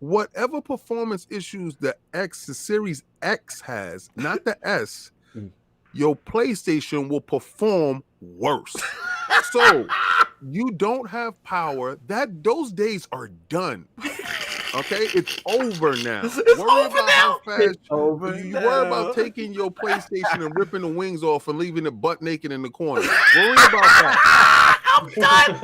Whatever performance issues the Series X has, not the S, your PlayStation will perform worse. So you don't have power. Those days are done. Okay, it's over now. Worry about how fast you worry about taking your PlayStation and ripping the wings off and leaving it butt naked in the corner. Worry about that. I'm done.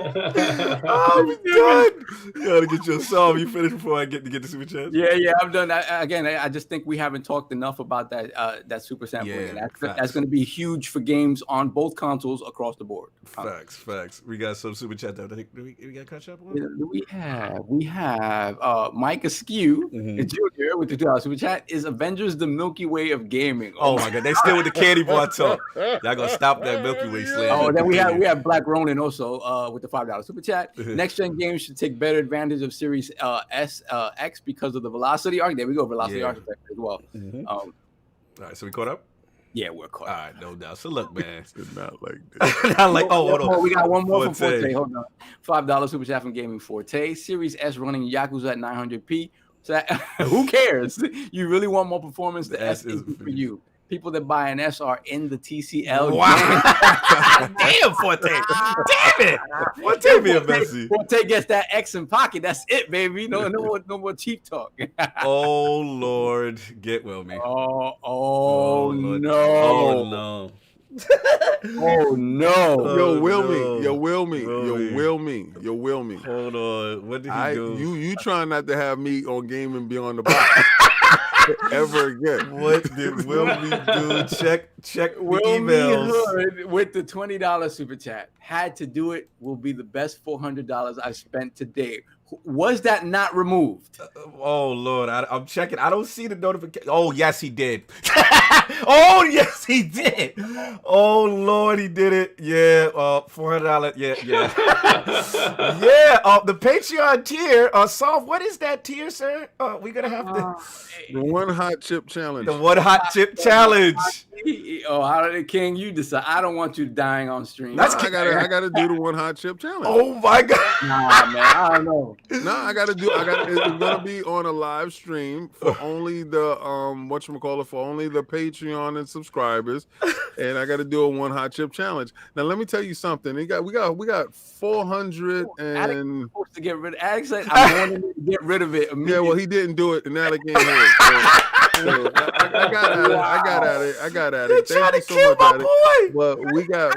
I'm done. You gotta get your song. You finished before I get the super chat. Yeah, I'm done. I just think we haven't talked enough about that super sampling. And that's going to be huge for games on both consoles across the board. Facts. We got some super chat though. We got catch up on? We have Mike Askew Jr. here with the $2 super chat is Avengers: The Milky Way of Gaming. Oh my God, they still with the candy bar talk. Y'all gonna stop that Milky Way slander. Oh, then we have Black Ronin also with the $5 super chat. Next gen games should take better advantage of Series S X because of the velocity arc. There we go, velocity architecture as well. All right, so we caught up. Yeah, we're caught. All right, no doubt. So look, man, It's not like this. not like hold on. We got one more from Forte. Forte. Hold on, $5 super chat from Gaming Forte. Series S running Yakuza at 900p. So who cares? You really want more performance? The S is for you. People that buy an S are in the TCL. Wow. Damn, Forte. Damn it. Forte be a messy. Forte gets that X in pocket. That's it, baby. No more cheap talk. Oh Lord, get well me. Oh Lord. no. Oh no. Oh no. Yo, will no. me. Yo, will me. Will Yo, me. will me. Yo, will me. Hold on. What did he do? You trying not to have me on Gaming Beyond the Box ever again. What did Will me do? Check the Will emails. Hood with the $20 super chat. Had to do it. Will be the best $400 I spent today. Was that not removed? Oh Lord, I'm checking. I don't see the notification. Oh yes, he did. Oh yes, he did. Oh Lord, he did it. Yeah, $400. Yeah. Yeah. The Patreon tier. Solve. What is that tier, sir? We're gonna have to. The one hot chip challenge. The one hot chip challenge. Oh, how did King? You decide. I don't want you dying on stream. I gotta do the one hot chip challenge. Oh my God. Nah, man. I don't know. No, it's gonna be on a live stream for only the for only the Patreon and subscribers, and I gotta do a one hot chip challenge. Now let me tell you something. We got 400 and Supposed to get rid of Alex said I wanted to get rid of it yeah, immediately. well he didn't do it, and now they can't hear it. So, I got at it. They're trying to Thank you kill so my much, Alex. boy. Well,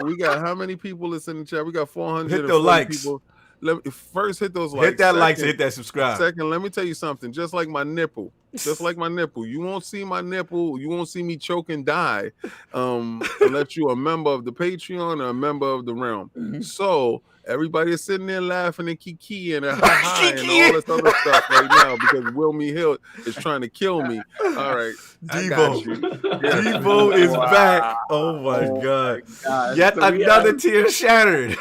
we got how many people is in the chat? We got 400 Hit those likes. people. Let me first hit those likes. Hit that Second, like, hit that subscribe. Second, let me tell you something. Just like my nipple, you won't see my nipple. You won't see me choke and die, unless you're a member of the Patreon or a member of the realm. So everybody is sitting there laughing and kiki and ha and all this other stuff right now because Wilmy Hill is trying to kill me. All right, I got you. Devo is back. Oh my God. God. Yet So another tier shattered.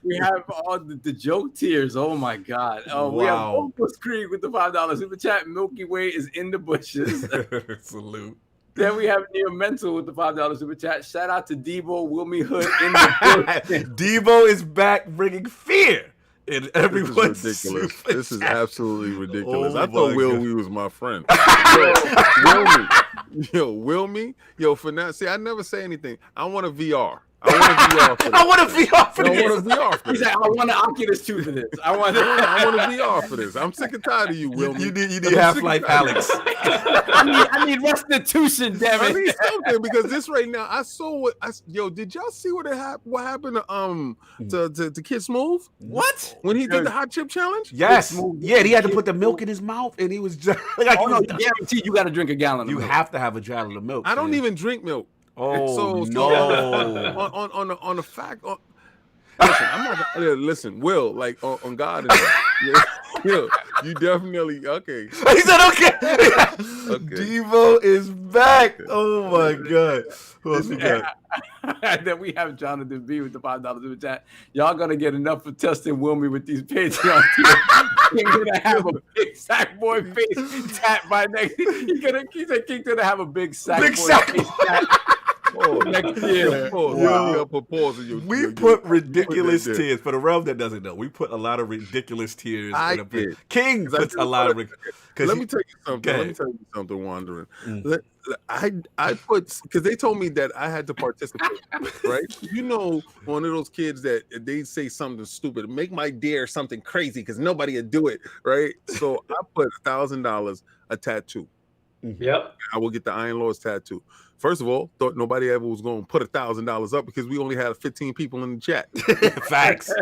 we have all the joke tiers. Oh my God. Oh, we have Wow. Opus Creek with the $5 super chat. Milky Way is in the bushes. Salute. Then we have Neo Mental with the $5 super chat. Shout out to Debo, Wilmy Hood in the bush. Devo is back bringing fear in This everyone's is ridiculous. super This is chat. absolutely ridiculous. Oh I thought my Will God. We was my friend. Will me. For now. See, I never say anything. I want a VR. I want a VR for this. I want a VR for I this. want a VR for He this. said, I want an Oculus 2 for this. I want I want a VR for this. I'm sick and tired of you, Will. You need Half-Life Alex. I need restitution, damn I it. need something because this right now. I saw what. Did y'all see what happened to Kid Smooth What? when he did the hot chip challenge? Yes. Yeah, and he had to put the milk in his mouth, and he was just like, Oh, no, guarantee you got to drink a gallon of you milk. have to have a gallon of milk. I don't man. even drink milk. Oh So no! on the fact. Listen, I'm not. Listen, Will, like on God, you definitely okay. He said, "Okay." Okay. Devo is back. Oh my God! Who else we got? And then we have Jonathan B with the $5 super chat. Y'all gonna get enough for testing Wilmy with these Patreon tiers. He's gonna have a big sack boy face tat by next. He said King's gonna have a big sack Big boy sack face tat next year. We put ridiculous tiers for the realm that doesn't know. We put a lot of ridiculous tiers. I in a did. King puts a lot of. Let me tell you something. Wandering. I put because they told me that I had to participate. Right? You know, one of those kids that they say something stupid, make my dare something crazy because nobody would do it. Right? So I put $1,000 a tattoo. Yep. I will get the Iron Lord's tattoo. First of all, thought nobody ever was going to put $1,000 up because we only had 15 people in the chat. Facts.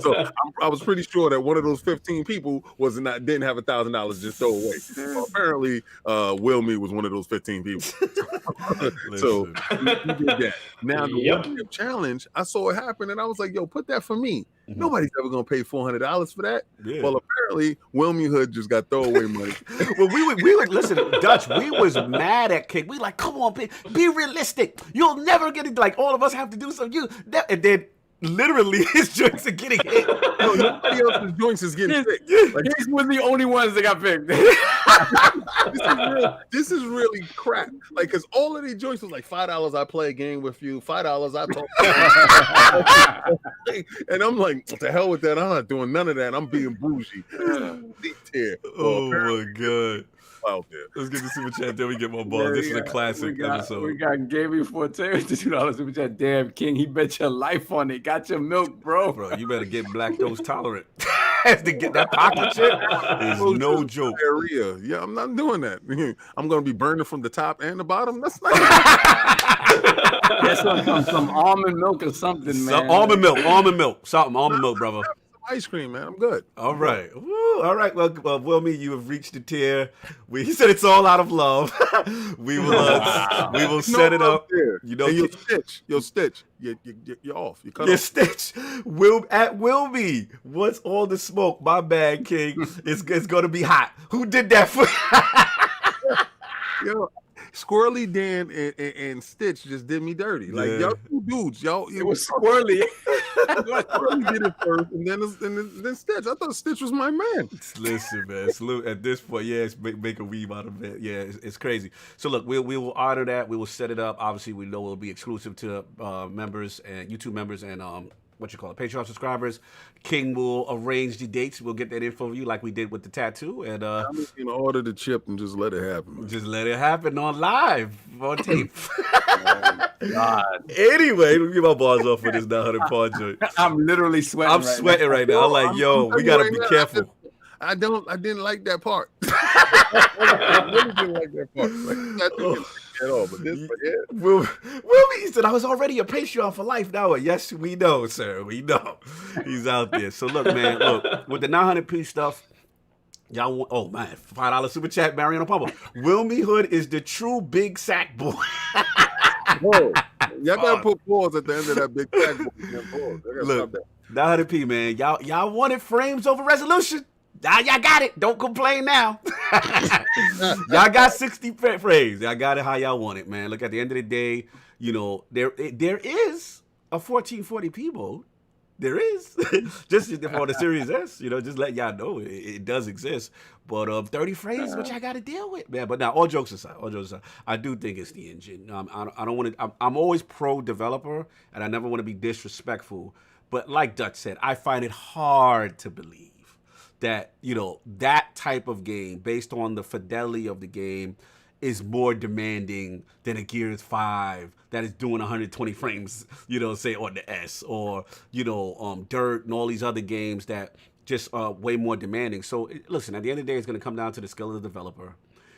So I was pretty sure that one of those 15 people didn't have $1,000 just throw away. Well, apparently, Wilmy was one of those 15 people. So he did that. Now the One Chip Challenge, I saw it happen, and I was like, "Yo, put that for me." Nobody's ever gonna pay $400 for that. Yeah. Well, apparently, Wilmy Hood just got throwaway money. Well, we would listen, Dutch. We was mad at King. We like, come on, be realistic. You'll never get it. Like all of us have to do something. And then literally his joints are getting hit. No, nobody else's joints is getting hit. Like, these were the only ones that got picked. This is really crap. Like, cause all of these joints was like $5. I play a game with you. $5. I talk. And I'm like, what the hell with that? I'm not doing none of that. I'm being bougie. Oh my god. Out there. Let's get the super chat. Then we get more balls. This is a classic episode. We got Gaming Forte with the $2 super chat. Damn, King, he bet your life on it. Got your milk, bro. Bro, you better get lactose tolerant. To get that pocket chip is no joke. Diarrhea. Yeah, I'm not doing that. I'm gonna be burning from the top and the bottom. That's not. That's some almond milk or something, man. Almond milk, something, almond milk, brother. Ice cream, man. I'm good. All right. Woo, all right. Well, Wilmy, you have reached the tier. He said it's all out of love. we will set it up. You know, you'll stitch. You're off. You cut off. Stitch. At Wilmy, what's all the smoke? My bad, King. It's gonna be hot. Who did that for? Yo, Squirrely Dan and Stitch just did me dirty. Like y'all two dudes, it was Squirrely. Squirrely did it first, and then Stitch. I thought Stitch was my man. Listen, man. Salute at this point. Yeah, it's make a weave out of it. Yeah, it's crazy. So look, we will honor that. We will set it up. Obviously, we know it'll be exclusive to members and YouTube members and Patreon subscribers. King will arrange the dates. We'll get that info for you like we did with the tattoo. And I'm just gonna order the chip and just let it happen. Man. Just let it happen on live, on tape. Oh, God. Anyway, let me get my balls off for this 900-pound joint. I'm literally sweating. I'm sweating right now. I'm like, yo, we gotta be careful. I didn't like that part. I really didn't like that part. At all, but Wilmy said I was already a Patreon for life now. Yes, we know, sir. We know. He's out there. So look, man, with the 900p stuff, y'all, oh man, $5 super chat, Mariano Palmer. Wilmy Hood is the true big sack boy. Whoa. Y'all gotta put pause at the end of that big sack boy. Look, 900p, man. Y'all wanted frames over resolution. Y'all got it. Don't complain now. Y'all got 60 frames. Y'all got it how y'all want it, man. Look, at the end of the day, you know, there is a 1440p mode. There is. Just for the Series S, you know, just let y'all know it does exist. But 30 frames is what y'all got to deal with, man. But now, all jokes aside, I do think it's the engine. I don't want to. I'm always pro developer, and I never want to be disrespectful. But like Dutch said, I find it hard to believe that, you know, that type of game, based on the fidelity of the game, is more demanding than a Gears 5 that is doing 120 frames, you know, say on the S, or, you know, Dirt and all these other games that just way more demanding. So listen, at the end of the day, it's going to come down to the skill of the developer.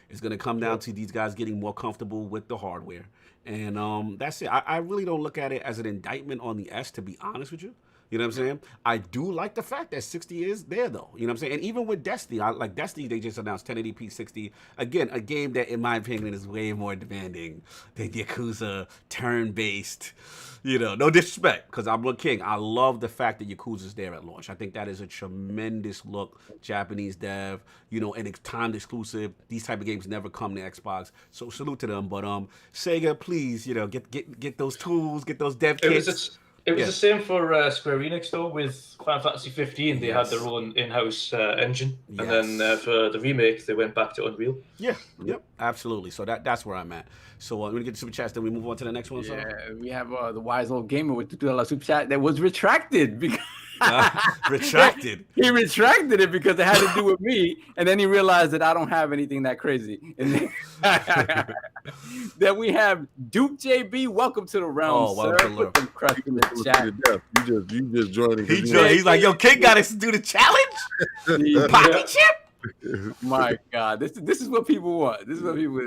It's going to come down to these guys getting more comfortable with the hardware. And that's it. I really don't look at it as an indictment on the S, to be honest with you. You know what I'm saying? I do like the fact that 60 is there, though. You know what I'm saying? And even with Destiny, like Destiny, they just announced 1080p 60. Again, a game that, in my opinion, is way more demanding than Yakuza, turn-based. You know, no disrespect, because I'm with King. I love the fact that Yakuza's there at launch. I think that is a tremendous look. Japanese dev, you know, and it's timed exclusive. These type of games never come to Xbox. So salute to them. But Sega, please, you know, get those tools, get those dev kits. It was the same for Square Enix, though, with Final Fantasy 15. They had their own in-house engine. And then for the remake, they went back to Unreal. Yeah, yep, absolutely. So that's where I'm at. So we're going to get the super chats, then we move on to the next one. Yeah, we have the wise old gamer with the $2 super chat that was retracted. Because retracted? He retracted it because it had to do with me, and then he realized that I don't have anything that crazy. And then we have Duke JB. Welcome to the realm, sir. Put them crush in the chat. You just joining. He's like, yo, King got us to do the challenge? Pocket chip? My God, this is what people want. This is what people.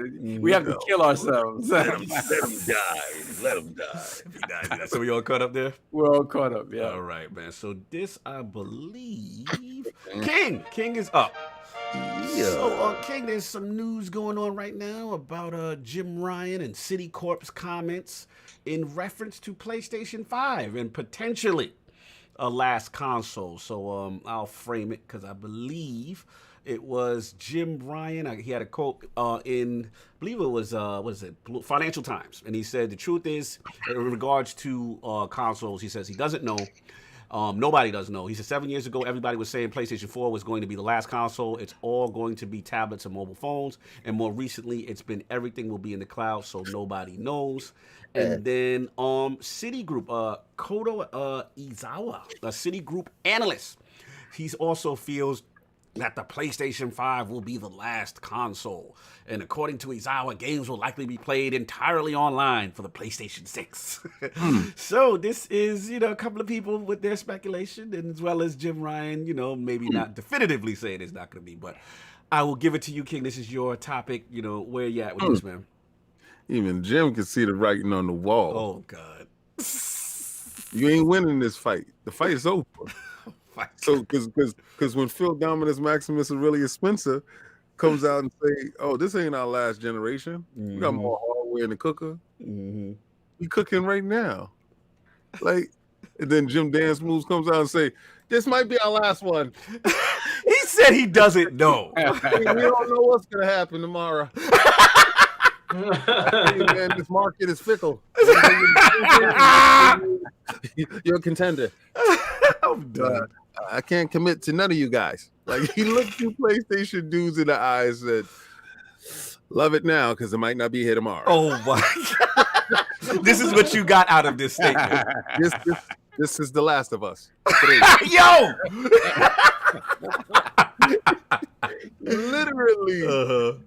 We have to kill ourselves. Let him die. Let him die. So we all caught up there? We're all caught up, yeah. All right, man. So this, I believe, King is up. Yeah. So, King, there's some news going on right now about Jim Ryan and Citicorp's comments in reference to PlayStation 5 and potentially a last console. So I'll frame it because I believe it was Jim Ryan. He had a quote in, I believe it was, Financial Times. And he said, the truth is, in regards to consoles, he says he doesn't know. Nobody does know. He said 7 years ago, everybody was saying PlayStation 4 was going to be the last console. It's all going to be tablets and mobile phones. And more recently, it's been everything will be in the cloud, so nobody knows. And then Citigroup, Koto Izawa, a Citigroup analyst, he also feels that the PlayStation 5 will be the last console. And according to Izawa, games will likely be played entirely online for the PlayStation 6. So this is, a couple of people with their speculation, and as well as Jim Ryan, maybe not definitively saying it's not going to be, but I will give it to you, King. This is your topic. Where you at with this, man? Even Jim can see the writing on the wall. Oh, God. You ain't winning this fight. The fight is over. So, because when Phil Dominus Maximus Aurelius Spencer comes out and say, "Oh, this ain't our last generation. We got more hardware in the cooker. We cooking right now." Like, and then Jim Dance Moves comes out and say, "This might be our last one." He said he doesn't know. We don't know what's gonna happen tomorrow. Hey, man, this market is fickle. You're a contender. I'm done. I can't commit to none of you guys. Like, he looked you PlayStation dudes in the eyes and said, "Love it now, because it might not be here tomorrow." Oh my God. This is what you got out of this statement. This is The Last of Us. Yo! Literally.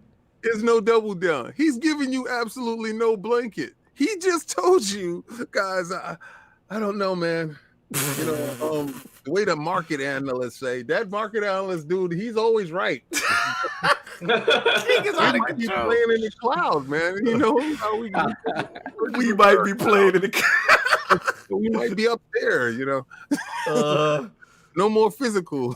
There's no double down. He's giving you absolutely no blanket. He just told you, guys, I don't know, man. The way the market analysts say, that market analyst dude, he's always right. He might be playing in the cloud, man. You know how we might be playing in the cloud. We might be up there, no more physical.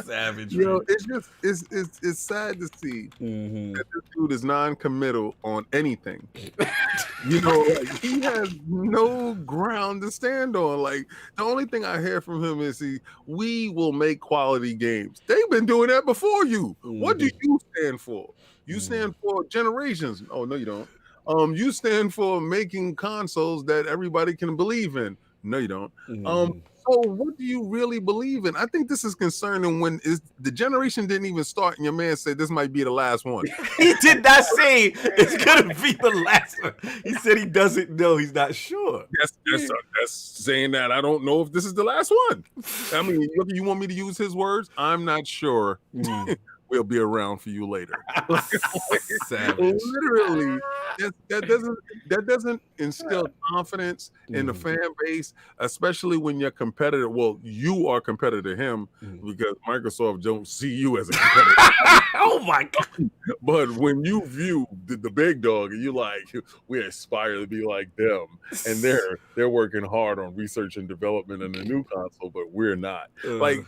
Savage. It's sad to see that this dude is non-committal on anything. He has no ground to stand on. Like, the only thing I hear from him is we will make quality games. They've been doing that before you. What do you stand for? You stand for generations. Oh, no, you don't. You stand for making consoles that everybody can believe in. No, you don't. So what do you really believe in? I think this is concerning when the generation didn't even start and your man said this might be the last one. He did not say it's going to be the last one. He said he doesn't know. He's not sure. That's saying that I don't know if this is the last one. I mean, you want me to use his words? I'm not sure. We'll be around for you later. Literally, that doesn't instill confidence in the fan base, especially when you're competitor. Well, you are competitor to him because Microsoft don't see you as a competitor. Oh my God! But when you view the big dog and you like, we aspire to be like them, and they're working hard on research and development in the new console, but we're not. Like.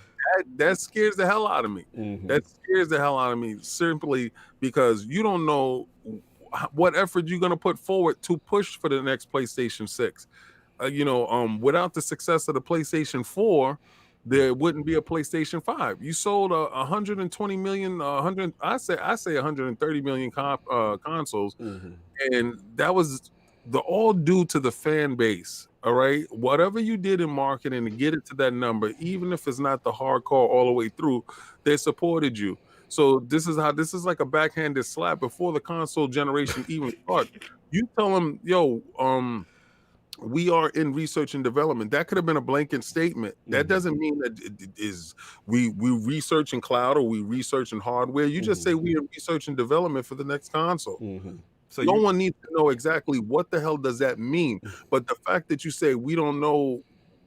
That scares the hell out of me. That scares the hell out of me simply because you don't know what effort you're going to put forward to push for the next PlayStation 6. Without the success of the PlayStation 4, there wouldn't be a PlayStation 5. You sold 120 million, I say 130 million consoles, and that was all due to the fan base. All right, whatever you did in marketing to get it to that number, even if it's not the hardcore all the way through, they supported you. So this is like a backhanded slap before the console generation even starts. You tell them, yo, we are in research and development. That could have been a blanket statement. That doesn't mean that it is we research in cloud or we research in hardware. You just say we in research and development for the next console. So no one needs to know exactly what the hell does that mean. But the fact that you say we don't know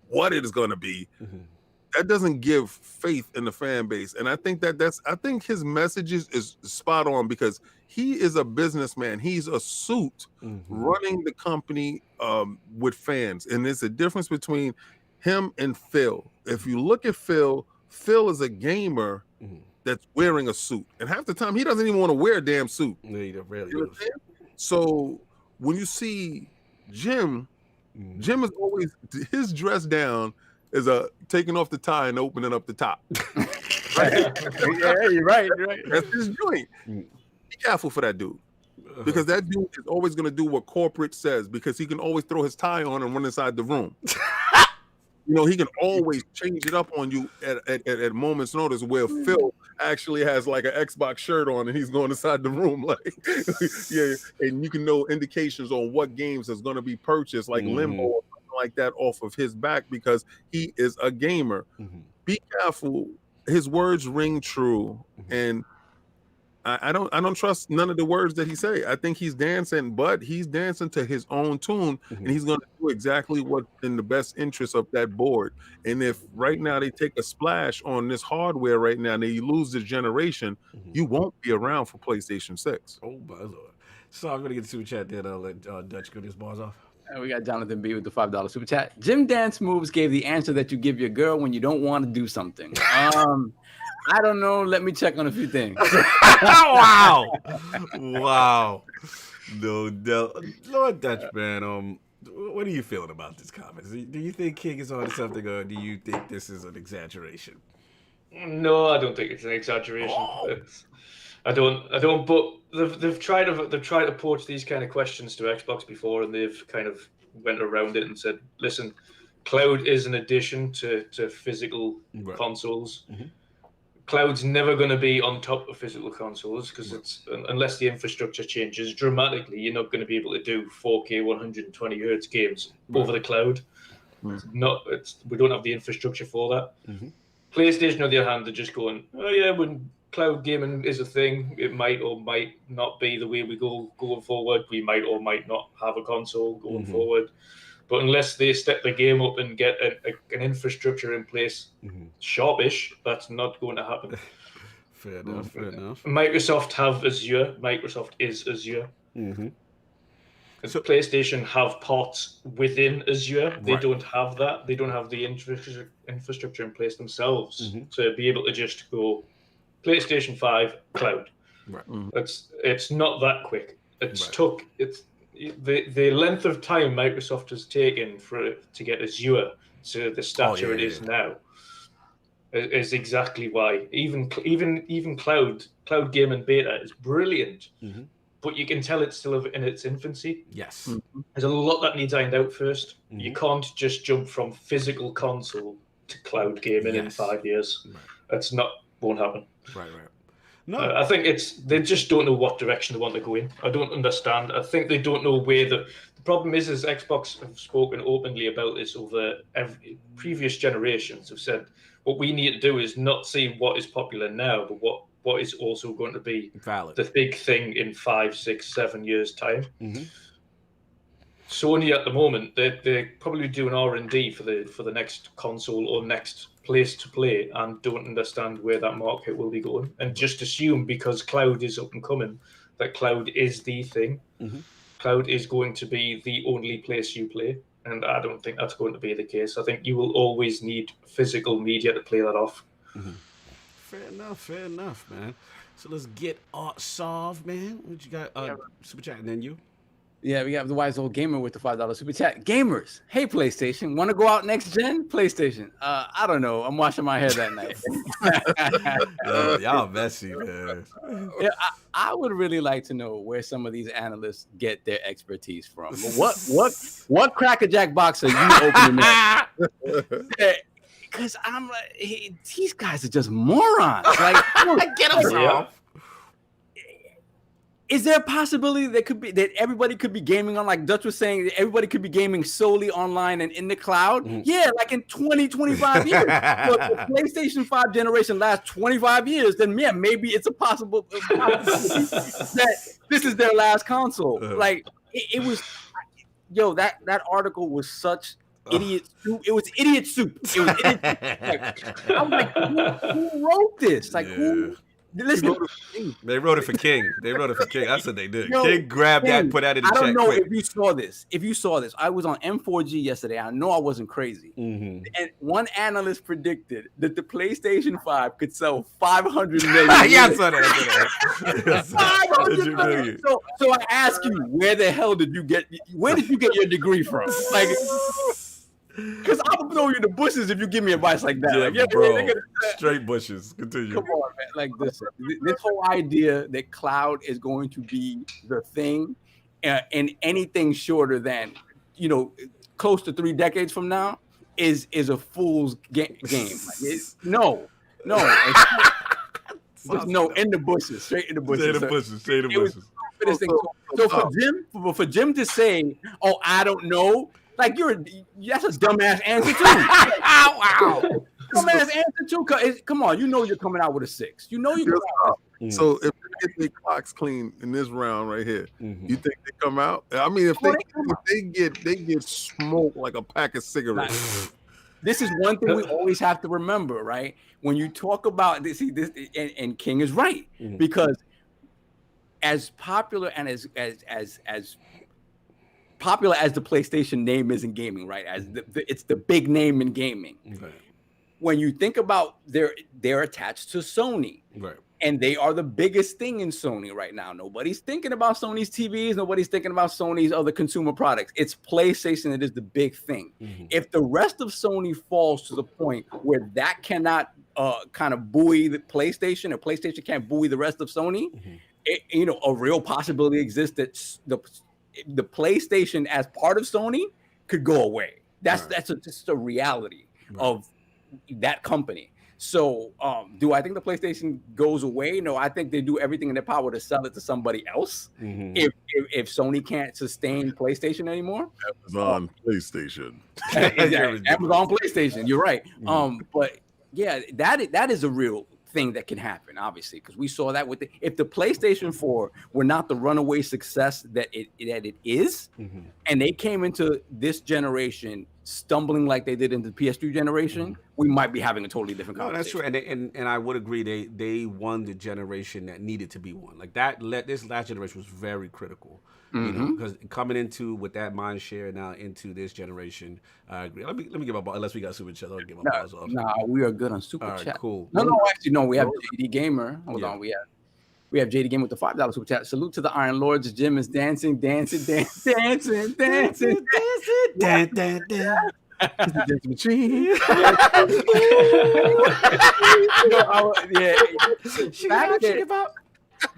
what it is going to be, that doesn't give faith in the fan base. And I think I think his message is spot on because he is a businessman. He's a suit running the company with fans. And there's a difference between him and Phil. If you look at Phil is a gamer that's wearing a suit. And half the time he doesn't even want to wear a damn suit. Yeah, really. You know what I'm saying? So when you see Jim is always his dress down is taking off the tie and opening up the top. Right? Yeah, you're right. That's his joint. Be careful for that dude. Because that dude is always going to do what corporate says because he can always throw his tie on and run inside the room. You know, he can always change it up on you at moment's notice where Phil actually has like an Xbox shirt on and he's going inside the room. Like, yeah, and you can know indications on what games is going to be purchased, like Limbo or something like that off of his back because he is a gamer. Be careful. His words ring true. And I don't trust none of the words that he say. I think he's dancing, but he's dancing to his own tune, and he's going to do exactly what's in the best interest of that board. And if right now they take a splash on this hardware right now, and they lose this generation, you won't be around for PlayStation 6. Oh my lord! So I'm going to get the super chat there. I'll let Dutch go these bars off. And we got Jonathan B with the $5 super chat. Jim Dance Moves gave the answer that you give your girl when you don't want to do something. I don't know. Let me check on a few things. Wow. No, Lord Dutch, man. What are you feeling about this comment? Do you think King is on something, or do you think this is an exaggeration? No, I don't think it's an exaggeration. I don't. But they've tried to approach these kind of questions to Xbox before, and they've kind of went around it and said, "Listen, cloud is an addition to physical consoles." Cloud's never going to be on top of physical consoles because it's unless the infrastructure changes dramatically, you're not going to be able to do 4K 120 hertz games over the cloud. We don't have the infrastructure for that. PlayStation, on the other hand, they're just going, oh yeah, when cloud gaming is a thing, it might or might not be the way we go going forward. We might or might not have a console going forward. But unless they step the game up and get an infrastructure in place sharpish, that's not going to happen. Fair enough. Microsoft have Azure. Microsoft is Azure. So PlayStation have parts within Azure. They don't have that. They don't have the infrastructure in place themselves to be able to just go PlayStation 5 cloud. It's not that quick. The length of time Microsoft has taken for it to get Azure to the stature it is now is exactly why. Even cloud gaming beta is brilliant, but you can tell it's still in its infancy. Yes, there's a lot that needs ironed out first. You can't just jump from physical console to cloud gaming in 5 years. That's won't happen. Right. No, I think they just don't know what direction they want to go in. I don't understand. I think they don't know where the problem is Xbox have spoken openly about this over previous generations. Have said what we need to do is not see what is popular now, but what is also going to be valid, the big thing in 5, 6, 7 years time. Sony at the moment, they're probably doing R&D for the next console or next place to play, and don't understand where that market will be going, and just assume because cloud is up and coming that cloud is the thing. Cloud is going to be the only place you play, and I don't think that's going to be the case. I think you will always need physical media to play that off. Fair enough, man. So let's get Art solved, man. What you got? Super chat, and then you. Yeah, we have the wise old gamer with the $5 super chat. Gamers, hey PlayStation, want to go out next gen? PlayStation, I don't know. I'm washing my hair that night. Y'all messy, man. Yeah, I would really like to know where some of these analysts get their expertise from. What crackerjack box are you opening up? Because I'm like, these guys are just morons. Like, get them off. Is there a possibility that everybody could be gaming on, like Dutch was saying, that everybody could be gaming solely online and in the cloud? Yeah, like in 20, 25 years. But the PlayStation 5 generation lasts 25 years, then yeah, maybe it's a possible that this is their last console. Like it was, that article was such idiot soup. It was idiot soup. It was idiot soup. I'm like, who wrote this? Like, who? Listen, they wrote it for King. That's what they did. Yo, King grabbed that, put that in the chat. I don't know quick. if you saw this. I was on M4G yesterday. I know I wasn't crazy. And one analyst predicted that the PlayStation 5 could sell 500 million. Yeah, I saw that. 500 million. So I ask you, where the hell did you get your degree from? Like, because I'll throw you in the bushes if you give me advice like that. Yeah, bro. Straight bushes. Continue. Come on, man. Like this whole idea that cloud is going to be the thing, and anything shorter than, close to 3 decades from now is a fool's game. Like, no. No, in the bushes, straight in the bushes. Straight in the bushes. So for Jim to say, "Oh, I don't know," like that's a dumbass answer too. Wow, dumbass answer too. Come on, you're coming out with a 6. You know you're. So if they get their clocks clean in this round right here, you think they come out? I mean, if they get smoked like a pack of cigarettes. This is one thing we always have to remember, right? When you talk about this, and King is right, because as popular and as popular as the PlayStation name is in gaming, right? As it's the big name in gaming. Right. When you think about they're attached to Sony, right? And they are the biggest thing in Sony right now. Nobody's thinking about Sony's TVs. Nobody's thinking about Sony's other consumer products. It's PlayStation that is the big thing. If the rest of Sony falls to the point where that cannot kind of buoy the PlayStation, or PlayStation can't buoy the rest of Sony, a real possibility exists that the PlayStation as part of Sony could go away. That's just a reality of that company. So, do I think the PlayStation goes away? No, I think they do everything in their power to sell it to somebody else. If Sony can't sustain PlayStation anymore, Amazon PlayStation. Amazon PlayStation. You're right. But yeah, that is a real thing that can happen, obviously, because we saw that with if the PlayStation 4 were not the runaway success that it is, and they came into this generation stumbling like they did into the PS3 generation, we might be having a totally different conversation. That's true, and I would agree they won the generation that needed to be won. Like that, this last generation was very critical. Because coming into with that mind share now into this generation, I agree. Let me get my ball, unless we got super chat. I'll get my balls off. Nah, we are good on super chat. Cool. No, actually, no. We have JD Gamer. Hold on, we have JD Gamer with the $5 super chat. Salute to the Iron Lords. Jim is dancing.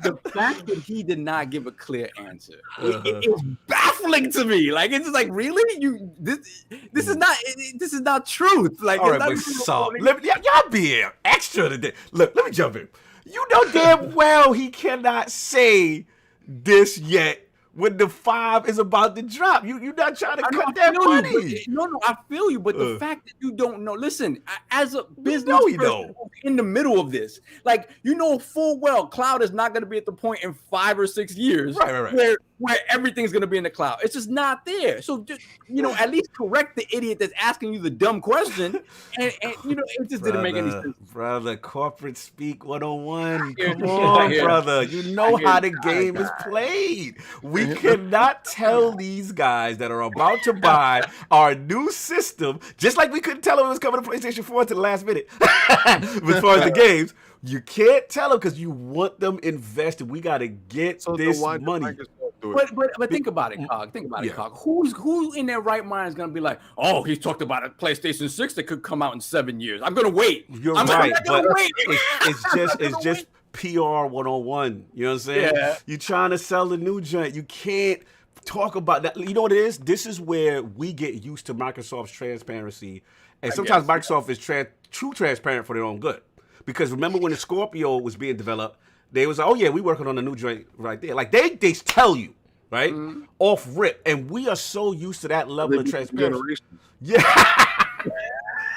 The fact that he did not give a clear answer, it's baffling to me. Like, it's just like, really, this is not truth. Like, all right, but stop. Y'all being extra today. Look, let me jump in. You know damn well he cannot say this yet when the 5 is about to drop. You're not trying to cut that money. No, I feel you, but the fact that you don't know. Listen, as a business person in the middle of this, like, full well, cloud is not going to be at the point in 5 or 6 years where everything's going to be in the cloud. It's just not there. So just, at least correct the idiot that's asking you the dumb question. And it just didn't make any sense. Brother, corporate speak 101. Come on, brother. You know how the game is played. We cannot tell these guys that are about to buy our new system, just like we couldn't tell them it was coming to PlayStation 4 to the last minute. As far as the games, you can't tell them because you want them invested. We got to get this money. But think about it, Cog. Think about it, Cog. Who in their right mind is going to be like, oh, he's talked about a PlayStation 6 that could come out in 7 years. I'm going to wait. You're right, but it's just PR 101. You know what I'm saying? Yeah. You're trying to sell the new joint. You can't talk about that. You know what it is? This is where we get used to Microsoft's transparency. And sometimes Microsoft is true transparent for their own good. Because remember when the Scorpio was being developed, they was like, oh yeah, we working on a new joint right there. Like they tell you, right? Off rip. And we are so used to that level of transparency. Yeah.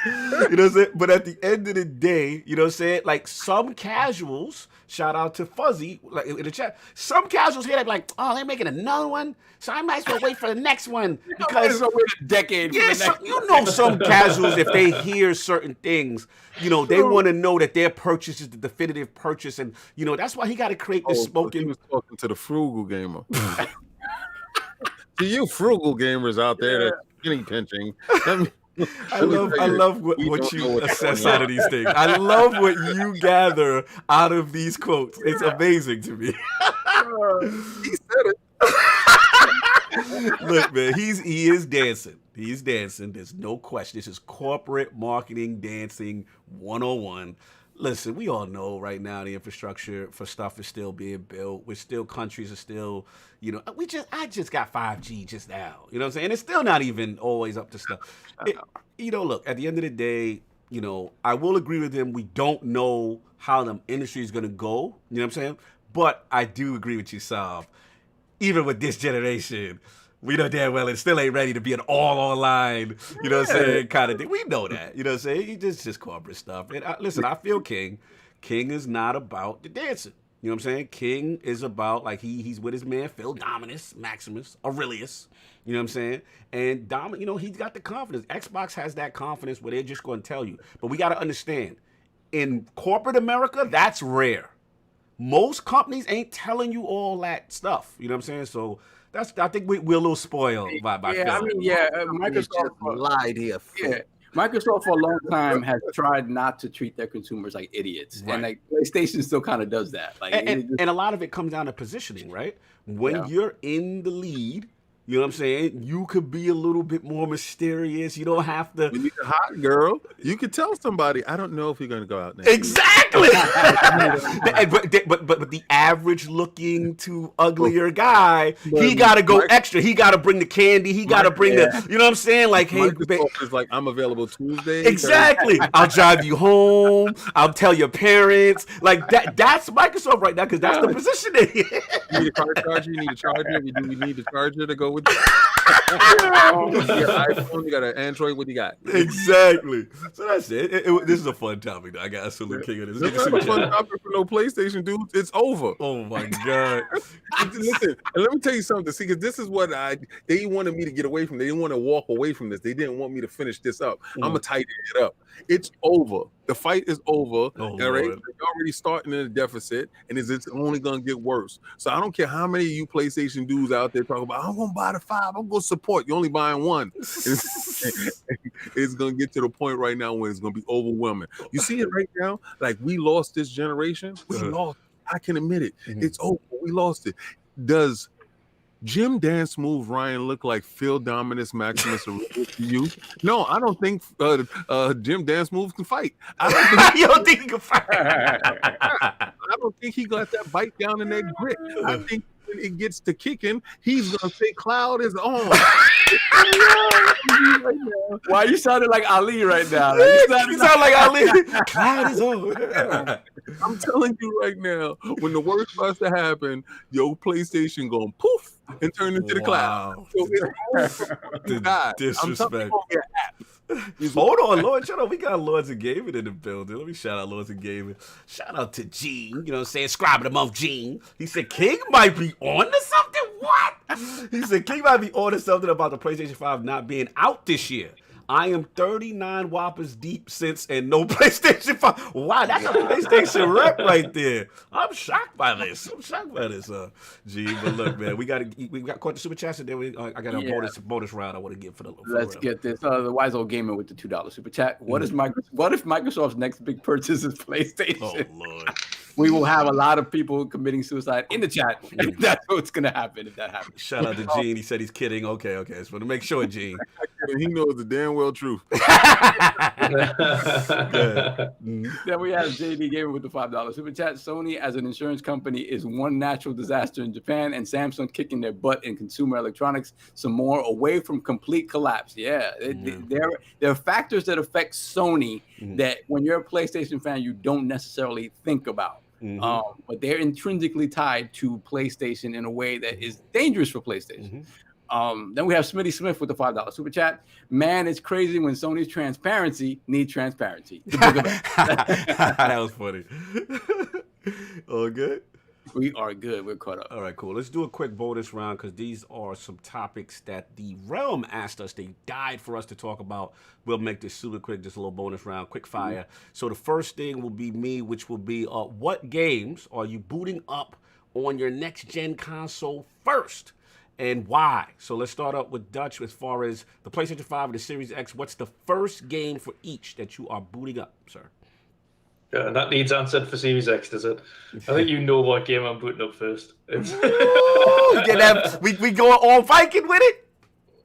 You know what I'm saying? But at the end of the day, you know what I'm saying? Like some casuals, shout out to Fuzzy, like in the chat, some casuals here, they're like, oh, they're making another one, so I might as well wait for the next one because wait a decade. yeah, you know, some casuals, if they hear certain things, you know, they want to know that their purchase is the definitive purchase, and you know that's why he got to create the smoking. He was talking to the frugal gamer. To you frugal gamers out there that's getting pinching. I love what you assess out of these things. I love what you gather out of these quotes. It's amazing to me. He said it. Look, man, he is dancing. He's dancing. There's no question. This is corporate marketing dancing 101. Listen, we all know right now the infrastructure for stuff is still being built. Countries are still, you know, I just got 5G just now. You know what I'm saying? It's still not even always up to stuff. You know, look, at the end of the day, you know, I will agree with him. We don't know how the industry is going to go. You know what I'm saying? But I do agree with you, Sav. Even with this generation, we know damn well it still ain't ready to be an all online, you know what I'm saying, kind of thing. We know that, you know what I'm saying? It's just corporate stuff. And listen, I feel King. King is not about the dancing. You know what I'm saying? King is about, like, he's with his man, Phil Dominus, Maximus, Aurelius. You know what I'm saying? And you know, he's got the confidence. Xbox has that confidence where they're just going to tell you. But we got to understand, in corporate America, that's rare. Most companies ain't telling you all that stuff. You know what I'm saying? So I think we're a little spoiled by Phil. I mean, Microsoft lied here. Yeah. Microsoft for a long time has tried not to treat their consumers like idiots, and like PlayStation still kind of does that. Like, and a lot of it comes down to positioning, right? When you're in the lead, you know what I'm saying? You could be a little bit more mysterious. You don't have to. When you're a hot girl, you could tell somebody, I don't know if you're going to go out next exactly. but the average looking to uglier guy, he got to go extra. He got to bring the candy. He got to bring the, you know what I'm saying? Like, hey, Microsoft is like, I'm available Tuesday. Exactly. I'll drive you home. I'll tell your parents. Like that's Microsoft right now because that's the positioning. You need a car charger. You need a charger. We need a charger to go with you. You got an iPhone, you got an Android, what do you got? Exactly. So that's it. This is a fun topic, though. I got to salute King of this. This is a fun topic for no PlayStation, dude. It's over. Oh, my God. Listen, and let me tell you something. See, because this is what they wanted me to get away from. They didn't want to walk away from this. They didn't want me to finish this up. I'm going to tighten it up. It's over. The fight is over. All right? They're already starting in a deficit, and it's only going to get worse. So I don't care how many of you PlayStation dudes out there talking about, I'm going to buy the 5. I'm going to support. You're only buying one. It's going to get to the point right now when it's going to be overwhelming. You see it right now? Like, we lost this generation. We lost. I can admit it. It's over. We lost it. Does Jim Dance Move Ryan look like Phil Dominus Maximus to you? No, I don't think Jim Dance Move can fight. You don't think he can fight? I don't think he got that bite down in that grit. I think when it gets to kicking, he's gonna say Cloud is on. Why you sounding like Ali right now? You sound like Ali. Cloud is on. I'm telling you right now, when the worst starts to happen, your PlayStation going poof and turn into the cloud. So the disrespect. Hold on, Lord. Shut up. We got Lords of Gaming in the building. Let me shout out Lords of Gaming. Shout out to Gene. You know what I'm saying? Scribe of the month, Gene. He said King might be on to something. What? He said King might be on to something about the PlayStation 5 not being out this year. I am 39 whoppers deep since and no PlayStation 5. Wow, that's a PlayStation rep right there. I'm shocked by this. Gee, but look, man, we got caught the super chats and then I got a bonus round I want to give for the. Let's get this. The wise old gamer with the $2 super chat. What if Microsoft's next big purchase is PlayStation? Oh Lord. We will have a lot of people committing suicide in the chat. And that's what's going to happen if that happens. Shout out to Gene. He said he's kidding. Okay. So to make sure, Gene. He knows the damn well truth. Then we have JD Gamer with the $5 super chat. Sony as an insurance company is one natural disaster in Japan, and Samsung kicking their butt in consumer electronics some more away from complete collapse. Yeah. There are factors that affect Sony that when you're a PlayStation fan, you don't necessarily think about. But they're intrinsically tied to PlayStation in a way that is dangerous for PlayStation. Then we have Smitty Smith with the $5 super chat. Man, it's crazy when Sony's transparency needs transparency. That was funny. All good? We are good. We're caught up. All right, cool. Let's do a quick bonus round because these are some topics that the realm asked us. They died for us to talk about. We'll make this super quick, just a little bonus round, quick fire. So the first thing will be me, which will be what games are you booting up on your next-gen console first? And why? So let's start up with Dutch as far as the PlayStation 5 and the Series X. What's the first game for each that you are booting up, sir? Yeah, and that needs answered for Series X, does it? I think you know what game I'm booting up first. We go all Viking with it?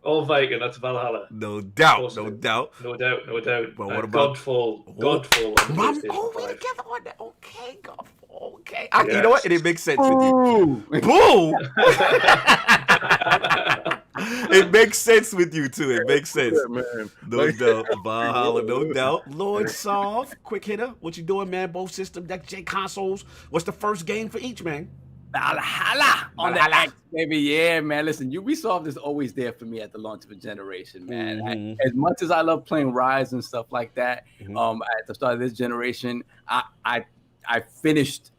All Viking, that's Valhalla. No doubt, Also, no doubt. No doubt, no doubt. Well, what about Godfall? Godfall on PlayStation 5. We together on that. Okay, Godfall. Okay. You know what? It makes sense with you. Boo! It makes sense with you, too. It makes sense. Yeah, man. No doubt. Valhalla, no doubt. Lord Solve, quick hitter. What you doing, man? Both system, next-gen consoles. What's the first game for each, man? Valhalla on the X, baby. Yeah, man. Listen, Ubisoft is always there for me at the launch of a generation, man. As much as I love playing Rise and stuff like that, at the start of this generation, I finished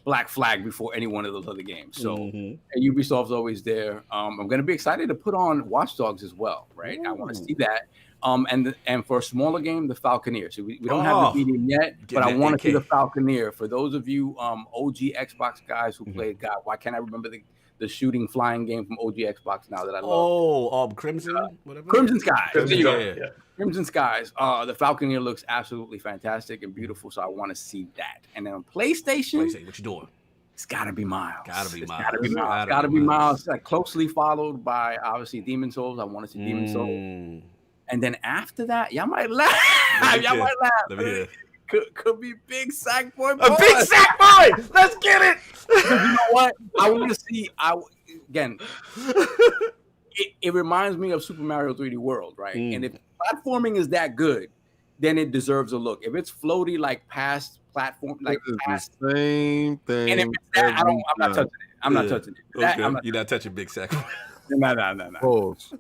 Black Flag before any one of those other games. So and Ubisoft's always there. I'm going to be excited to put on Watch Dogs as well, right? I want to see that. And for a smaller game, the Falconeer. So we don't have the medium yet, but I want to see the Falconeer. For those of you OG Xbox guys who played, God, why can't I remember the shooting flying game from OG Xbox now that I love? Crimson, whatever. Crimson Skies. Yeah. Crimson Skies. The Falconeer looks absolutely fantastic and beautiful, so I want to see that. And then on PlayStation, what you doing? It's got to be Miles. Got to be Miles. Like, closely followed by, obviously, Demon Souls. I want to see Demon Souls. And then after that, y'all might laugh. Let me hear. Could be Big Sack Boy. A Big Sack Boy! Let's get it! You know what? I want to see, again, it reminds me of Super Mario 3D World, right? And if platforming is that good, then it deserves a look. If it's floaty, like past platform, like past the same thing. And if it's that, I'm not touching it. I'm not touching it. Okay. You're not touching Big Sack Boy. No. Pause.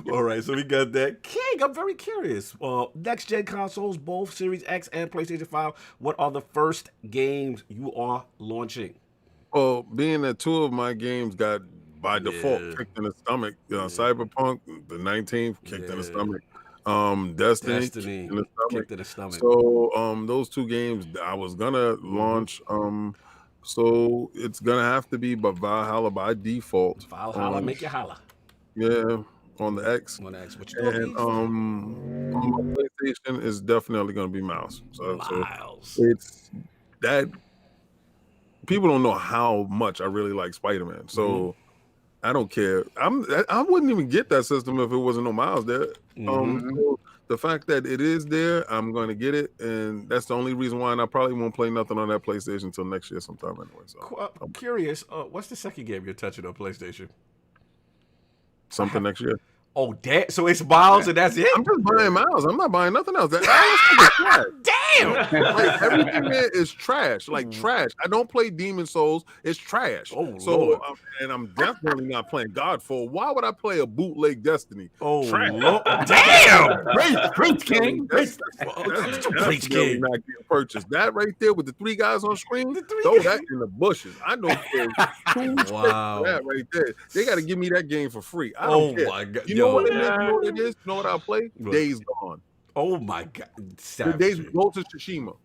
All right, so we got that. King, I'm very curious. Next-gen consoles, both Series X and PlayStation 5, what are the first games you are launching? Well, being that two of my games got, by default, kicked in the stomach, Cyberpunk, the 19th, kicked in the stomach. Destiny kicked in the stomach. So those two games I was going to launch... So it's gonna have to be Valhalla by default. Valhalla, make you holla. Yeah, on the X. On the X. What you doing? And on my PlayStation is definitely gonna be Miles. So it's that people don't know how much I really like Spider-Man. So I don't care. I wouldn't even get that system if it wasn't no Miles there. So the fact that it is there, I'm going to get it, and that's the only reason why. And I probably won't play nothing on that PlayStation until next year sometime anyway. So I'm curious. What's the second game you're touching on PlayStation? Something next year. Oh, damn! So it's Miles and that's it. I'm just buying Miles. I'm not buying nothing else. Damn! Like, everything there is trash. Like trash. I don't play Demon Souls. It's trash. Oh, so Lord. And I'm definitely not playing Godfall. Why would I play a bootleg Destiny? Oh, trash. Lord. Damn! Preach, King. That's Preach, really King. not getting purchased. That right there with the three guys on screen, throw that in the bushes. I don't care. Wow. That right there. They got to give me that game for free. I don't care. My God. You know what it is? You know what it is? You know what I'll play? What? Days Gone. Oh my God. The Days Go to Tsushima.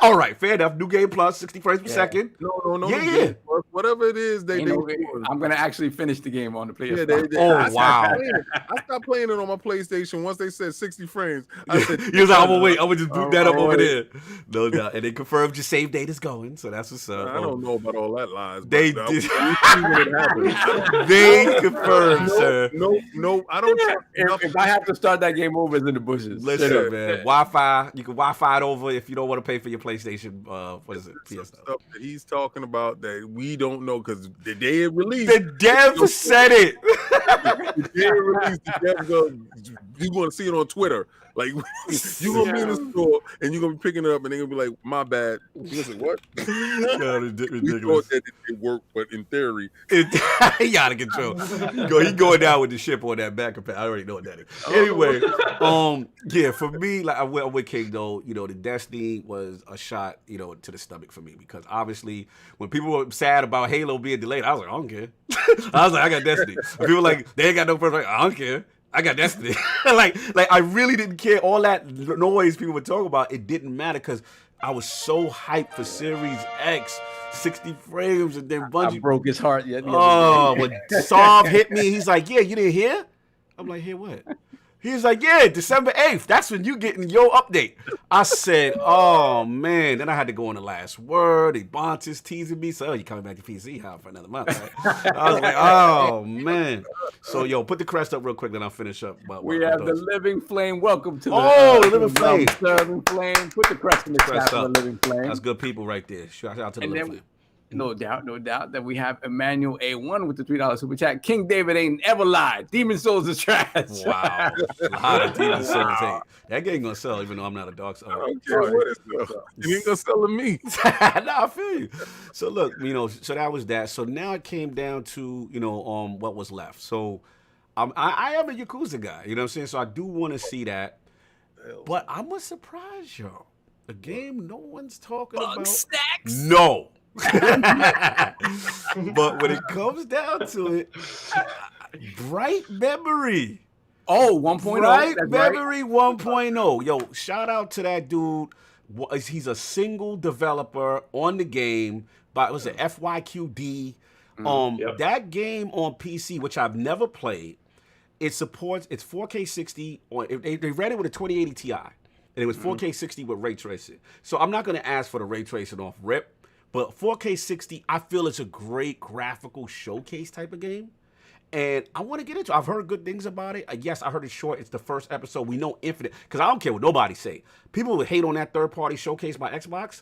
All right, fair enough. New game plus 60 frames per second. No. Yeah. Whatever it is, I'm gonna actually finish the game on the PS5. Yeah, wow. I stopped playing it on my PlayStation once they said 60 frames. I said, He was like, I'm gonna just boot that up over there. No doubt. And they confirmed your save date is going, so that's what's up. I don't know about all that lies. They but did. it They confirmed, sir. No, I don't. If I have to start that game over, it's in the bushes. Listen, man. Wi-Fi. You can Wi-Fi it over if you don't want to pay for your PlayStation. What is it? PS Stuff that he's talking about that we don't know because the day it released, the dev said it. the day it released, the dev goes, you want to see it on Twitter. Like you gonna be in the store and you're gonna be picking it up and they're gonna be like, "My bad." You gonna say what? We thought that it worked, but in theory, he out of control. He going down with the ship on that back. I already know what that is. Anyway, yeah, for me, like I went with King though. You know, the Destiny was a shot, you know, to the stomach for me because obviously when people were sad about Halo being delayed, I was like, I don't care. I was like, I got Destiny. When people were like they ain't got no first, like, I don't care. I got Destiny. like I really didn't care. All that noise people were talking about, it didn't matter because I was so hyped for Series X, 60 frames, and then Bungie I broke his heart. Yeah. Oh, when Sav hit me, he's like, "Yeah, you didn't hear?" I'm like, "Hear what?" He's like, "Yeah, December 8th. That's when you getting your update." I said, "Oh man!" Then I had to go on the last word. Ebontis teasing me, so you coming back to PC huh, for another month? Right? I was like, "Oh man!" So yo, put the crest up real quick, then I'll finish up. We have the Living Flame. Welcome to the Living Flame. Living Flame. Put the crest in the chat for the Living Flame. That's good people right there. Shout out to the Living Flame. No doubt that we have Emmanuel A1 with the $3 super chat. King David ain't ever lied. Demon Souls is trash. Wow. A lot of Demon Souls hate. That game gonna sell even though I'm not a dark soul. I don't care what it's though. You ain't gonna sell to me. Nah, I feel you. So look, you know, so that was that. So now it came down to, you know, what was left. So I am a Yakuza guy, you know what I'm saying? So I do want to see that. But I'm gonna surprise y'all. A game no one's talking about. Stacks? No. But when it comes down to it, Bright Memory. Oh, 1.0. Bright Memory 1.0. Yo, shout out to that dude. He's a single developer on the game. But it was an FYQD. That game on PC, which I've never played, it supports, it's 4K 60. They ran it with a 2080 Ti. And it was 4K 60 with ray tracing. So I'm not going to ask for the ray tracing off rip. But 4K 60, I feel it's a great graphical showcase type of game. And I want to get into it. I've heard good things about it. Yes, I heard it's short. It's the first episode. We know Infinite. Because I don't care what nobody say. People would hate on that third-party showcase by Xbox.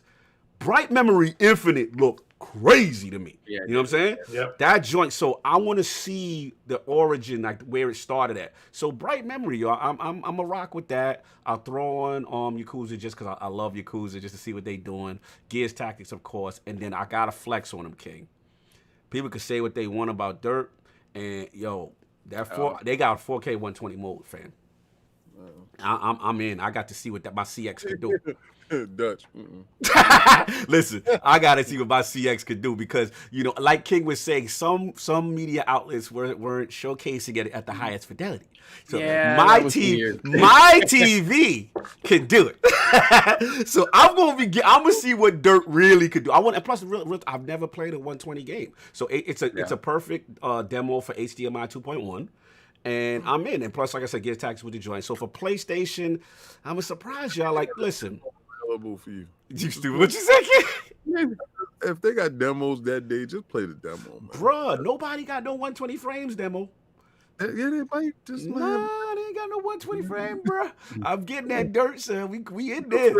Bright Memory Infinite looked crazy to me. Yeah, you know what I'm saying? Yep. That joint. So I want to see the origin, like where it started at. So Bright Memory, y'all. I'm a rock with that. I'll throw on Yakuza just because I love Yakuza just to see what they doing. Gears Tactics, of course, and then I gotta flex on them, King. People could say what they want about Dirt, and yo, they got a 4K 120 mode, fam. I'm in. I got to see what my CX could do. Dutch. Listen, I gotta see what my CX could do because, you know, like King was saying, some media outlets weren't showcasing it at the highest fidelity. So my TV can do it. So I'm gonna see what Dirt really could do. Plus I've never played a 120 game, so it's a perfect demo for HDMI 2.1. And I'm in. And plus, like I said, Gears Tactics with the joint. So for PlayStation, I'm a surprise, y'all. Like, listen. Available for you. You stupid. What you say, kid? If they got demos that day, just play the demo, man. Bruh, nobody got no 120 frames demo. Yeah, they might just they ain't got no 120 frame, bruh. I'm getting that Dirt, son. We in there.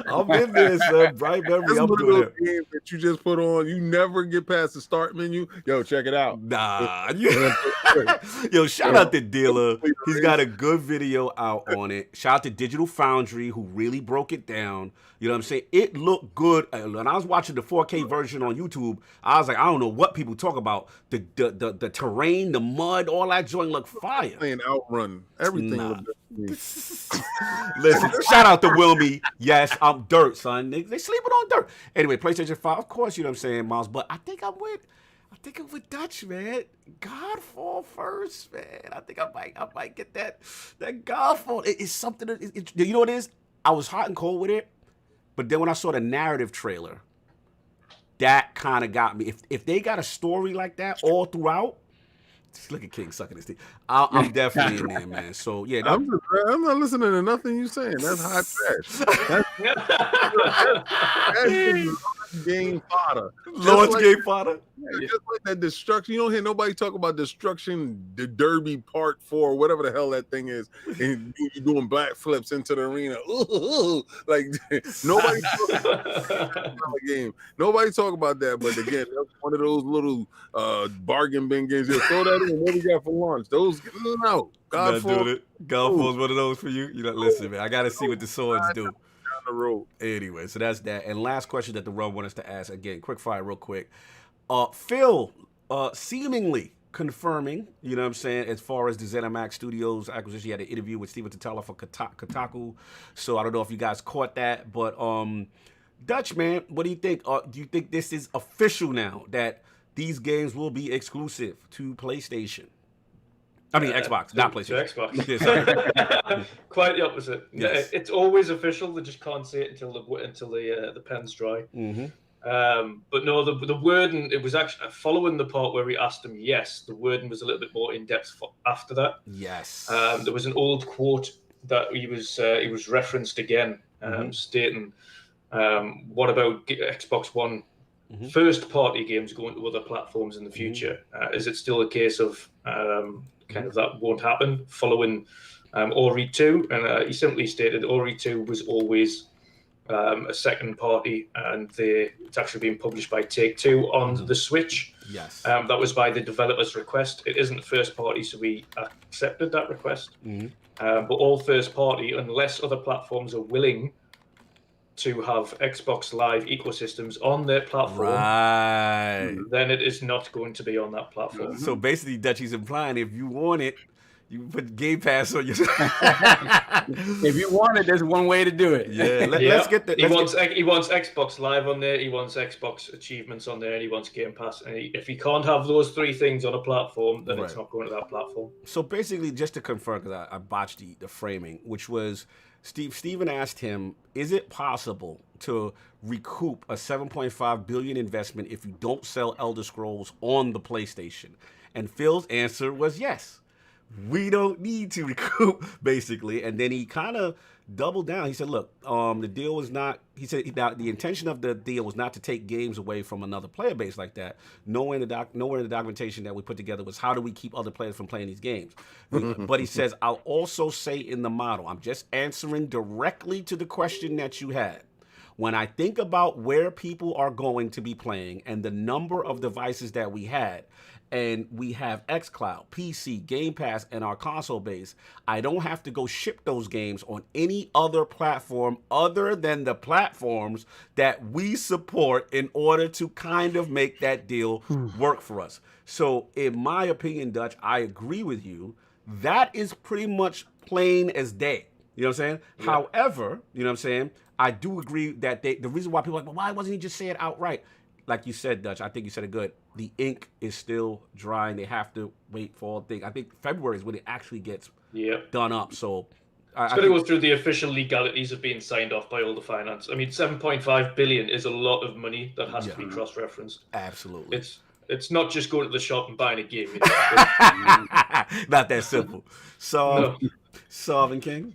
I'm in there, son. Bright Memory. I'm doing it. Game that you just put on, you never get past the start menu. Yo, check it out. Nah. Yo, shout out to Dealer. He's got a good video out on it. Shout out to Digital Foundry, who really broke it down. You know what I'm saying? It looked good. When I was watching the 4K version on YouTube, I was like, I don't know what people talk about. The terrain, the mud, all that joint looked fire. Playing Outrun. Everything looked good. Listen, shout out to Wilmy. Yes, I'm Dirt, son. They sleeping on Dirt. Anyway, PlayStation 5, of course, you know what I'm saying, Miles. But I think I'm with Dutch, man. Godfall first, man. I think I might get that Godfall. It's something that you know what it is? I was hot and cold with it. But then when I saw the narrative trailer, that kind of got me. If they got a story like that all throughout, just look at King sucking his teeth. I'm definitely in there, man. So yeah, I'm not listening to nothing you saying. That's hot trash. That's game fodder. Lord's game fodder. Just like that destruction. You don't hear nobody talk about Destruction the Derby Part 4, whatever the hell that thing is, and you doing black flips into the arena. Ooh, like nobody talk about the game. Nobody talk about that. But again, that's one of those little bargain bin games. You throw that in. What we got for launch? Those no. Godfall is one of those for you. You know, listen, man. I got to see what the swords do. Down the road. Anyway, so that's that. And last question that the run wanted us to ask again, quick fire, real quick. Phil, seemingly confirming, you know what I'm saying, as far as the ZeniMax Studios acquisition. He had an interview with Steven Tatella for Kotaku. So I don't know if you guys caught that, but Dutch, man, what do you think? Do you think this is official now that these games will be exclusive to PlayStation? I mean, Xbox, not PlayStation. Xbox. Quite the opposite. Yes. It's always official. They just can't say it until the pen's dry. Mm-hmm. But no, the wording, it was actually following the part where we asked him. Yes, the wording was a little bit more in depth after that. Yes. There was an old quote that he was referenced again, stating, "What about Xbox One first party games going to other platforms in the future? Is it still a case of kind of that won't happen following Ori 2?" And he simply stated Ori 2 was always a second party, and it's actually being published by Take-Two on the Switch. Yes. That was by the developer's request. It isn't first party, so we accepted that request. But all first party, unless other platforms are willing to have Xbox Live ecosystems on their platform, then it is not going to be on that platform. So basically, Dutchie's implying if you want it, you put Game Pass on your. If you want it, there's one way to do it. Yeah, let's get the. He wants Xbox Live on there. He wants Xbox achievements on there, and he wants Game Pass. And if he can't have those three things on a platform, then it's not going to that platform. So basically, just to confirm, because I botched the framing, which was Steven asked him, "Is it possible to recoup a $7.5 billion investment if you don't sell Elder Scrolls on the PlayStation?" And Phil's answer was yes. We don't need to recoup, basically. And then he kind of doubled down. He said, look, the deal was not, he said the intention of the deal was not to take games away from another player base like that. Nowhere in the documentation that we put together was how do we keep other players from playing these games. But he says, I'll also say in the model, I'm just answering directly to the question that you had. When I think about where people are going to be playing and the number of devices that we had, and we have xCloud, PC, Game Pass, and our console base, I don't have to go ship those games on any other platform other than the platforms that we support in order to kind of make that deal work for us. So in my opinion, Dutch, I agree with you. That is pretty much plain as day. You know what I'm saying? Yeah. However, you know what I'm saying? I do agree that the reason why people are like, well, why wasn't he just say it outright? Like you said, Dutch, I think you said it good. The ink is still drying. They have to wait for all things. I think February is when it actually gets done up. So it's going to go through the official legalities of being signed off by all the finance. I mean, $7.5 billion is a lot of money that has to be cross-referenced. Absolutely. It's not just going to the shop and buying a game. Not that simple. So, Solving King?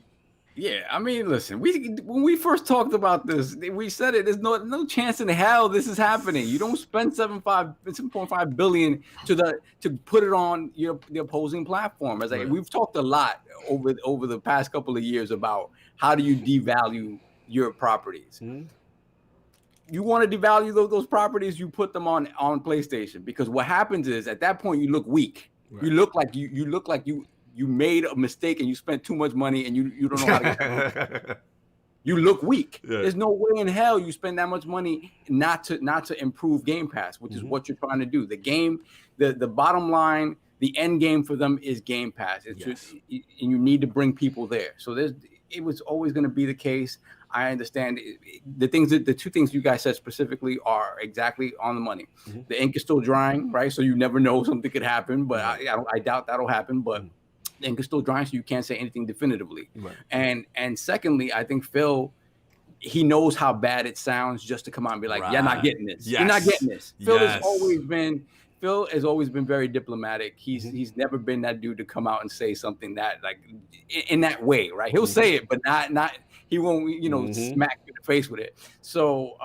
Yeah, I mean, listen, when we first talked about this, we said it. There's no chance in hell this is happening. You don't spend $7.5 billion to put it on the opposing platform. As we've talked a lot over the past couple of years about how do you devalue your properties. You want to devalue those properties, you put them on PlayStation, because what happens is at that point you look weak. Right. You look like you made a mistake and you spent too much money and you don't know how to get it. You look weak. Yeah. There's no way in hell you spend that much money not to improve Game Pass, which is what you're trying to do. The game, the bottom line, the end game for them is Game Pass. It's just, and you need to bring people there. So it was always going to be the case. I understand the two things you guys said specifically are exactly on the money. The ink is still drying, right? So you never know, something could happen, but I doubt that'll happen. But the ink is still drying, so you can't say anything definitively. Right. And secondly, I think Phil, he knows how bad it sounds just to come out and be like, "You're not getting this. Yes. You're not getting this." Phil has always been very diplomatic. He's never been that dude to come out and say something that like in that way, right? He'll say it, but not he won't, smack you in the face with it. So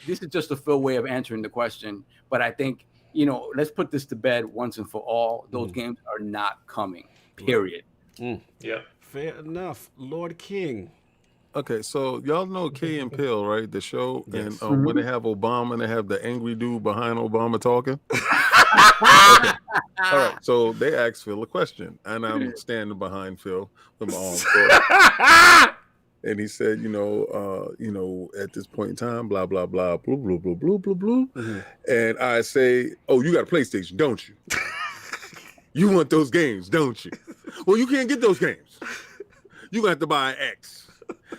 this is just a Phil way of answering the question. But I think let's put this to bed once and for all. Those games are not coming. Period. Yeah. Fair enough. Lord King. Okay, so y'all know Key and Peele, right? The show, and when they have Obama, they have the angry dude behind Obama talking. Okay. All right, so they asked Phil a question, and I'm standing behind Phil with my arms crossed. And he said, at this point in time, blah blah blah, blah blah blah blah blah blah. And I say, oh, you got a PlayStation, don't you? You want those games, don't you? Well, you can't get those games. You gonna have to buy an X.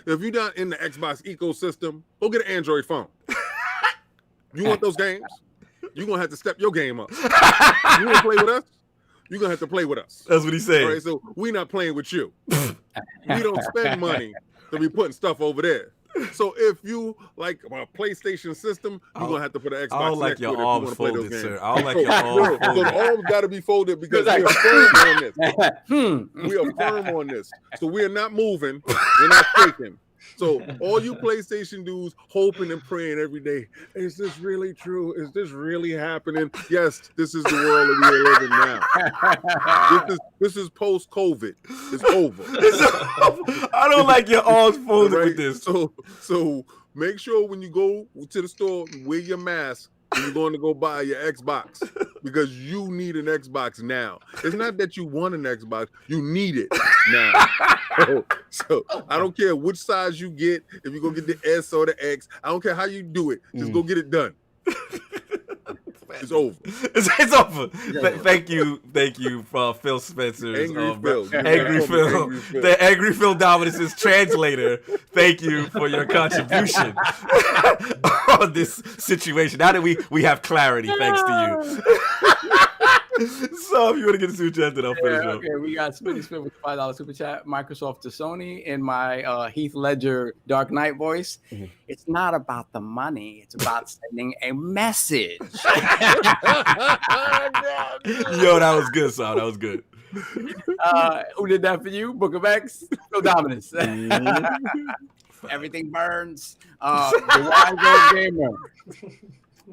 If you're not in the Xbox ecosystem, go get an Android phone. You want those games? You're going to have to step your game up. You want to play with us? You're going to have to play with us. That's what he said. All right, so we're not playing with you. We don't spend money to be putting stuff over there. So if you like a PlayStation system, you're going to have to put an Xbox. I don't like your arms folded, sir. I don't like your arms folded. So the arms got to be folded because we are firm on this. We are firm on this. So we are not moving. We're not shaking. So all you PlayStation dudes hoping and praying every day, is this really true? Is this really happening? Yes, this is the world that we are living now. This is post-COVID. It's over. I don't like your arms folded with this. So make sure when you go to the store, wear your mask when you're going to go buy your Xbox, because you need an Xbox now. It's not that you want an Xbox, you need it now. So I don't care which size you get, if you're going to get the S or the X, I don't care how you do it, just go get it done. It's over. It's over. Thank you, Phil Spencer. Angry Phil. The Angry Phil Dominance's translator. Thank you for your contribution on this situation. Now that we have clarity, thanks to you. So if you want to get a super chat, then I'll finish up. Okay, we got Smitty Smith with $5 super chat. Microsoft to Sony in my Heath Ledger Dark Knight voice. It's not about the money. It's about sending a message. Yo, that was good, son. That was good. Who did that for you? Book of X? No dominance. Everything burns. The Wise Old Gamer.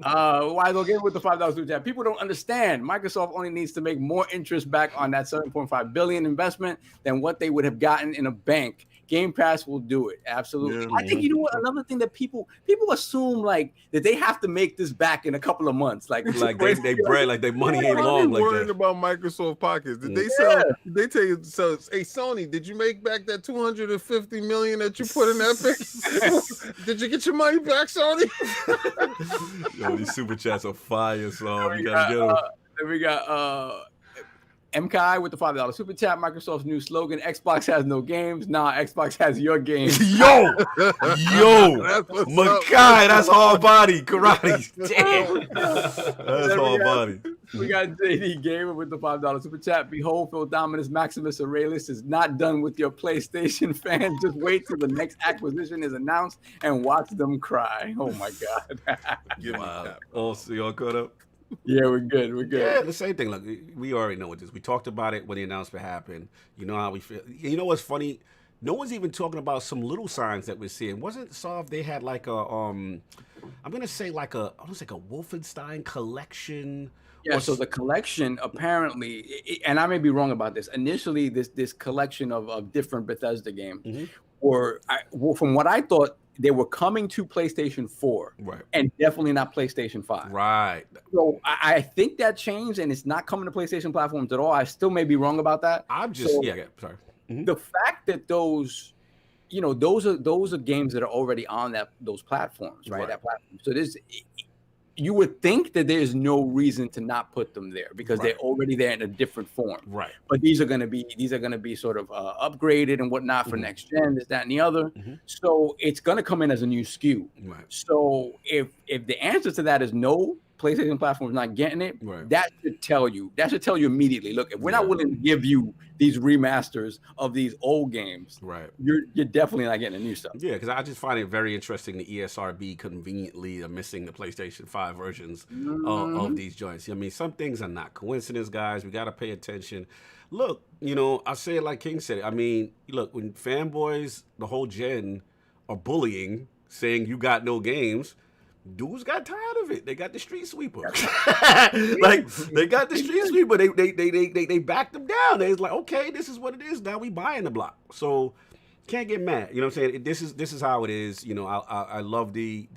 Wise Old Gamer with the $5 super chat. People don't understand. Microsoft only needs to make more interest back on that $7.5 billion investment than what they would have gotten in a bank. Game Pass will do it. Absolutely. Yeah, I think, you know what, another thing that people assume like that they have to make this back in a couple of months. Like they bread, like their money ain't long like worrying that. About Microsoft pockets. Did they sell? Did they tell you? So, hey, Sony, did you make back that $250 million that you put in that thing? Did you get your money back, Sony? Yo, these super chats are fire, so you gotta get them. Then we got MKI with the $5 super chat. Microsoft's new slogan: Xbox has no games. Nah, Xbox has your games. Yo, Makai, that's hard body karate. Damn, that's hard body. We got JD Gamer with the $5 super chat. Behold, Phil Dominus Maximus Aurelius is not done with your PlayStation fans. Just wait till the next acquisition is announced and watch them cry. Oh my God. Wow. Oh, so y'all caught up? Yeah, we're good. Yeah, the same thing. Look, we already know what this. We talked about it when the announcement happened. You know how we feel. You know what's funny? No one's even talking about some little signs that we're seeing. Wasn't Soft? They had like a I'm gonna say like almost like a Wolfenstein collection. Yeah, so the collection apparently, and I may be wrong about this. Initially, this collection of different Bethesda games were, from what I thought, they were coming to PlayStation 4, right, and definitely not PlayStation 5. Right. So I think that changed, and it's not coming to PlayStation platforms at all. I still may be wrong about that. I'm just sorry. The fact that those are games that are already on those platforms, right? That platform. So you would think that there's no reason to not put them there because they're already there in a different form. Right. But these are going to be sort of upgraded and whatnot for next gen, this, that, and the other. So it's going to come in as a new SKU. Right. So if the answer to that is no, PlayStation platform is not getting it, that should tell you immediately. Look, if we're not willing to give you these remasters of these old games, you're definitely not getting the new stuff. Yeah, because I just find it very interesting the ESRB conveniently are missing the PlayStation 5 versions of these joints. I mean, some things are not coincidence, guys. We got to pay attention. Look, I say it like King said it. I mean, look, when fanboys, the whole gen, are bullying, saying you got no games, dudes got tired of it. They got the street sweeper. Like they got the street sweeper. They backed them down. They was like, okay, this is what it is. Now we buying the block. So can't get mad. You know what I'm saying? This is how it is. You know, I love the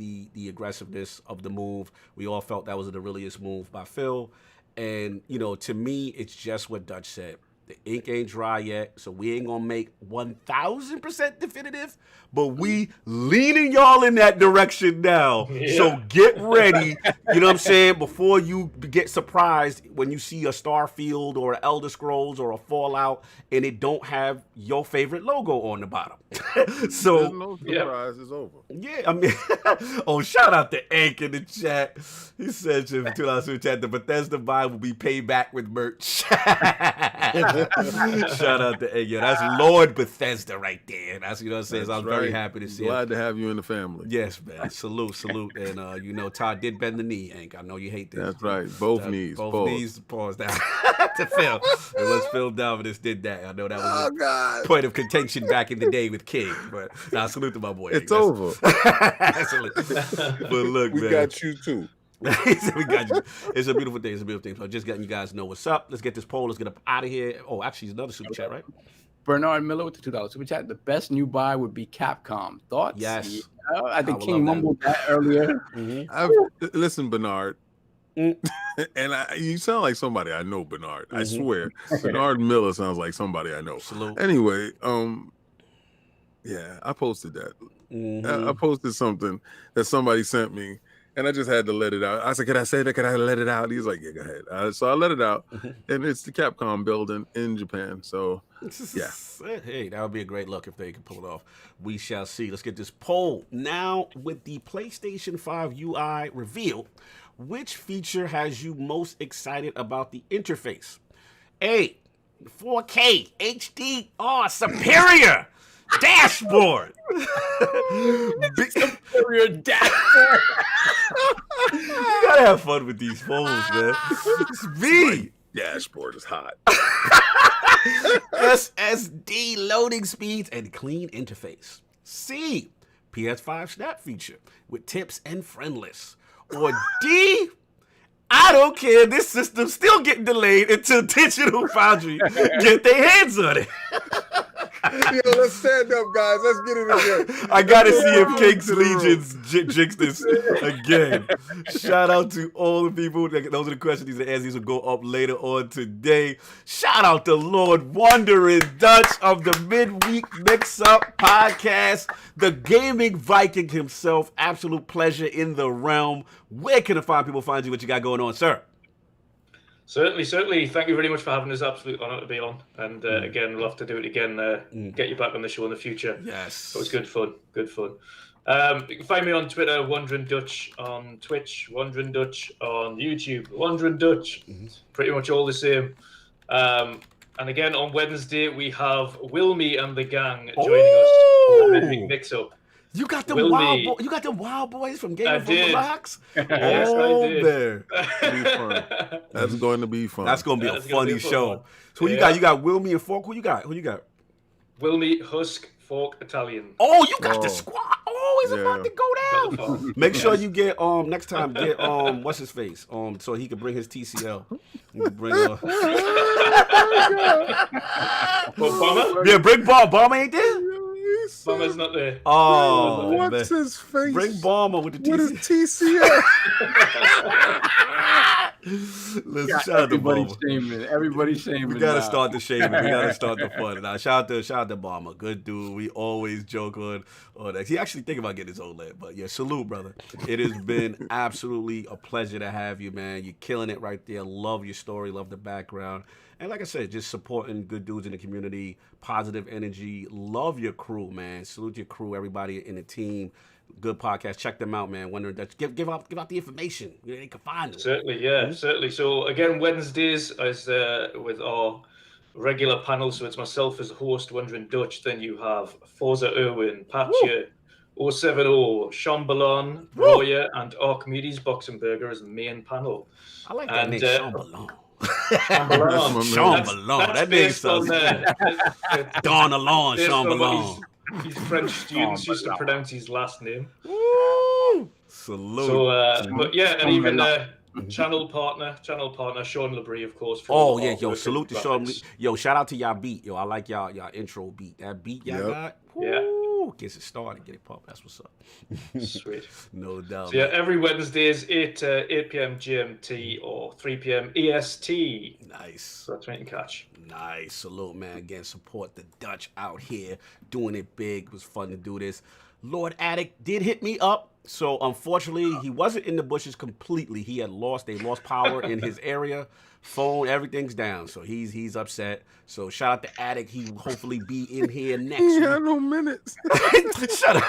aggressiveness of the move. We all felt that was the realest move by Phil. And, you know, to me, it's just what Dutch said. The ink ain't dry yet, so we ain't gonna make 1,000% definitive, but we leaning y'all in that direction now. Yeah. So get ready, you know what I'm saying, before you get surprised when you see a Starfield or an Elder Scrolls or a Fallout and it don't have your favorite logo on the bottom. So no surprise, it's over. Yeah, I mean, oh, shout out to Ink in the chat. He said, $2 super chat, the Bethesda buy will be paid back with merch. Shout out to Ink. Yo, that's Lord Bethesda right there. That's, you know what I'm saying? So I'm very happy to see Glad to have you in the family. Yes, man. Salute. And, you know, Todd did bend the knee, Ink. I know you hate this. That's right. Both knees. Both knees. Pause down to Phil. It was Phil Dominus did that. I know that was a point of contention back in the day with King. But now, salute to my boy. It's over. But look, we got you too. We got you. It's a beautiful day. So just letting you guys know what's up. Let's get this poll. Let's get up out of here. Oh, actually, it's another super chat, right? Bernard Miller with the $2 super chat. The best new buy would be Capcom. Thoughts? Yes. Yeah, I think King mumbled that earlier. Mm-hmm. Listen, Bernard. And you sound like somebody I know, Bernard. I swear. Bernard Miller sounds like somebody I know. Salute. Anyway, yeah, I posted that. I posted something that somebody sent me, and I just had to let it out. I said, "Can I say that? Can I let it out?" He's like, "Yeah, go ahead." So I let it out, and it's the Capcom building in Japan. So, yeah. Hey, that would be a great look if they could pull it off. We shall see. Let's get this poll now with the PlayStation 5 UI reveal. Which feature has you most excited about the interface? A, 4K HDR superior dashboard. Superior dashboard. You gotta have fun with these phones, man. It's B. Dashboard is hot. SSD loading speeds and clean interface. C, PS5 Snap feature with tips and friend lists. Or D, I don't care. This system's still getting delayed until Digital Foundry get their hands on it. Yo, let's stand up, guys. Let's get it again. I gotta see if King's Legions jinx this again. Shout out to all the people. Those are the questions. These are answers. These will go up later on today. Shout out to Lord Wondering Dutch of the Midweek Mix-Up Podcast, the gaming Viking himself. Absolute pleasure in the realm. Where can people find you? What you got going on, sir? Certainly. Thank you very much for having us. Absolute honor to be on. And again, we'll have to do it again. Get you back on the show in the future. Yes. It was good fun. You can find me on Twitter, Wondering Dutch, on Twitch, Wondering Dutch, on YouTube, Wondering Dutch. Pretty much all the same. And again, on Wednesday, we have Wilmy and the gang joining us for the Midweek Mix-Up. You got the wild boys from Game of Box? Yes, I did. That's going to be fun. That's going to be a funny show. So who you got? You got Wilmy and Fork? Who you got? Wilmy, Husk, Fork, Italian. Oh, you got the squad. Oh, it's about to go down. Make sure you get next time get what's his face so he can bring his TCL. You can bring Bomber? Yeah, bring Bomber ain't there? Bomber's not there. Oh, what's his face? Bring Bomber with the TCL. With his TCL. Listen, shout out to Bomber. Everybody's shaming. We gotta start the shaming. We gotta start the fun. Now, shout out to Bomber. Good dude. We always joke on that. He actually think about getting his OLED, but yeah, salute, brother. It has been absolutely a pleasure to have you, man. You're killing it right there. Love your story. Love the background. And like I said, just supporting good dudes in the community, positive energy. Love your crew, man. Salute your crew, everybody in the team. Good podcast. Check them out, man. Wondering Dutch. Give out the information. They can find them. Certainly, yeah, certainly. So again, Wednesdays is with our regular panel. So it's myself as a host, Wondering Dutch. Then you have Forza Irwin, Patcher, 070, Sean Ballon, Roya, and Archimedes Boxenberger as the main panel. I like that name, Sean Ballon. Sean Ballon. That name sounds Dawn Alon, Sean Ballon. His French students used to pronounce his last name. Salute. So, but yeah, and even channel partner Sean Labrie, of course. For Oh yeah, yo, salute to Sean. Yo, shout out to y'all beat. Yo, I like y'all intro beat. That beat y'all got. Woo, gets it started, get it pumped. That's what's up. Sweet. No doubt. So yeah, every Wednesdays 8 p.m. GMT or 3 p.m. EST. Nice. So that's what you can catch. Nice. Salute, man. Again, support the Dutch out here doing it big. It was fun to do this. Lord Addict did hit me up. So unfortunately, he wasn't in the bushes completely. They lost power in his area. Phone, everything's down. So he's upset. So shout out to Addict. He will hopefully be in here next week. Yeah, no minutes. Shut up.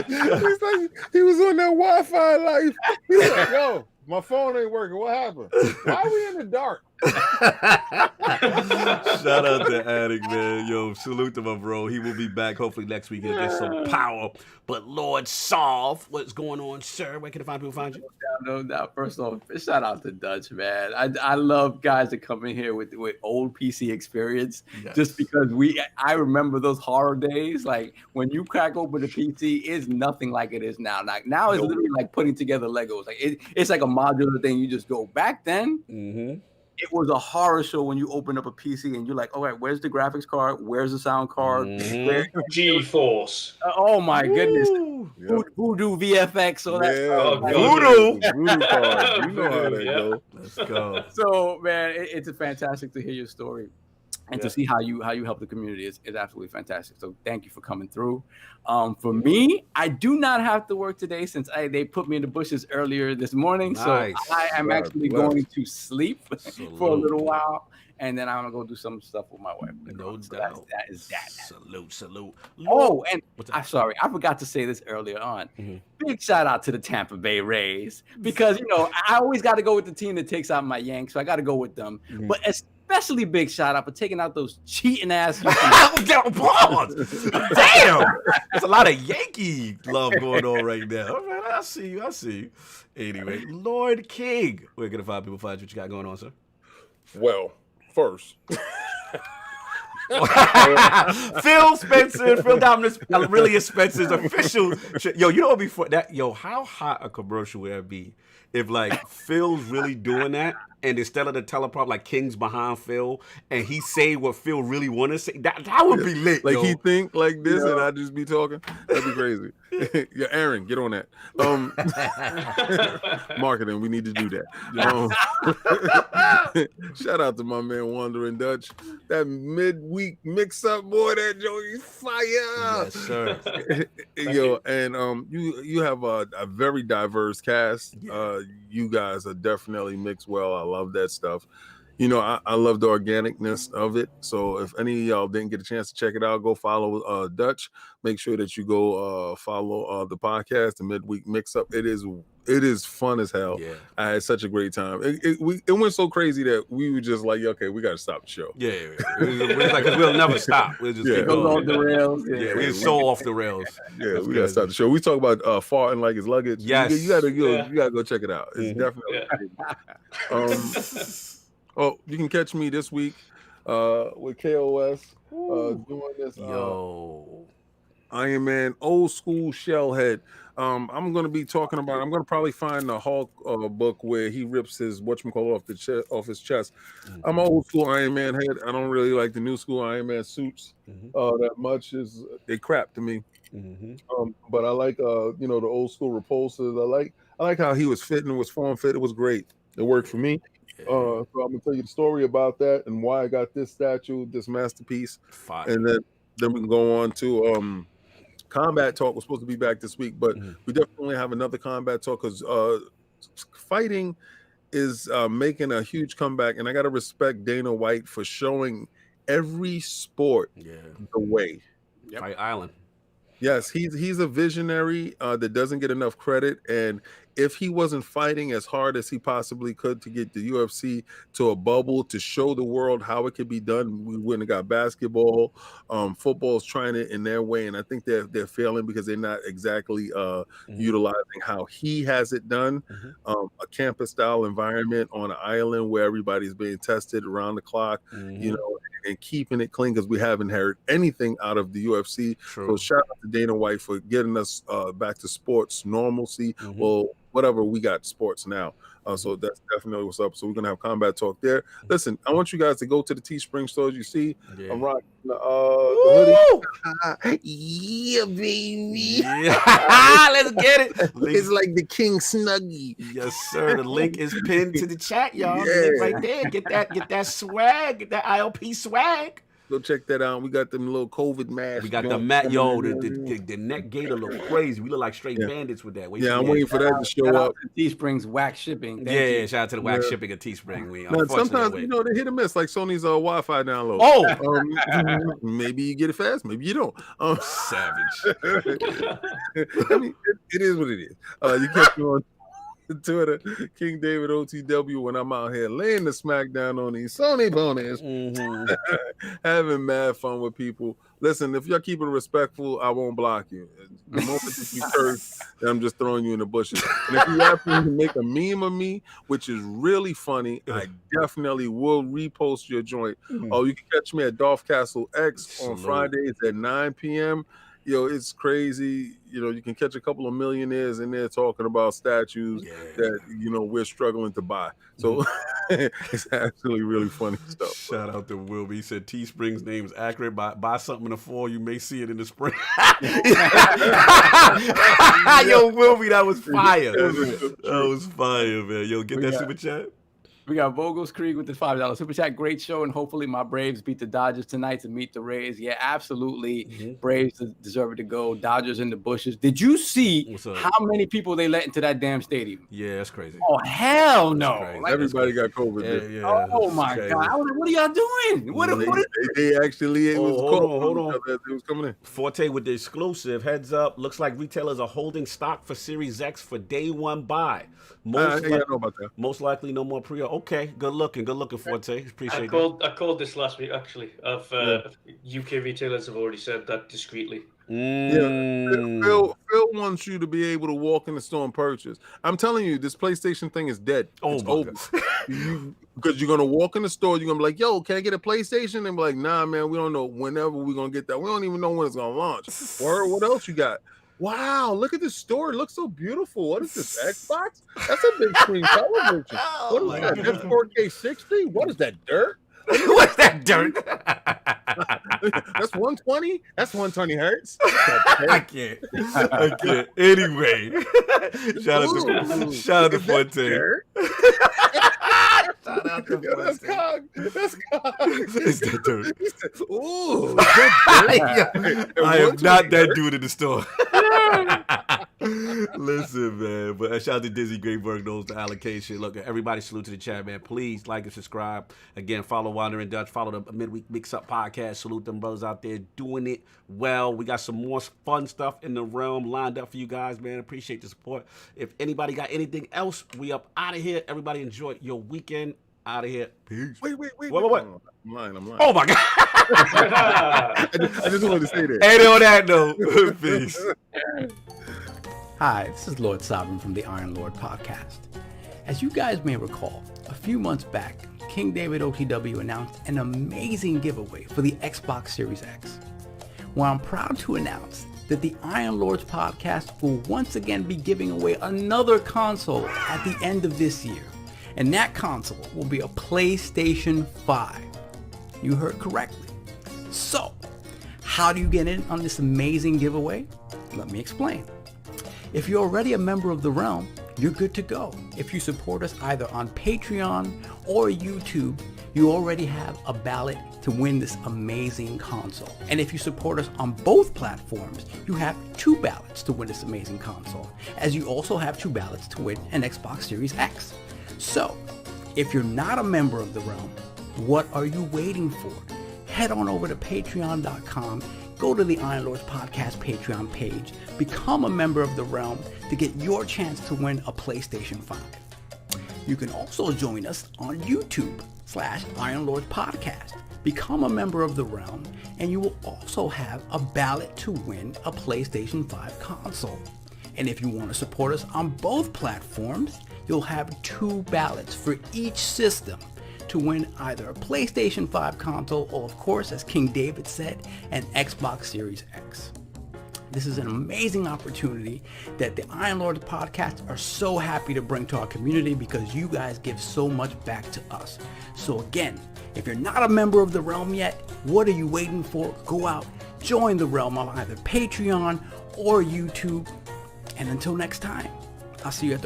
He's like, he was on that Wi-Fi life. He's like, yo, my phone ain't working. What happened? Why are we in the dark? Shout out to Addict, man. Yo, salute to my bro. He will be back hopefully next week. He'll get some power. But Lord Solve, what's going on, sir? Where can the people find you? No doubt. First off, shout out to Dutch, man. I love guys that come in here with old PC experience, just because I remember those horror days. Like when you crack open the PC, it's nothing like it is now. Like now it's literally like putting together Legos. Like it's like a modular thing. You just go back then. Mm-hmm. It was a horror show when you open up a PC and you're like, all right, where's the graphics card? Where's the sound card? Mm-hmm. GeForce. Oh my goodness. Voodoo VFX. So that's Voodoo card. You know how that goes. Let's go. So man, it's fantastic to hear your story. And to see how you help the community is absolutely fantastic. So thank you for coming through. For me, I do not have to work today since they put me in the bushes earlier this morning. Nice. So I am actually going to sleep for a little while. And then I'm going to go do some stuff with my wife. No so doubt. That is that. Salute. Oh, and I'm sorry. I forgot to say this earlier on. Mm-hmm. Big shout out to the Tampa Bay Rays. Because, I always got to go with the team that takes out my Yanks. So I got to go with them. Mm-hmm. But especially big shout out for taking out those cheating ass. Damn, there's a lot of Yankee love going on right now. All right, I see you. Anyway, Lord King, where can the people find you? What you got going on, sir? Well, first, Phil Dominus, really Spencer's official. Yo, you know before that, how hot a commercial would that be if like Phil's really doing that, and instead of the teleprompter, like King's behind Phil, and he say what Phil really want to say, that would be lit. Like he think like this, and I just be talking. That'd be crazy. Yeah, Aaron, get on that. Marketing, we need to do that. Shout out to my man Wandering Dutch. That midweek mix-up, boy, that Joey's fire. Yes, sir. And you have a very diverse cast. Yeah. You guys are definitely mixed well. I love that stuff. I love the organicness of it. So if any of y'all didn't get a chance to check it out, go follow Dutch. Make sure that you go follow the podcast, the Midweek Mix-Up. It is fun as hell. Yeah. I had such a great time. It went so crazy that we were just like, okay, we got to stop the show. Yeah. It was like, we'll never stop. We'll just keep going. Off the rails. Yeah, we're so off the rails. Yeah, we got to stop the show. We talk about farting like his luggage. Yes. You got to go check it out. It's definitely Oh, you can catch me this week with KOS doing this Iron Man old school shellhead. I'm going to be talking about. I'm going to probably find the Hulk book where he rips his whatchamacallit off his chest. I'm an old school Iron Man head. I don't really like the new school Iron Man suits that much. They crap to me. But I like the old school repulsors. I like how he was fitting. It was form fit. It was great. It worked for me. So I'm gonna tell you the story about that and why I got this statue, this masterpiece. Fire. And then we can go on to Combat Talk. We're supposed to be back this week, but we definitely have another Combat Talk because fighting is making a huge comeback, and I gotta respect Dana White for showing every sport the way. Yep. Fight Island. Yes, he's a visionary that doesn't get enough credit, and if he wasn't fighting as hard as he possibly could to get the UFC to a bubble to show the world how it could be done, we wouldn't have got basketball. Football's trying it in their way, and I think they're failing because they're not exactly utilizing how he has it done. A campus-style environment on an island where everybody's being tested around the clock, and keeping it clean because we haven't heard anything out of the UFC. True. So shout out to Dana White for getting us back to sports normalcy. Well, whatever, we got sports now. So that's definitely what's up. So we're gonna have Combat Talk there. Listen, I want you guys to go to the Teespring stores. You see, I'm rocking the hoodie. Yeah, baby. Yeah. Let's get it. It's like the King Snuggie. Yes, sir. The link is pinned to the chat, y'all. The link right there. Get that swag. Get that ILP swag. Go check that out. We got them little COVID masks. We got the mat. Yo, the neck gator look crazy. We look like straight bandits with that. I'm waiting for that to show up. Teespring's wax shipping. Yeah, shout out to the wax shipping at Teespring. Sometimes they hit or miss, like Sony's Wi-Fi download. Oh, maybe you get it fast, maybe you don't. Savage. I mean, it is what it is. You catch me on Twitter, King David OTW, when I'm out here laying the smackdown on these Sony ponies, having mad fun with people. Listen, if y'all keep it respectful, I won't block you. The moment that you curse, then I'm just throwing you in the bushes. And if you happen to make a meme of me, which is really funny, I definitely will repost your joint. Oh, you can catch me at Dolph Castle X on Fridays at 9 p.m. Yo, it's crazy. You can catch a couple of millionaires in there talking about statues that, we're struggling to buy. So it's actually really funny stuff. Shout out to Will. He said Teespring's name is accurate. Buy something in the fall, you may see it in the spring. Yo, Wilby, that was fire. That was fire, man. Yo, get that super chat. We got Vogel's Creek with the $5 super chat. Great show, and hopefully my Braves beat the Dodgers tonight to meet the Rays. Yeah, absolutely. Braves deserve it to go. Dodgers in the bushes. Did you see how many people they let into that damn stadium? Yeah, that's crazy. Oh, hell no. Like, everybody got COVID. Yeah, oh, my God. I was like, what are y'all doing? They actually hold on. It was coming in. Forte with the exclusive. Heads up. Looks like retailers are holding stock for Series X for day one buy. I know about that. Most likely no more pre-order. Okay, good looking, Forte. Appreciate I called this last week, actually. UK retailers have already said that discreetly. Phil wants you to be able to walk in the store and purchase. I'm telling you, this PlayStation thing is dead. It's over. Because you're gonna walk in the store, you're gonna be like, "Yo, can I get a PlayStation?" And be like, "Nah, man, we don't know whenever we're gonna get that. We don't even know when it's gonna launch." Or what else you got? Wow, look at this store. It looks so beautiful. What is this, Xbox? That's a big screen television. What is that? That's 4K 60? What is that, dirt? What's that dirt? That's 120? That's 120 hertz? I can't. Anyway, shout out to Forte. Shout out to Forte. That's cog. It's that dirt. Ooh. I am not that dude in the store. Listen, man. But shout out to Dizzy Greenberg, knows the allocation. Look, everybody salute to the chat, man. Please like and subscribe. Again, follow Wandering Dutch. Follow the Midweek Mix Up podcast. Salute them brothers out there doing it well. We got some more fun stuff in the realm lined up for you guys, man. Appreciate the support. If anybody got anything else, we up out of here. Everybody enjoy your weekend. Out of here. Peace. Wait. What? I'm lying. Oh, my God. I just wanted to say that. And on that note, peace. Hi, this is Lord Sovereign from the Iron Lord podcast. As you guys may recall, a few months back, King David OTW announced an amazing giveaway for the Xbox Series X. Well, I'm proud to announce that the Iron Lords podcast will once again be giving away another console at the end of this year. And that console will be a PlayStation 5. You heard correctly. So, how do you get in on this amazing giveaway? Let me explain. If you're already a member of the realm, you're good to go. If you support us either on Patreon or YouTube, you already have a ballot to win this amazing console. And if you support us on both platforms, you have 2 ballots to win this amazing console, as you also have 2 ballots to win an Xbox Series X. So, if you're not a member of the realm, what are you waiting for? Head on over to patreon.com, go to the Iron Lords Podcast Patreon page, become a member of the realm to get your chance to win a PlayStation 5. You can also join us on YouTube/Iron Lords Podcast. Become a member of the realm, and you will also have a ballot to win a PlayStation 5 console. And if you want to support us on both platforms, you'll have 2 ballots for each system to win either a PlayStation 5 console or, of course, as King David said, an Xbox Series X. This is an amazing opportunity that the Iron Lords podcast are so happy to bring to our community because you guys give so much back to us. So again, if you're not a member of the Realm yet, what are you waiting for? Go out, join the Realm on either Patreon or YouTube. And until next time, I'll see you at the